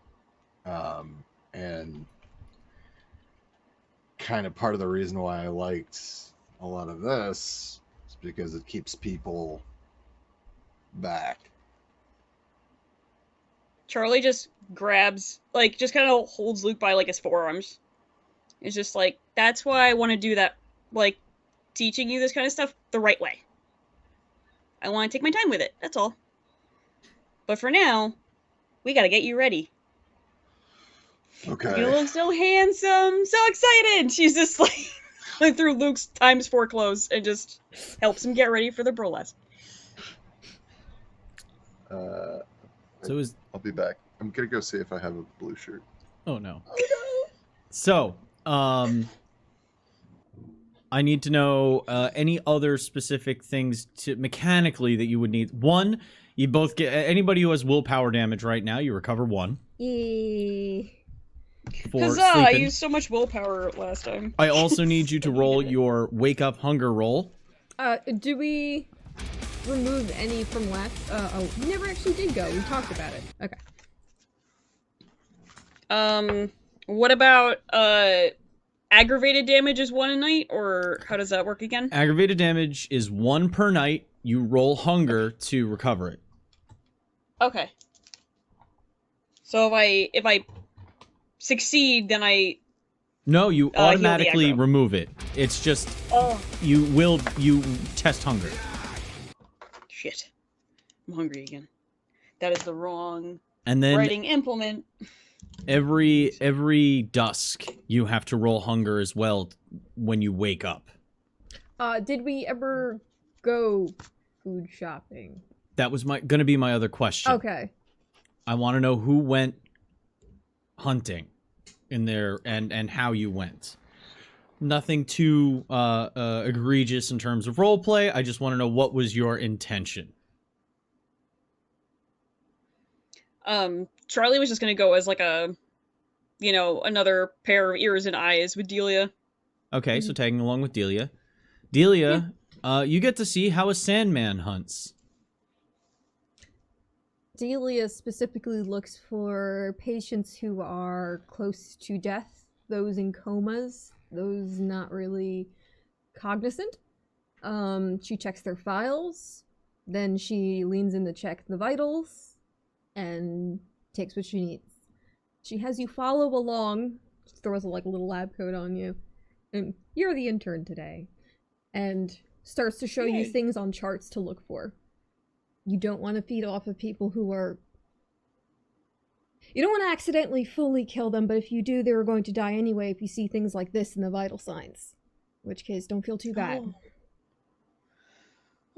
And kind of part of the reason why I liked a lot of this is because it keeps people back. Charlie just grabs, like, just kind of holds Luke by, like, his forearms. It's just like, that's why I want to do that, like, teaching you this kind of stuff the right way. I want to take my time with it, that's all. But for now, we gotta get you ready. Okay. You look so handsome, so excited! She's just, like, went through Luke's ×4 clothes and just helps him get ready for the burlesque. I'll be back. I'm gonna go see if I have a blue shirt. Oh no. So, I need to know any other specific things mechanically that you would need. One, you both get anybody who has willpower damage right now. You recover 1 Yay. for Huzzah! I sleeping. used so much willpower last time. I also need you to roll your wake up hunger roll. Do we remove any from last? Oh, we never actually did go. We talked about it. Okay. What about, aggravated damage is 1 a night, or how does that work again? Aggravated damage is 1 per night. You roll hunger to recover it. Okay. So if I succeed, then I... No, you automatically aggro. remove it. It's just Oh. you test hunger. Shit. I'm hungry again. That is the wrong And then writing implement. every dusk you have to roll hunger as well when you wake up. Did we ever go food shopping? That was gonna be my other question. Okay. I want to know who went hunting in there and how you went. Nothing too egregious in terms of roleplay. I just want to know what was your intention. Charlie was just gonna go as like a, another pair of ears and eyes with Delia. Okay, so tagging along with Delia. Delia, you get to see how a Sandman hunts. Delia specifically looks for patients who are close to death, those in comas, those not really cognizant. She checks their files, then she leans in to check the vitals, and takes what she needs. She has you follow along, throws a little lab coat on you, and you're the intern today, and starts to show you Yay. things on charts to look for. You don't want to feed off of people who are... You don't want to accidentally fully kill them, but if you do, they're going to die anyway if you see things like this in the vital signs. In which case, don't feel too bad.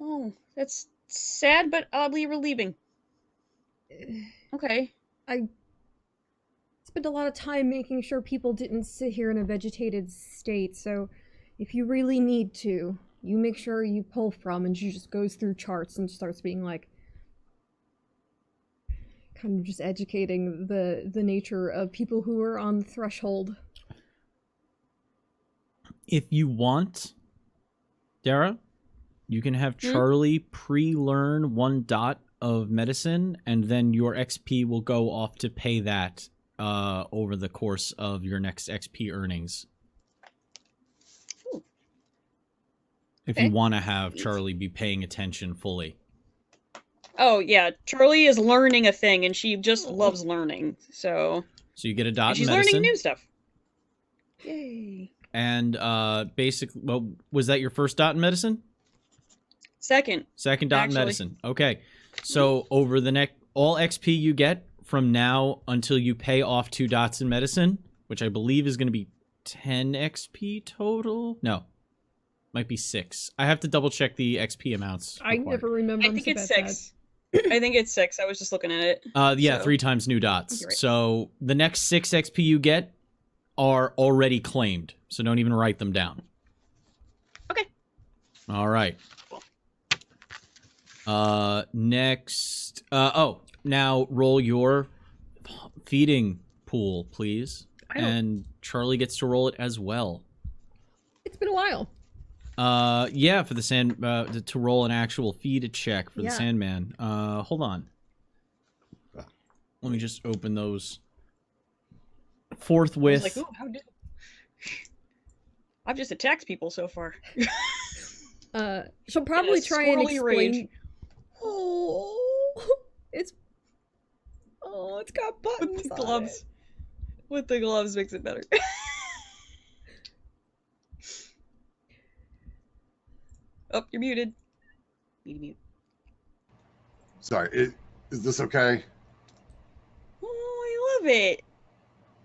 Oh, that's sad but oddly relieving. Okay. I spent a lot of time making sure people didn't sit here in a vegetated state, so if you really need to, you make sure you pull from, and she just goes through charts and starts being kind of just educating the nature of people who are on the threshold. If you want, Dara, you can have Charlie pre-learn 1 dot of medicine, and then your XP will go off to pay that over the course of your next XP earnings. Ooh. If you want to have Charlie be paying attention fully. Oh, yeah. Charlie is learning a thing, and she just loves learning, so... So you get a dot she's in medicine. learning new stuff. Yay. And basically, well, was that your first dot in medicine? Second Second dot in actually. medicine. Okay. So over the next, all XP you get from now until you pay off 2 dots in medicine, which I believe is going to be 10 XP total. No, might be 6. I have to double check the XP amounts. I required. never remember. I think it's 6. I think it's 6. I was just looking at it. Yeah, so. 3 times new dots. You're right. So the next 6 XP you get are already claimed. So don't even write them down. Okay. All right. Next. Now roll your feeding pool, please. And Charlie gets to roll it as well. It's been a while. Yeah, for the to roll an actual feed check for the Yeah. Sandman. Hold on. Let me just open those forthwith. I was like, ooh, how did... I've just attacked people so far. She'll probably try and squirrely explain. rage. It's got buttons. With the on gloves. it. With the gloves makes it better. Oh, you're muted. Mute. Sorry, is this okay? Oh, I love it.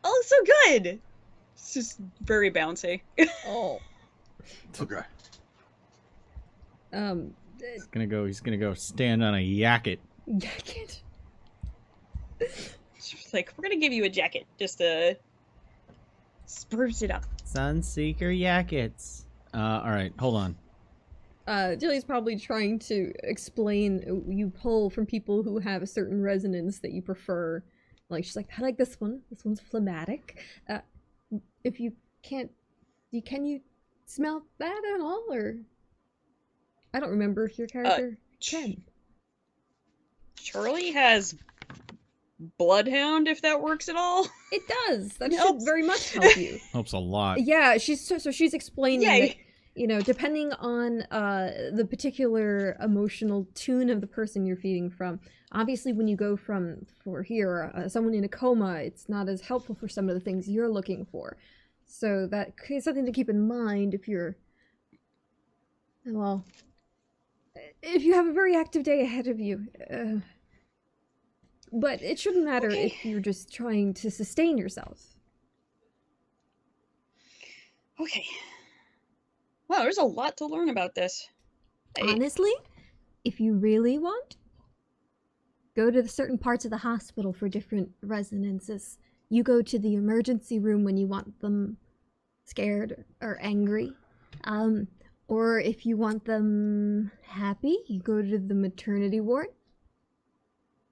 Oh, it's so good. It's just very bouncy. Oh. Okay. He's gonna go stand on a jacket. Jacket. It's like, we're gonna give you a jacket just to spruce it up. Sunseeker jackets. All right, hold on. Jilly's probably trying to explain you pull from people who have a certain resonance that you prefer. Like, she's like, I like this one. This one's phlegmatic. If you can't... Can you smell that at all, or... I don't remember if your character can. Charlie has Bloodhound, if that works at all. It does. That Helps. should very much help you. Helps a lot. Yeah, she's explaining Yay. that, you know, depending on the particular emotional tune of the person you're feeding from. Obviously, when you go for someone in a coma, it's not as helpful for some of the things you're looking for. So that is something to keep in mind if you're, well, if you have a very active day ahead of you. But it shouldn't matter if you're just trying to sustain yourself. Okay. Wow, there's a lot to learn about this. Honestly, if you really want, go to the certain parts of the hospital for different resonances. You go to the emergency room when you want them scared or angry. Or if you want them happy, you go to the maternity ward.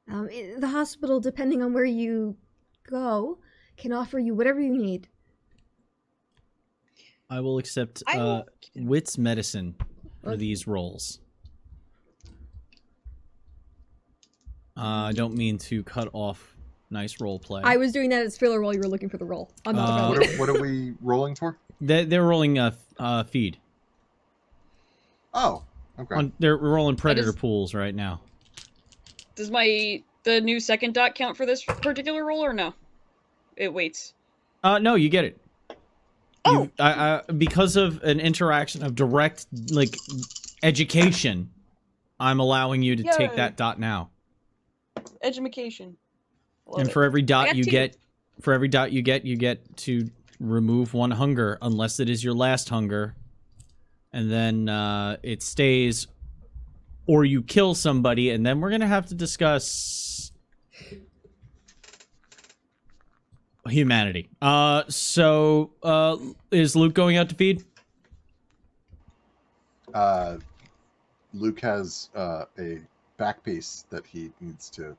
The hospital, depending on where you go, can offer you whatever you need. I will accept wits medicine for these rolls. I don't mean to cut off nice role play. I was doing that as filler while you were looking for the roll. I'm not about it. What are we rolling for? They're rolling feed. Oh, okay. They're rolling predator pools right now. Does the new second dot count for this particular roll, or no? It waits. No, you get it. Oh! Because of an interaction of direct, like, education, I'm allowing you to take that dot now. Edumacation. And for every dot you get, you get to remove one hunger, unless it is your last hunger. And then it stays, or you kill somebody, and then we're gonna have to discuss humanity. So is Luke going out to feed? Luke has a back piece that he needs to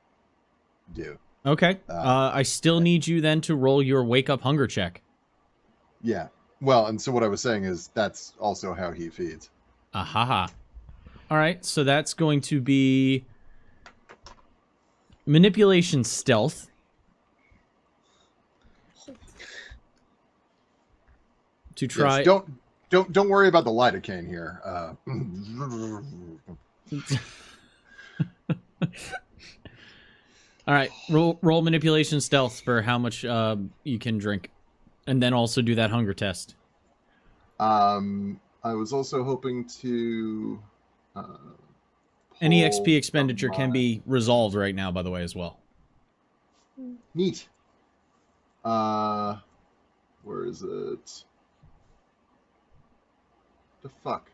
do. Okay. I still need you then to roll your wake up hunger check. Yeah. Well, and so what I was saying is that's also how he feeds. Ahaha. All right, so that's going to be manipulation stealth. To try. Yes, don't worry about the lidocaine here. All right, roll manipulation stealth for how much you can drink, and then also do that hunger test. I was also hoping to. Any XP expenditure can be resolved right now, by the way, as well. Neat. Where is it? The fuck?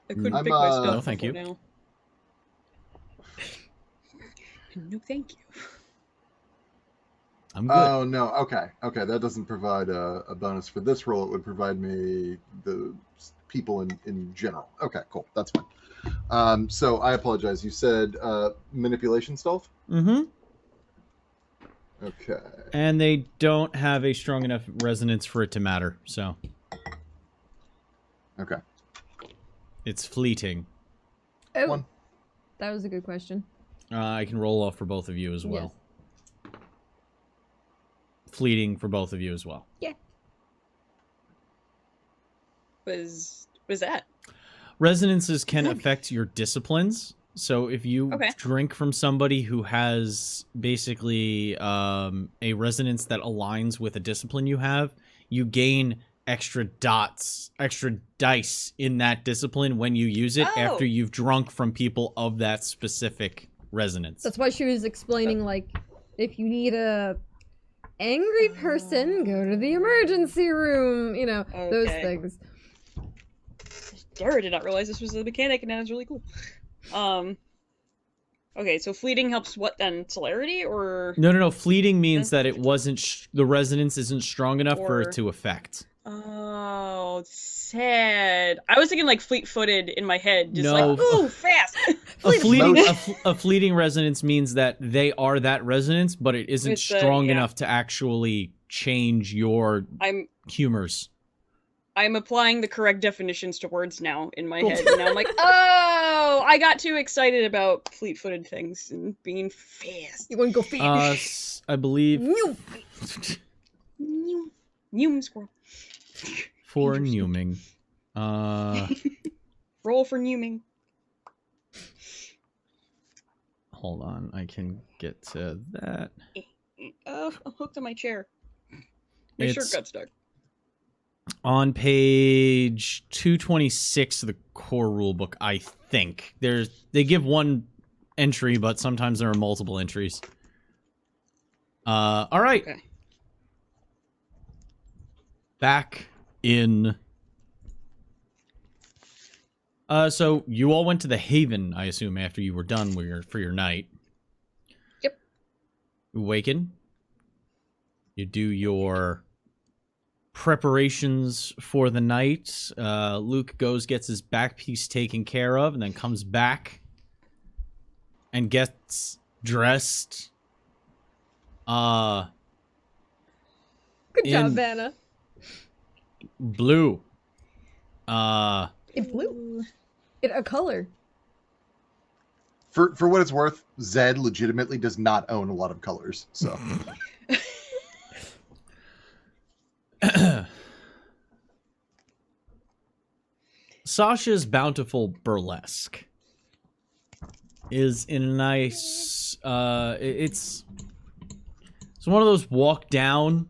I couldn't pick my stuff. No, thank you. Now. No, thank you. I'm good. Oh, no. Okay. Okay, that doesn't provide a bonus for this roll. It would provide me the people in general. Okay, cool. That's fine. So I apologize. You said manipulation stealth? Mm-hmm. Okay. And they don't have a strong enough resonance for it to matter, so. Okay. It's fleeting. Oh, One. that was a good question. I can roll off for both of you as well. Yes. Fleeting for both of you as well. Yeah. Was that? Resonances can affect your disciplines. So if you Okay. drink from somebody who has basically a resonance that aligns with a discipline you have, you gain extra dice in that discipline when you use it after you've drunk from people of that specific resonance. That's why she was explaining, like, if you need a angry person, go to the emergency room, you know, those Okay. things. Dara did not realize this was a mechanic, and that was really cool. Okay, so fleeting helps what then? Celerity, or? No. Fleeting means that it wasn't the resonance isn't strong enough for Or- it to affect. Oh, sad. I was thinking like fleet-footed in my head, just No. like, ooh, fast. A fleeting resonance means that they are that resonance, but it isn't It's, strong yeah. enough to actually change your I'm humors. applying the correct definitions to words now in my Cool. head. And now I'm like, oh, I got too excited about fleet-footed things and being fast. You want to go feet? I believe Noom squirrel. for Interesting. Newming. Roll for Newming. Hold on, I can get to that. Oh, I'm hooked on my chair. My shirt It's got stuck. on page 226 of the core rulebook, I think. They give one entry, but sometimes there are multiple entries. All right. Okay. Back in. So you all went to the Haven, I assume, after you were done for your night. Yep. You awaken. You do your preparations for the night. Luke gets his back piece taken care of, and then comes back and gets dressed. Good job, Vanna. Blue. It blue. It a color. For what it's worth, Zed legitimately does not own a lot of colors, so. Sasha's Bountiful Burlesque is in a nice, it's one of those walk down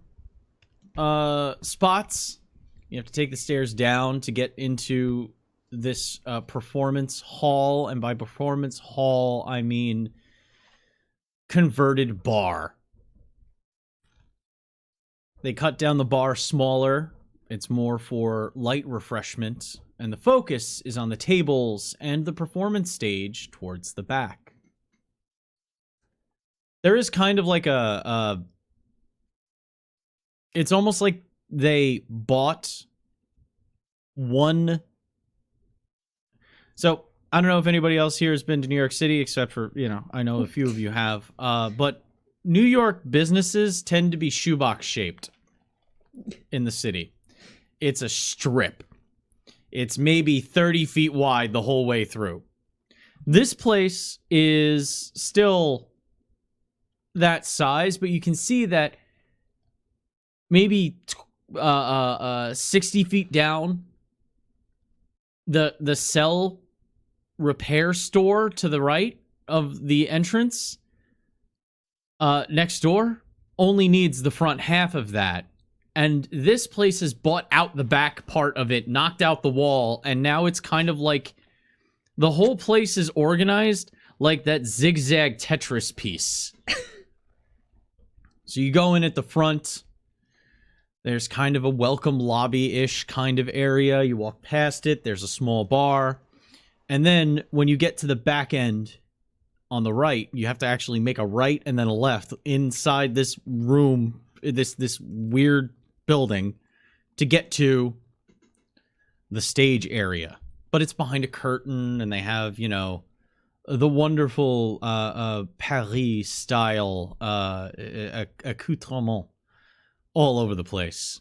spots. You have to take the stairs down to get into this performance hall, and by performance hall I mean converted bar. They cut down the bar smaller. It's more for light refreshment, and the focus is on the tables and the performance stage towards the back. There is kind of like it's almost like they bought one. So I don't know if anybody else here has been to New York City, except for, I know a few of you have. But New York businesses tend to be shoebox shaped in the city. It's a strip. It's maybe 30 feet wide the whole way through. This place is still that size, but you can see that maybe 60 feet down, the cell repair store to the right of the entrance next door only needs the front half of that. And this place has bought out the back part of it, knocked out the wall, and now it's kind of like the whole place is organized like that zigzag Tetris piece. So you go in at the front. There's kind of a welcome lobby-ish kind of area. You walk past it. There's a small bar. And then when you get to the back end on the right, you have to actually make a right and then a left inside this room, this weird building, to get to the stage area. But it's behind a curtain, and they have, the wonderful Paris-style accoutrement all over the place,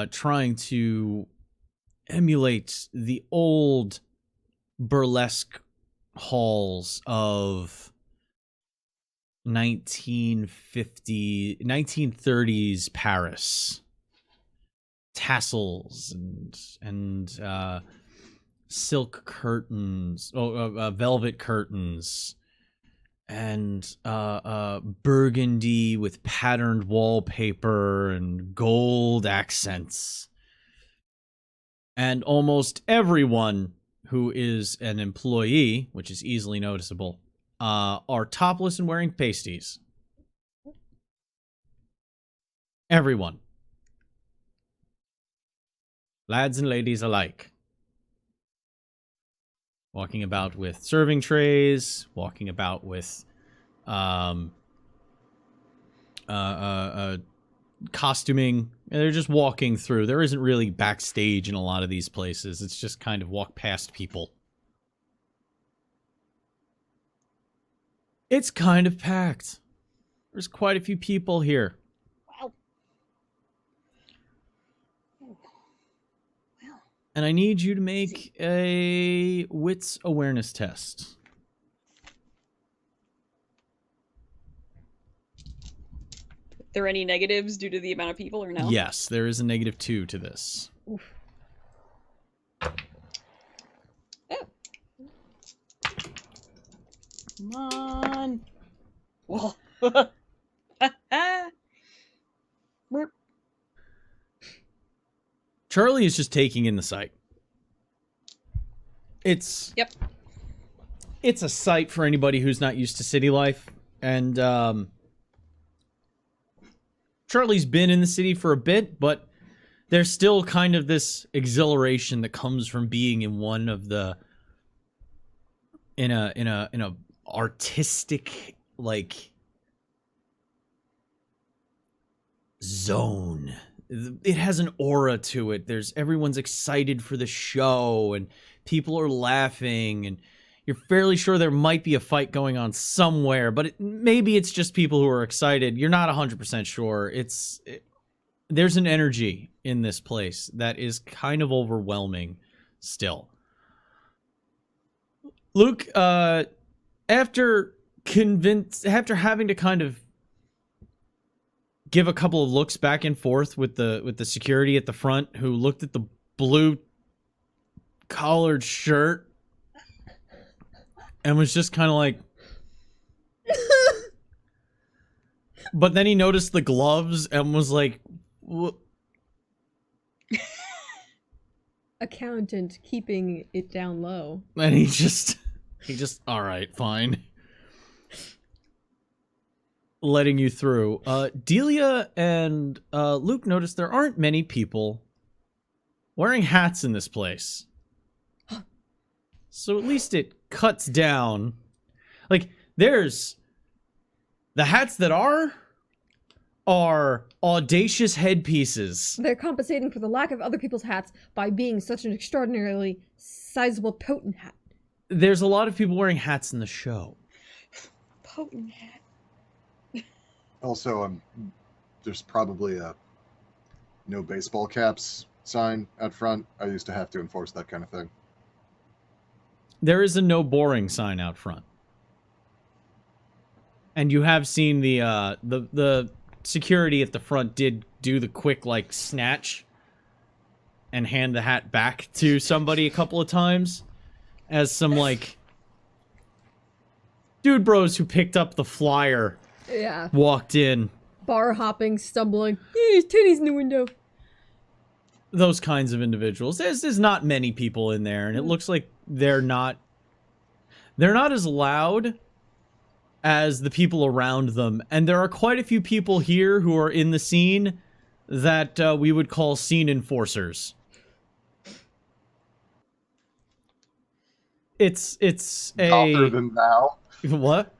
trying to emulate the old burlesque halls of 1930s Paris. Tassels and silk curtains, velvet curtains, and burgundy with patterned wallpaper and gold accents. And almost everyone who is an employee, which is easily noticeable, are topless and wearing pasties. Everyone. Lads and ladies alike. Walking about with serving trays, walking about with costuming. They're just walking through. There isn't really backstage in a lot of these places. It's just kind of walk past people. It's kind of packed. There's quite a few people here. Wow. Ooh. Well. And I need you to make a wits awareness test. Are there any negatives due to the amount of people or no? Yes, there is a -2 to this. Oof. Come on. Well. Burp. Charlie is just taking in the sight. It's a sight for anybody who's not used to city life. And Charlie's been in the city for a bit, but there's still kind of this exhilaration that comes from being in one of the in a artistic like zone. It has an aura to it. Everyone's excited for the show and people are laughing and you're fairly sure there might be a fight going on somewhere, but maybe it's just people who are excited. You're not 100% sure. There's an energy in this place that is kind of overwhelming still. Luke, after having to kind of give a couple of looks back and forth with the security at the front who looked at the blue collared shirt and was just kind of like, but then he noticed the gloves and was like, what? Accountant keeping it down low. And he just, all right, fine. Letting you through. Delia and Luke noticed there aren't many people wearing hats in this place. So at least it cuts down. Like, there's the hats that are audacious headpieces. They're compensating for the lack of other people's hats by being such an extraordinarily sizable, potent hat. There's a lot of people wearing hats in the show. Potent hat. Also, there's probably a no baseball caps sign out front. I used to have to enforce that kind of thing. There is a no boring sign out front. And you have seen the security at the front did do the quick, like, snatch and hand the hat back to somebody a couple of times as some, like, dude bros who picked up the flyer Yeah. walked in. Bar hopping, stumbling. There's titties in the window. Those kinds of individuals. There's not many people in there, and it looks like they're not as loud as the people around them. And there are quite a few people here who are in the scene that we would call scene enforcers. It's a Gother than thou. What?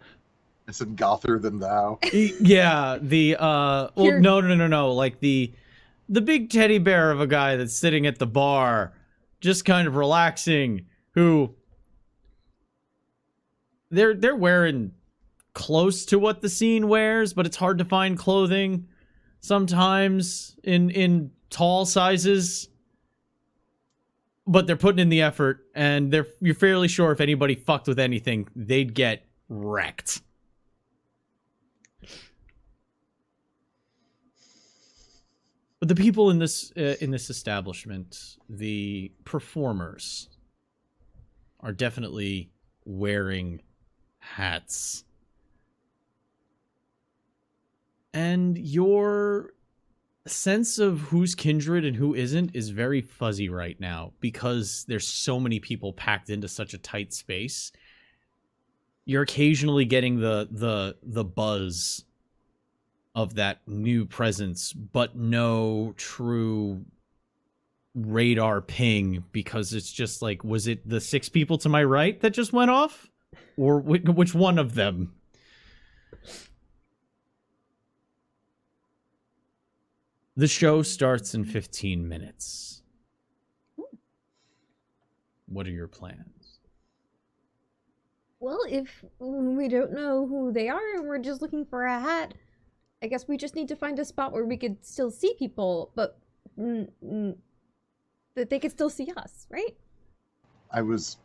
I said gother than thou. Yeah, well, Here- no. Like the big teddy bear of a guy that's sitting at the bar, just kind of relaxing, who they're wearing close to what the scene wears, but it's hard to find clothing sometimes in tall sizes. But they're putting in the effort, and you're fairly sure if anybody fucked with anything, they'd get wrecked. But the people in this establishment, the performers, are definitely wearing hats. And your sense of who's kindred and who isn't is very fuzzy right now because there's so many people packed into such a tight space. You're occasionally getting the buzz of that new presence, but no true radar ping because it's just like, was it the 6 people to my right that just went off? Or which one of them? The show starts in 15 minutes. What are your plans? Well, if we don't know who they are and we're just looking for a hat, I guess we just need to find a spot where we could still see people, but that they could still see us, right? I was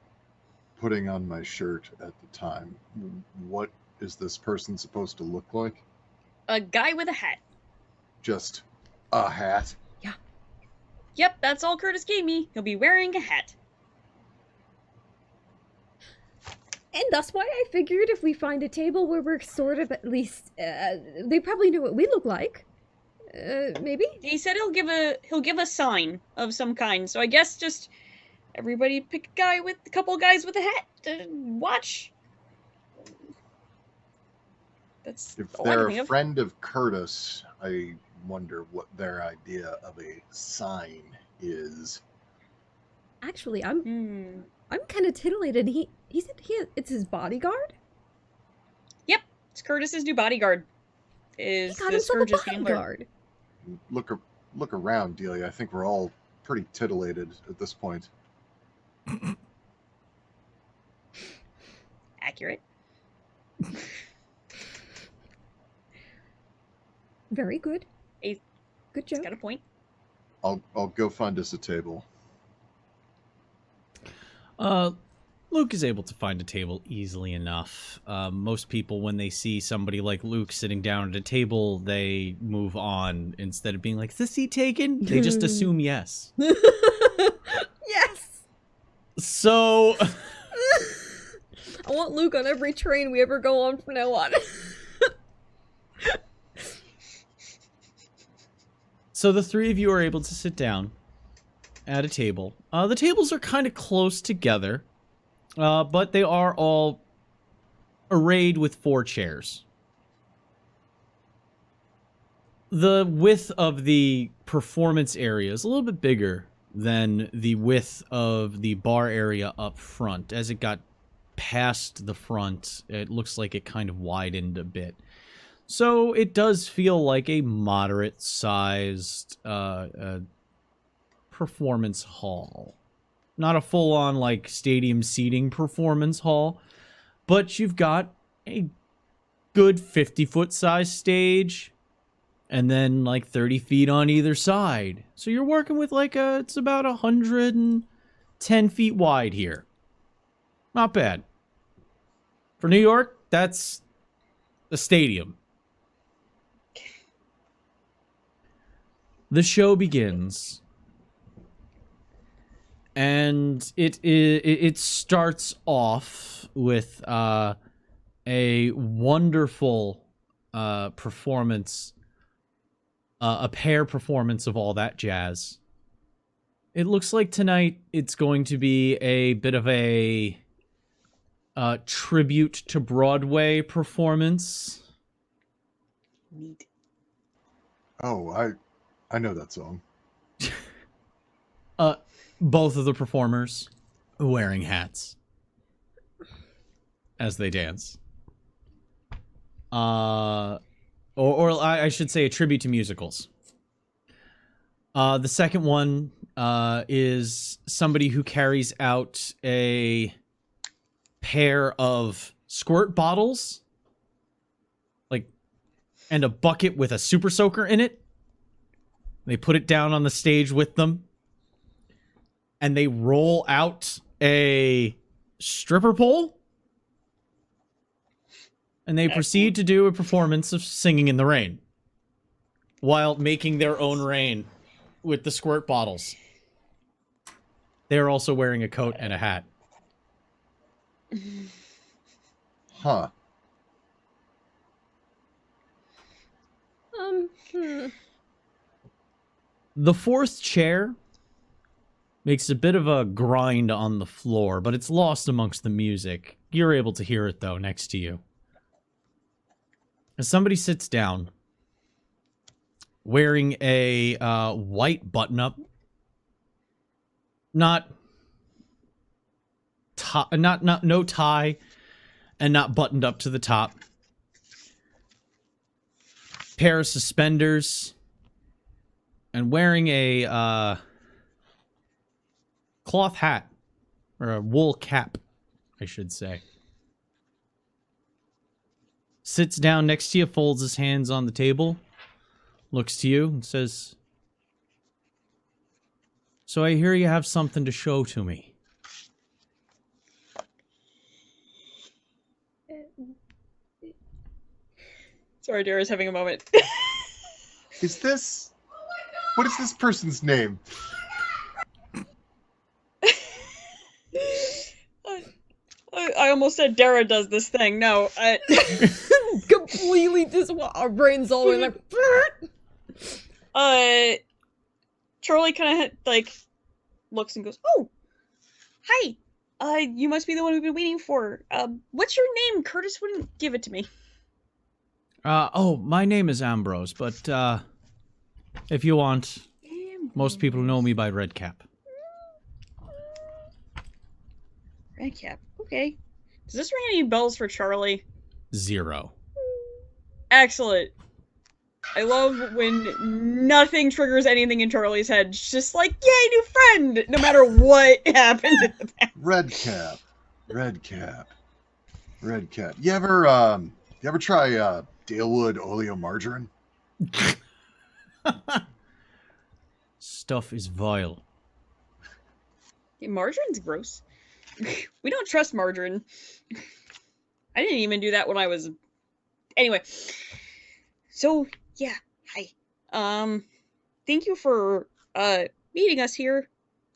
putting on my shirt at the time. What is this person supposed to look like? A guy with a hat. Just a hat? Yep, that's all Curtis gave me. He'll be wearing a hat. And that's why I figured if we find a table where we're sort of at least, they probably know what we look like. Maybe? He said he'll give a sign of some kind. So I guess just everybody pick a couple guys with a hat to watch. That's If all I can they're think a of. friend of Curtis, I wonder what their idea of a sign is. Actually, I'm kind of titillated. He said it's his bodyguard? Yep, it's Curtis's new bodyguard. Is He got the himself a Scourge's handler. bodyguard. Look around, Delia. I think we're all pretty titillated at this point. Accurate. Very good. He's Good job. got a point. I'll go find us a table. Luke is able to find a table easily enough. Most people, when they see somebody like Luke sitting down at a table, they move on instead of being like, "Is the seat taken?" They just assume yes. Yes! So, I want Luke on every train we ever go on from now on. so the three of you are able to sit down at a table. The tables are kind of close together, but they are all arrayed with 4 chairs. The width of the performance area is a little bit bigger than the width of the bar area up front. As it got past the front, it looks like it kind of widened a bit. So it does feel like a moderate-sized performance hall. Not a full-on, like, stadium seating performance hall, but you've got a good 50-foot size stage, and then, like, 30 feet on either side. So you're working with, like, it's about 110 feet wide here. Not bad. For New York, that's a stadium. The show begins, and it starts off with a wonderful performance, a pair performance of All That Jazz. It looks like tonight it's going to be a bit of a tribute to Broadway performance. Neat. Oh, I know that song. Both of the performers wearing hats as they dance. Or I should say a tribute to musicals. The second one is somebody who carries out a pair of squirt bottles, like, and a bucket with a super soaker in it. They put it down on the stage with them, and they roll out a stripper pole, and they proceed to do a performance of Singing in the Rain while making their own rain with the squirt bottles. They're also wearing a coat and a hat. Huh. The fourth chair makes a bit of a grind on the floor, but it's lost amongst the music. You're able to hear it, though, next to you. As somebody sits down, wearing a white button-up, no tie, and not buttoned up to the top. Pair of suspenders, and wearing a cloth hat, or a wool cap, I should say. Sits down next to you, folds his hands on the table, looks to you, and says, "So I hear you have something to show to me." Sorry, Dara's having a moment. Is this... What is this person's name? I almost said Dara does this thing. No, Completely just our brains all in like. Charlie kind of like looks and goes, "Oh, hi. You must be the one we've been waiting for. What's your name? Curtis wouldn't give it to me." Oh, my name is Ambrose, but, if you want, most people know me by Redcap. Redcap. Okay. Does this ring any bells for Charlie? 0. Excellent. I love when nothing triggers anything in Charlie's head. It's just like, yay, new friend! No matter what happened in the past. Redcap. You ever try Dalewood oleomargarine? Stuff is vile. Yeah, margarine's gross. We don't trust margarine. I didn't even do that when I was... Anyway. So, yeah. Hi. Thank you for, meeting us here.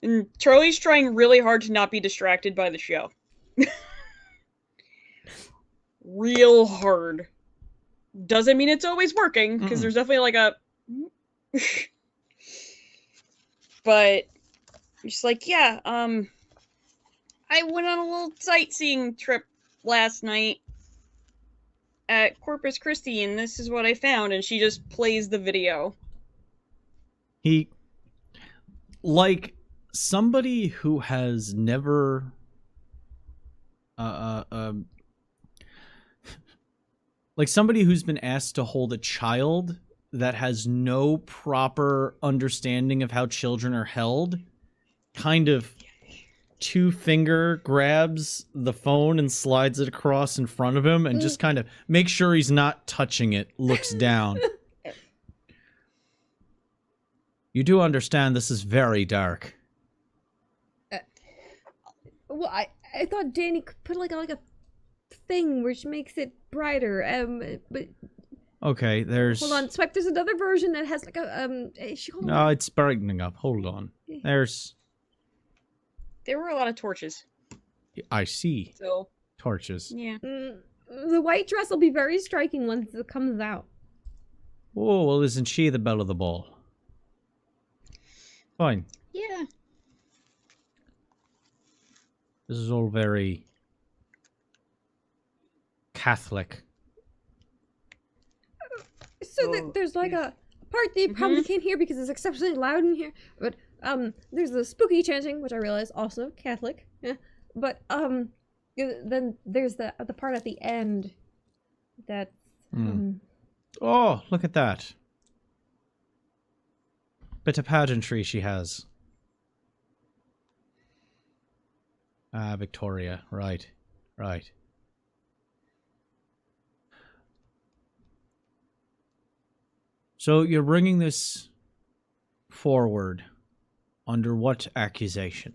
And Charlie's trying really hard to not be distracted by the show. Real hard. Doesn't mean it's always working, because there's definitely like a... But, just like, yeah, I went on a little sightseeing trip last night at Corpus Christi, and this is what I found, and she just plays the video. He, like somebody who has never, like somebody who's been asked to hold a child that has no proper understanding of how children are held, kind of 2-finger grabs the phone and slides it across in front of him and just kind of makes sure he's not touching it, looks down. You do understand this is very dark. Well, I thought Danny could put like a thing which makes it brighter. But okay, there's... Hold on, Swipe. There's another version that has like a No, it's brightening up. Hold on. There's... There were a lot of torches. I see. So Torches. yeah. The white dress will be very striking once it comes out. Oh, well, isn't she the belle of the ball? Fine. Yeah. This is all very Catholic. So there's like a part that you probably can't hear because it's exceptionally loud in here. But there's the spooky chanting, which I realize also Catholic. Yeah. But then there's the part at the end that Oh, look at that. Bit of pageantry she has. Ah, Victoria. Right. Right. So you're bringing this forward under what accusation?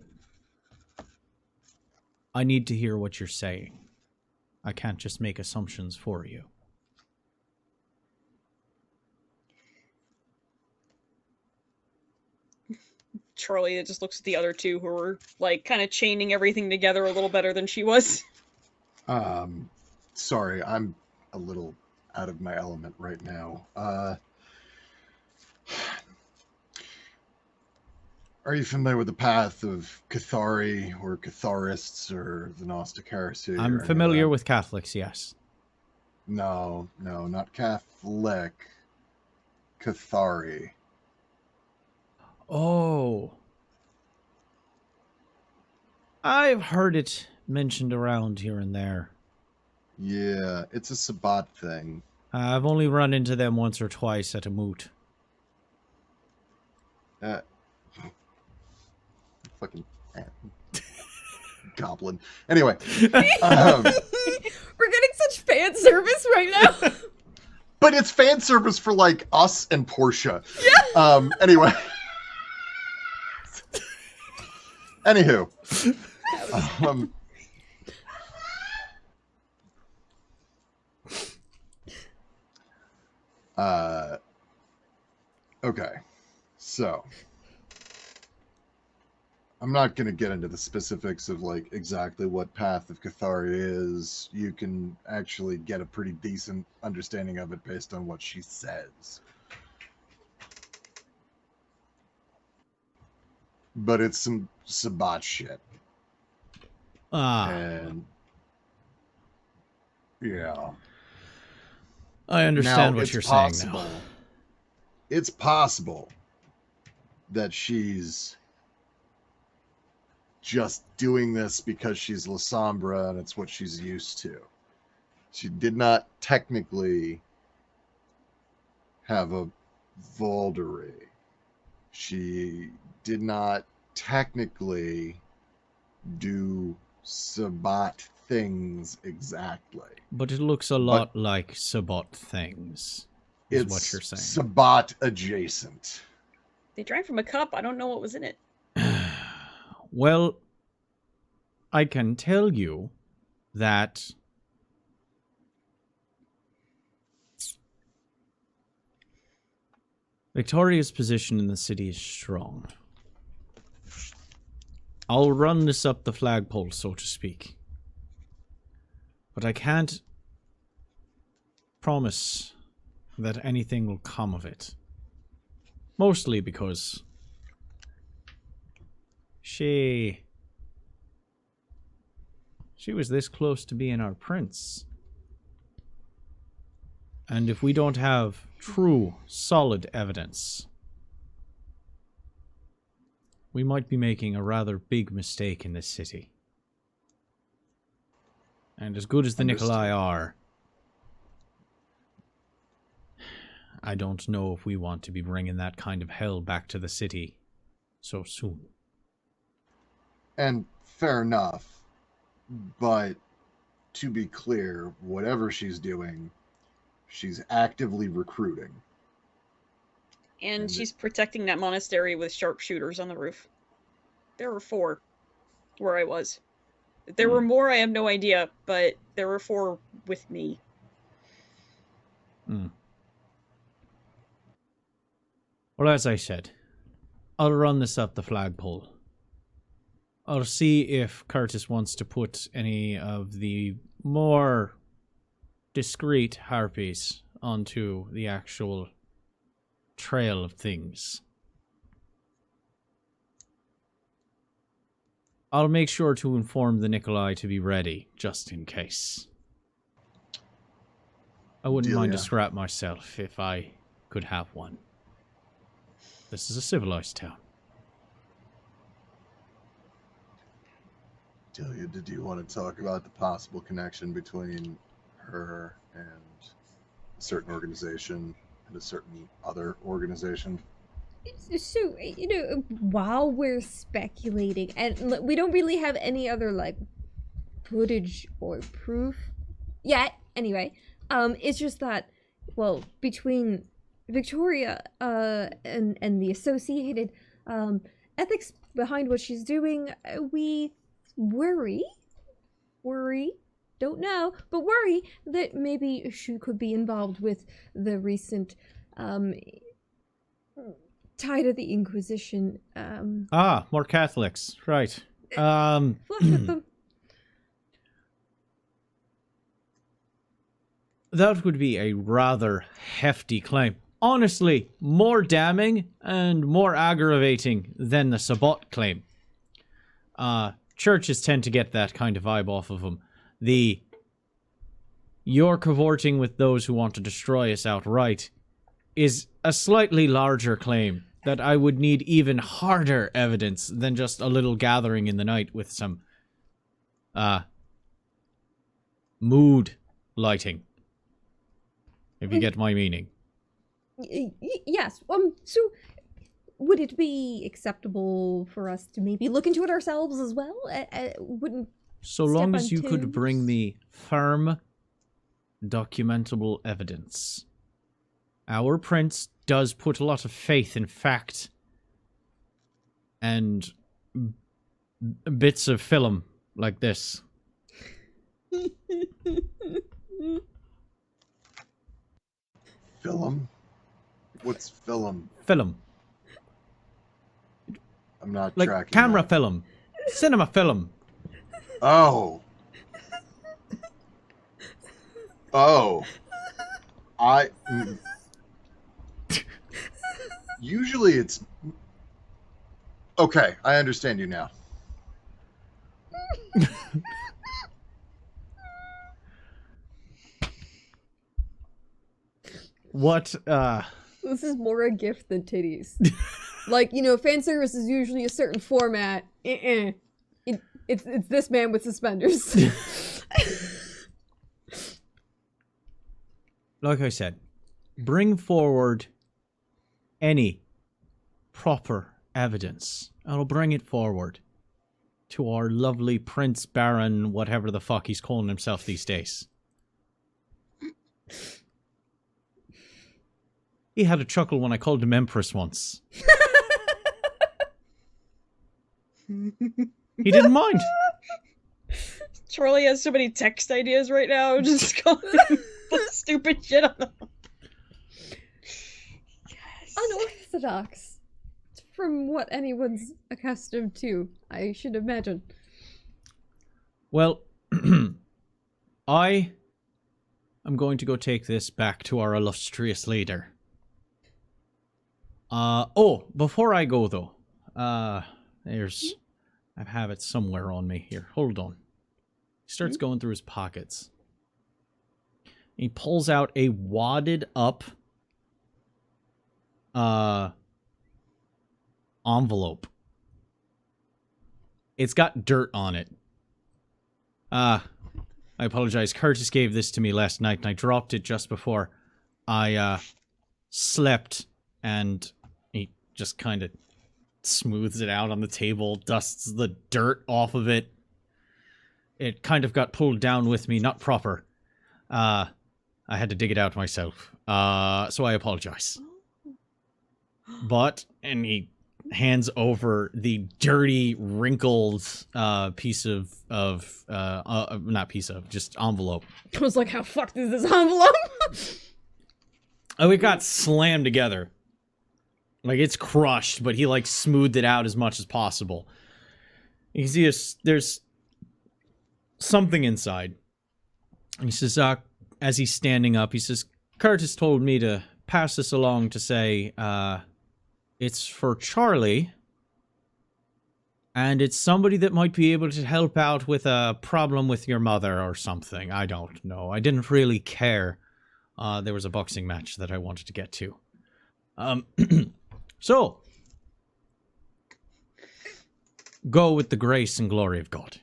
I need to hear what you're saying. I can't just make assumptions for you. Charlie just looks at the other two who are like kind of chaining everything together a little better than she was. Sorry, I'm a little out of my element right now. Are you familiar with the path of Cathari or Catharists or the Gnostic heresy? I'm familiar with Catholics, yes. No, not Catholic. Cathari. Oh. I've heard it mentioned around here and there. Yeah, it's a Sabbat thing. I've only run into them once or twice at a moot. Uh, fucking goblin. Anyway, We're getting such fan service right now. but it's fan service for like us and Portia. Yeah. Anyway. Anywho. Okay. So. I'm not going to get into the specifics of like exactly what Path of Catharia is. You can actually get a pretty decent understanding of it based on what she says. But it's some Sabbat shit. And yeah. I understand now, what you're saying now. It's possible that she's just doing this because she's Lasombra and it's what she's used to. She did not technically have a Voldery. She did not technically do Sabbat things exactly. But it looks a lot like Sabbat things, is what you're saying. Sabbat adjacent. They drank from a cup. I don't know what was in it. Well, I can tell you that Victoria's position in the city is strong. I'll run this up the flagpole, so to speak. But I can't promise that anything will come of it. Mostly because she was this close to being our prince. And if we don't have true, solid evidence, we might be making a rather big mistake in this city. And as good as the Nikolai are, I don't know if we want to be bringing that kind of hell back to the city so soon. And fair enough, but to be clear, whatever she's doing, she's actively recruiting. And she's protecting that monastery with sharpshooters on the roof. There were 4 where I was. If there were more, I have no idea, but there were 4 with me. Well, as I said, I'll run this up the flagpole. I'll see if Curtis wants to put any of the more discreet harpies onto the actual trail of things. I'll make sure to inform the Nikolai to be ready, just in case. I wouldn't mind a scrap myself if I could have one. This is a civilized town. Delia, did you want to talk about the possible connection between her and a certain organization and a certain other organization? So, while we're speculating, and we don't really have any other, footage or proof yet, anyway, it's just that, well, between Victoria, and the associated, ethics behind what she's doing, we worry, don't know, but worry that maybe she could be involved with the recent, Tide of the Inquisition, more Catholics, right. Flush with them. That would be a rather hefty claim. Honestly, more damning and more aggravating than the Sabbat claim. Churches tend to get that kind of vibe off of them. You're cavorting with those who want to destroy us outright is a slightly larger claim that I would need even harder evidence than just a little gathering in the night with some mood lighting. If you get my meaning. Yes. So would it be acceptable for us to maybe look into it ourselves as well? Wouldn't So long step as on you could bring toes? me firm, documentable evidence. Our prince does put a lot of faith in fact and bits of film like this. Film? What's film? Film. I'm not Like tracking camera that. film. Cinema film. Oh. Oh. Usually it's... Okay, I understand you now. What, This is more a gift than titties. Like, fan service is usually a certain format. It's this man with suspenders. like I said, bring forward any proper evidence. I'll bring it forward to our lovely Prince Baron, whatever the fuck he's calling himself these days. He had a chuckle when I called him Empress once. He didn't mind. Charlie has so many text ideas right now. Just going put stupid shit on them. Yes. Unorthodox. From what anyone's accustomed to, I should imagine. Well, I am going to go take this back to our illustrious leader. Before I go though, I have it somewhere on me here. Hold on. He starts going through his pockets. He pulls out a wadded up envelope. It's got dirt on it. I apologize. Curtis gave this to me last night and I dropped it just before I slept, and he just kind of smooths it out on the table, dusts the dirt off of it. It kind of got pulled down with me, not proper. I had to dig it out myself. So I apologize. And he hands over the dirty, wrinkled just envelope. I was like, how fucked is this envelope? Oh, it got slammed together. Like, it's crushed, but he, like, smoothed it out as much as possible. You can see there's something inside. And he says, as he's standing up, he says, Curtis told me to pass this along to say, it's for Charlie, and it's somebody that might be able to help out with a problem with your mother or something. I don't know. I didn't really care. There was a boxing match that I wanted to get to. So, go with the grace and glory of God.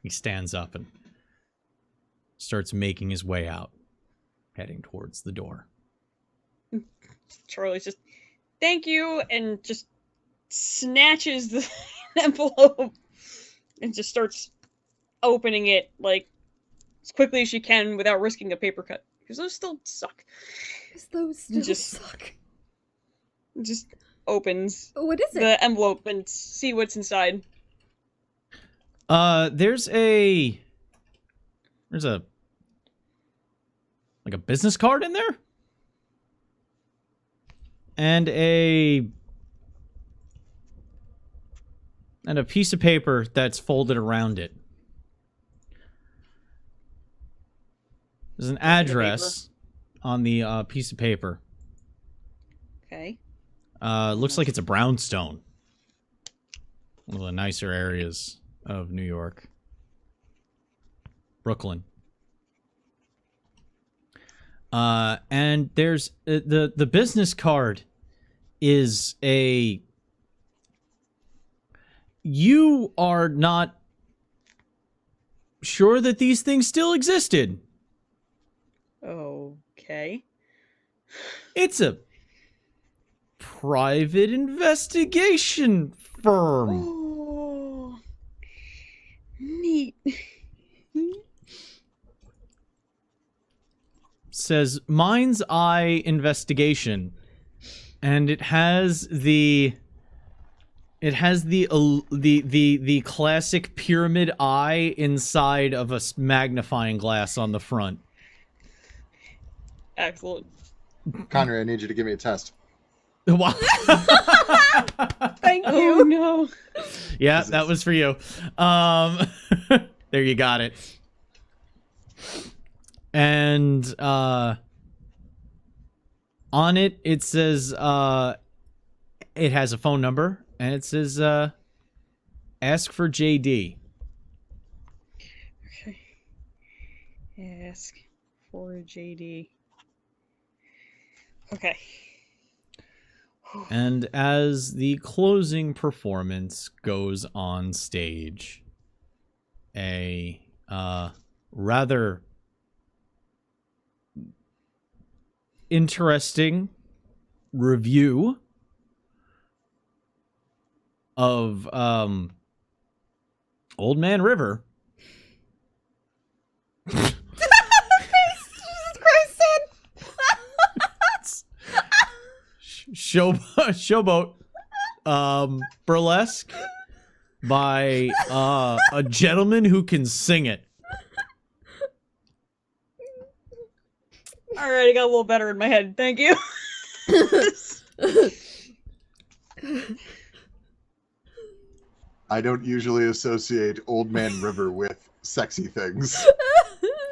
He stands up and starts making his way out, heading towards the door. Charlie's just, thank you, and just snatches the envelope and just starts opening it, like, as quickly as she can without risking a paper cut. Because those still suck. Because those still Just- suck. Just opens What is it? the envelope and see what's inside. There's a like a business card in there? And a piece of paper that's folded around it. There's an address on the piece of paper. Okay. Looks like it's a brownstone. One of the nicer areas of New York. Brooklyn. And there's the business card is a... You are not sure that these things still existed. Okay. It's a private investigation firm. Oh, neat. Says Mind's Eye Investigation, and it has the classic pyramid eye inside of a magnifying glass on the front. Excellent. Conrad, I need you to give me a test. Wow. Thank Oh you. no. Yeah, that was for you. There, you got it. And on it, it says it has a phone number, and it says ask for JD. Okay. Ask for JD. Okay. And as the closing performance goes on stage, a rather interesting review of Old Man River Jesus Christ, showboat burlesque by a gentleman who can sing it. All right, I got a little better in my head. Thank you. I don't usually associate Old Man River with sexy things.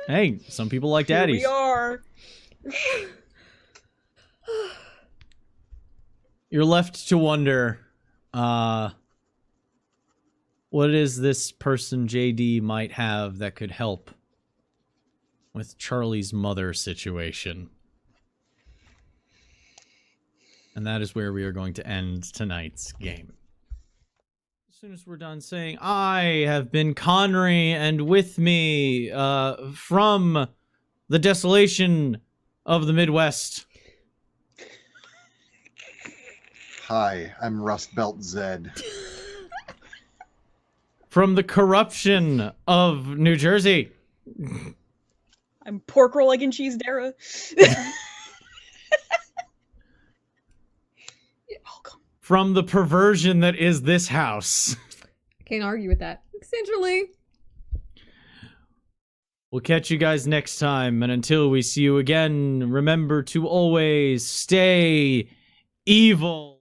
Hey, some people like Here daddies. we are. You're left to wonder, what is this person JD might have that could help with Charlie's mother situation. And that is where we are going to end tonight's game. As soon as we're done saying, I have been Connery, and with me, from the desolation of the Midwest. Hi, I'm Rust Belt Zed. From the corruption of New Jersey. I'm pork roll, egg, and cheese Dara. You're welcome. From the perversion that is this house. Can't argue with that. Essentially. We'll catch you guys next time, and until we see you again, remember to always stay evil.